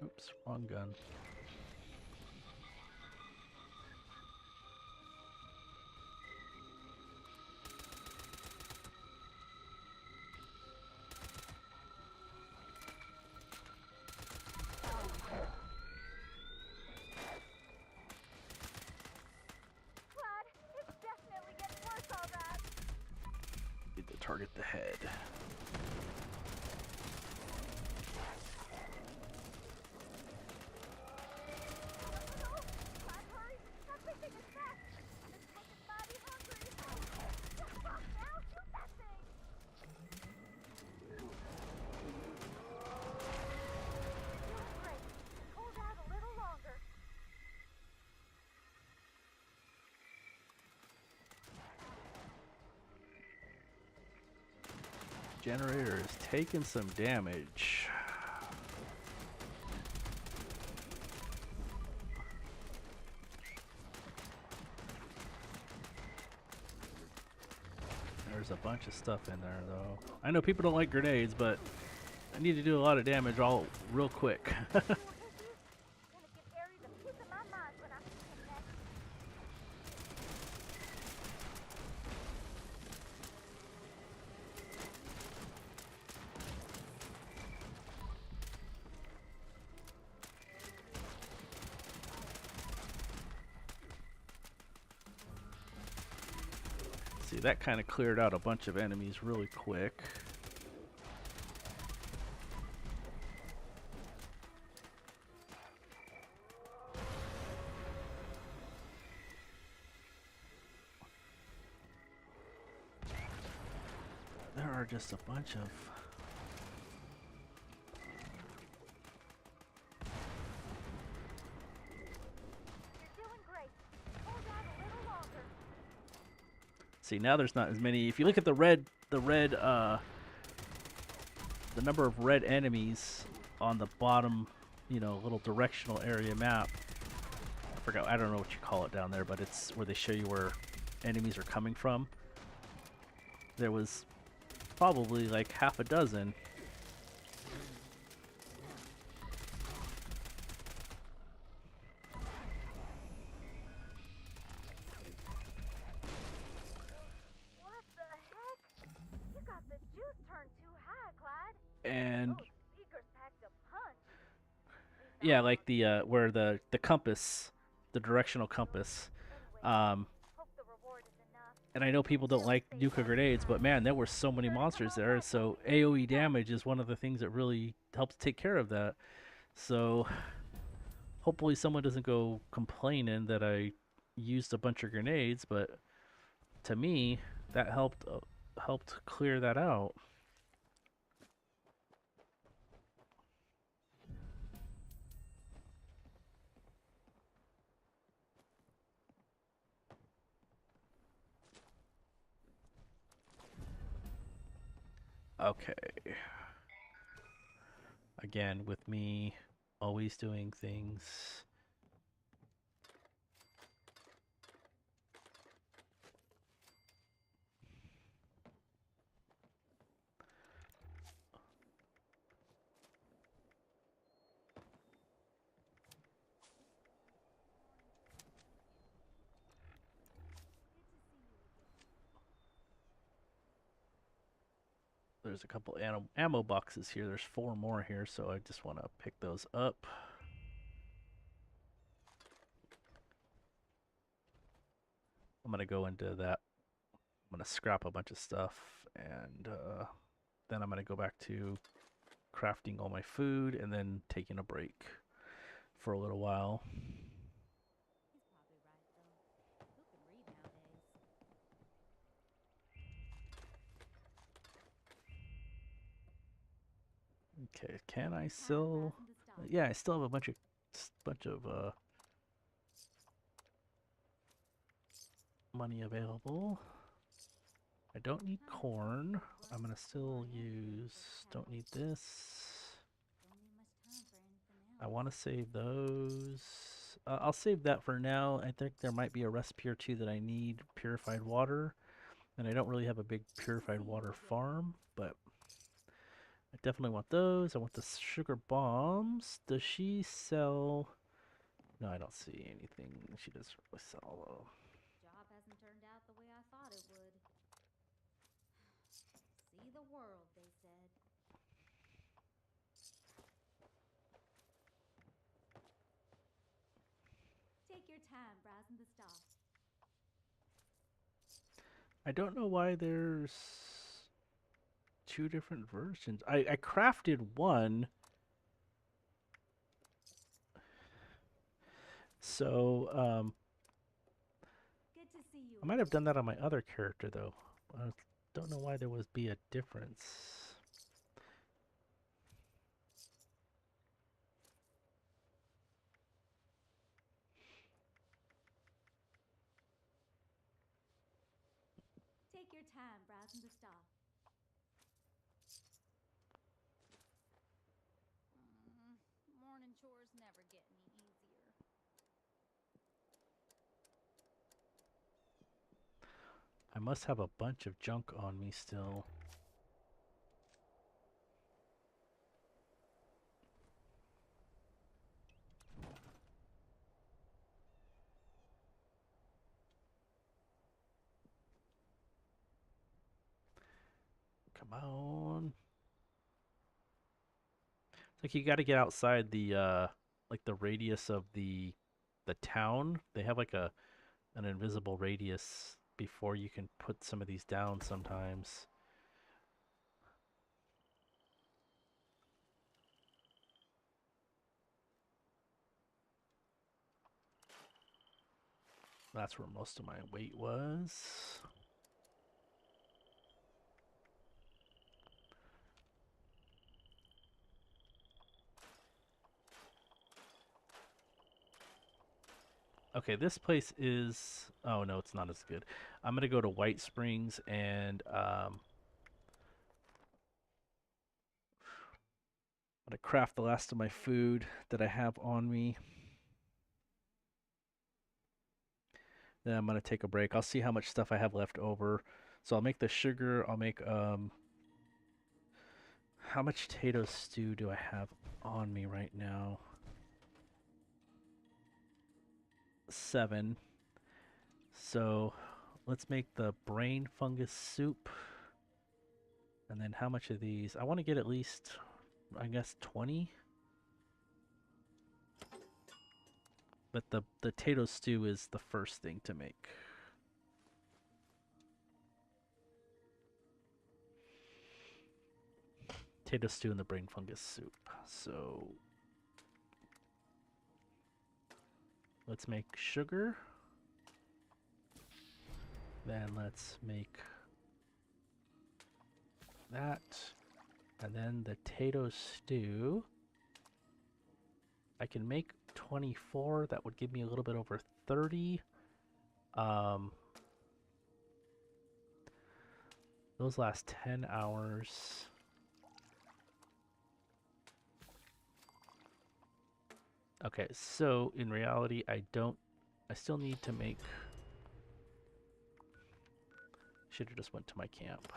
Oops, wrong gun. Need to target the head. Generator is taking some damage. There's a bunch of stuff in there, though. I know people don't like grenades, but I need to do a lot of damage all real quick. See, that kind of cleared out a bunch of enemies really quick. There are just a bunch of... See, now there's not as many. If you look at the number of red enemies on the bottom, you know, little directional area map. I forgot, I don't know what you call it down there, but it's where they show you where enemies are coming from. There was probably like half a dozen. And yeah, like the where the compass, the directional compass. And I know people don't like nuclear grenades, but man, there were so many monsters there. So AoE damage is one of the things that really helps take care of that. So hopefully someone doesn't go complaining that I used a bunch of grenades, but to me, that helped clear that out. Okay. Again, with me always doing things. There's a couple ammo boxes here. There's 4 more here, so I just want to pick those up. I'm going to go into that. I'm going to scrap a bunch of stuff, and then I'm going to go back to crafting all my food and then taking a break for a little while. Okay, can I still? Yeah, I still have a bunch of money available. I don't need corn. I'm gonna still use. Don't need this. I want to save those. I'll save that for now. I think there might be a recipe or two that I need purified water, and I don't really have a big purified water farm, but I definitely want those. I want the sugar bombs. Does she sell? No, I don't see anything. She doesn't really sell though. Job hasn't turned out the way I thought it would. See the world, they said. Take your time browsing the stuff. I don't know why there's 2 different versions. I crafted one. So, Good to see you. I might have done that on my other character though. I don't know why there would be a difference. Take your time browsing the stuff. Morning chores never get any easier. I must have a bunch of junk on me still. Come on. It's like you got to get outside the like the radius of the town. They have like an invisible radius before you can put some of these down sometimes. That's where most of my weight was. Okay, this place is... Oh, no, it's not as good. I'm going to go to White Springs and I'm going to craft the last of my food that I have on me. Then I'm going to take a break. I'll see how much stuff I have left over. So I'll make the sugar. I'll make... How much potato stew do I have on me right now? 7. So let's make the brain fungus soup. And then how much of these? I want to get at least, I guess, 20. But the potato stew is the first thing to make. Potato stew and the brain fungus soup. So let's make sugar. Then let's make that. And then the potato stew. I can make 24. That would give me a little bit over 30. Those last 10 hours. Okay, so in reality, I still need to make... Should have just went to my camp.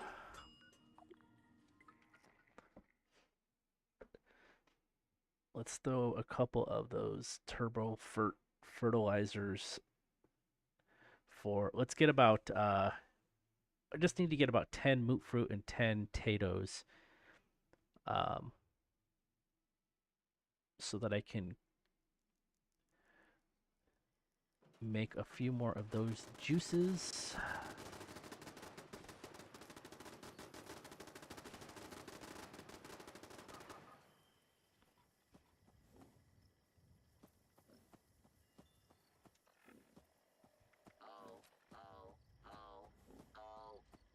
Let's throw a couple of those turbo fertilizers for... Let's get about... I just need to get about 10 moot fruit and 10 potatoes. So that I can make a few more of those juices.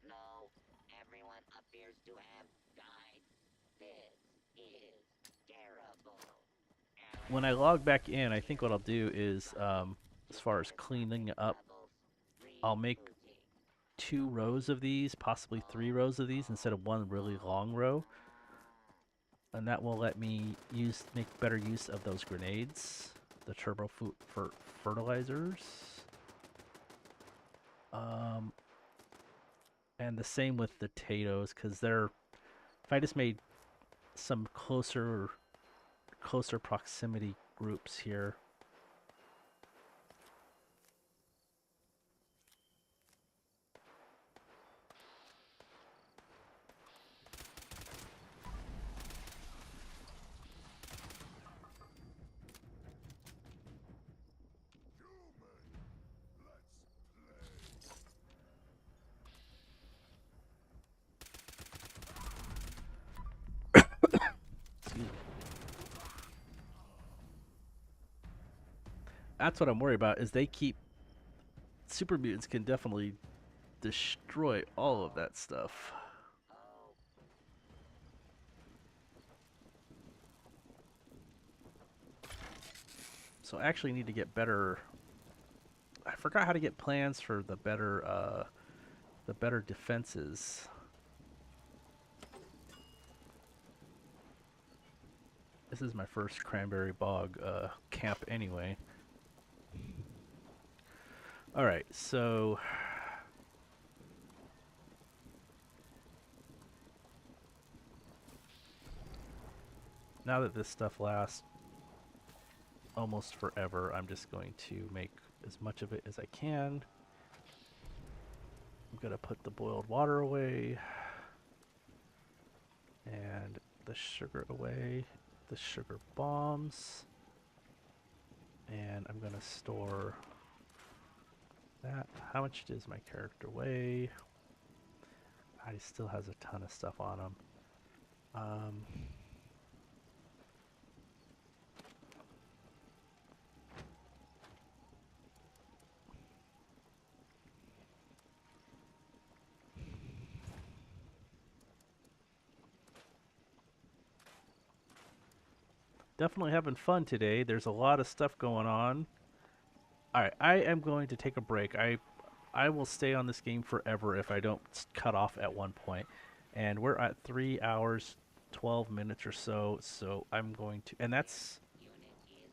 No. Everyone appears to have died. This is terrible. When I log back in, I think what I'll do is, as far as cleaning up, I'll make 2 rows of these, possibly 3 rows of these, instead of one really long row. And that will let me make better use of those grenades, the turbo fertilizers. And the same with the potatoes, because they're... If I just made some closer proximity groups here. That's what I'm worried about, is they keep... Super mutants can definitely destroy all of that stuff. So I actually need to get better... I forgot how to get plans for the better defenses. This is my first Cranberry Bog camp anyway. Alright, so... Now that this stuff lasts almost forever, I'm just going to make as much of it as I can. I'm going to put the boiled water away. And the sugar away. The sugar bombs. And I'm going to store that. How much does my character weigh? He still has a ton of stuff on him. Definitely having fun today. There's a lot of stuff going on. All right, I am going to take a break. I will stay on this game forever if I don't cut off at one point. And we're at 3 hours, 12 minutes or so. So I'm going to, and that's,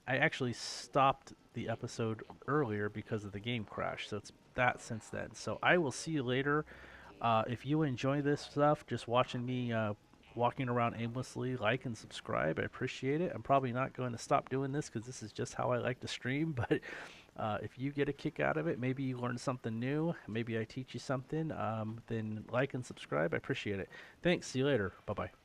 I actually stopped the episode earlier because of the game crash. So it's that since then. So I will see you later. If you enjoy this stuff, just watching me walking around aimlessly, like and subscribe. I appreciate it. I'm probably not going to stop doing this because this is just how I like to stream. But if you get a kick out of it, maybe you learn something new, maybe I teach you something, then like and subscribe. I appreciate it. Thanks. See you later. Bye bye.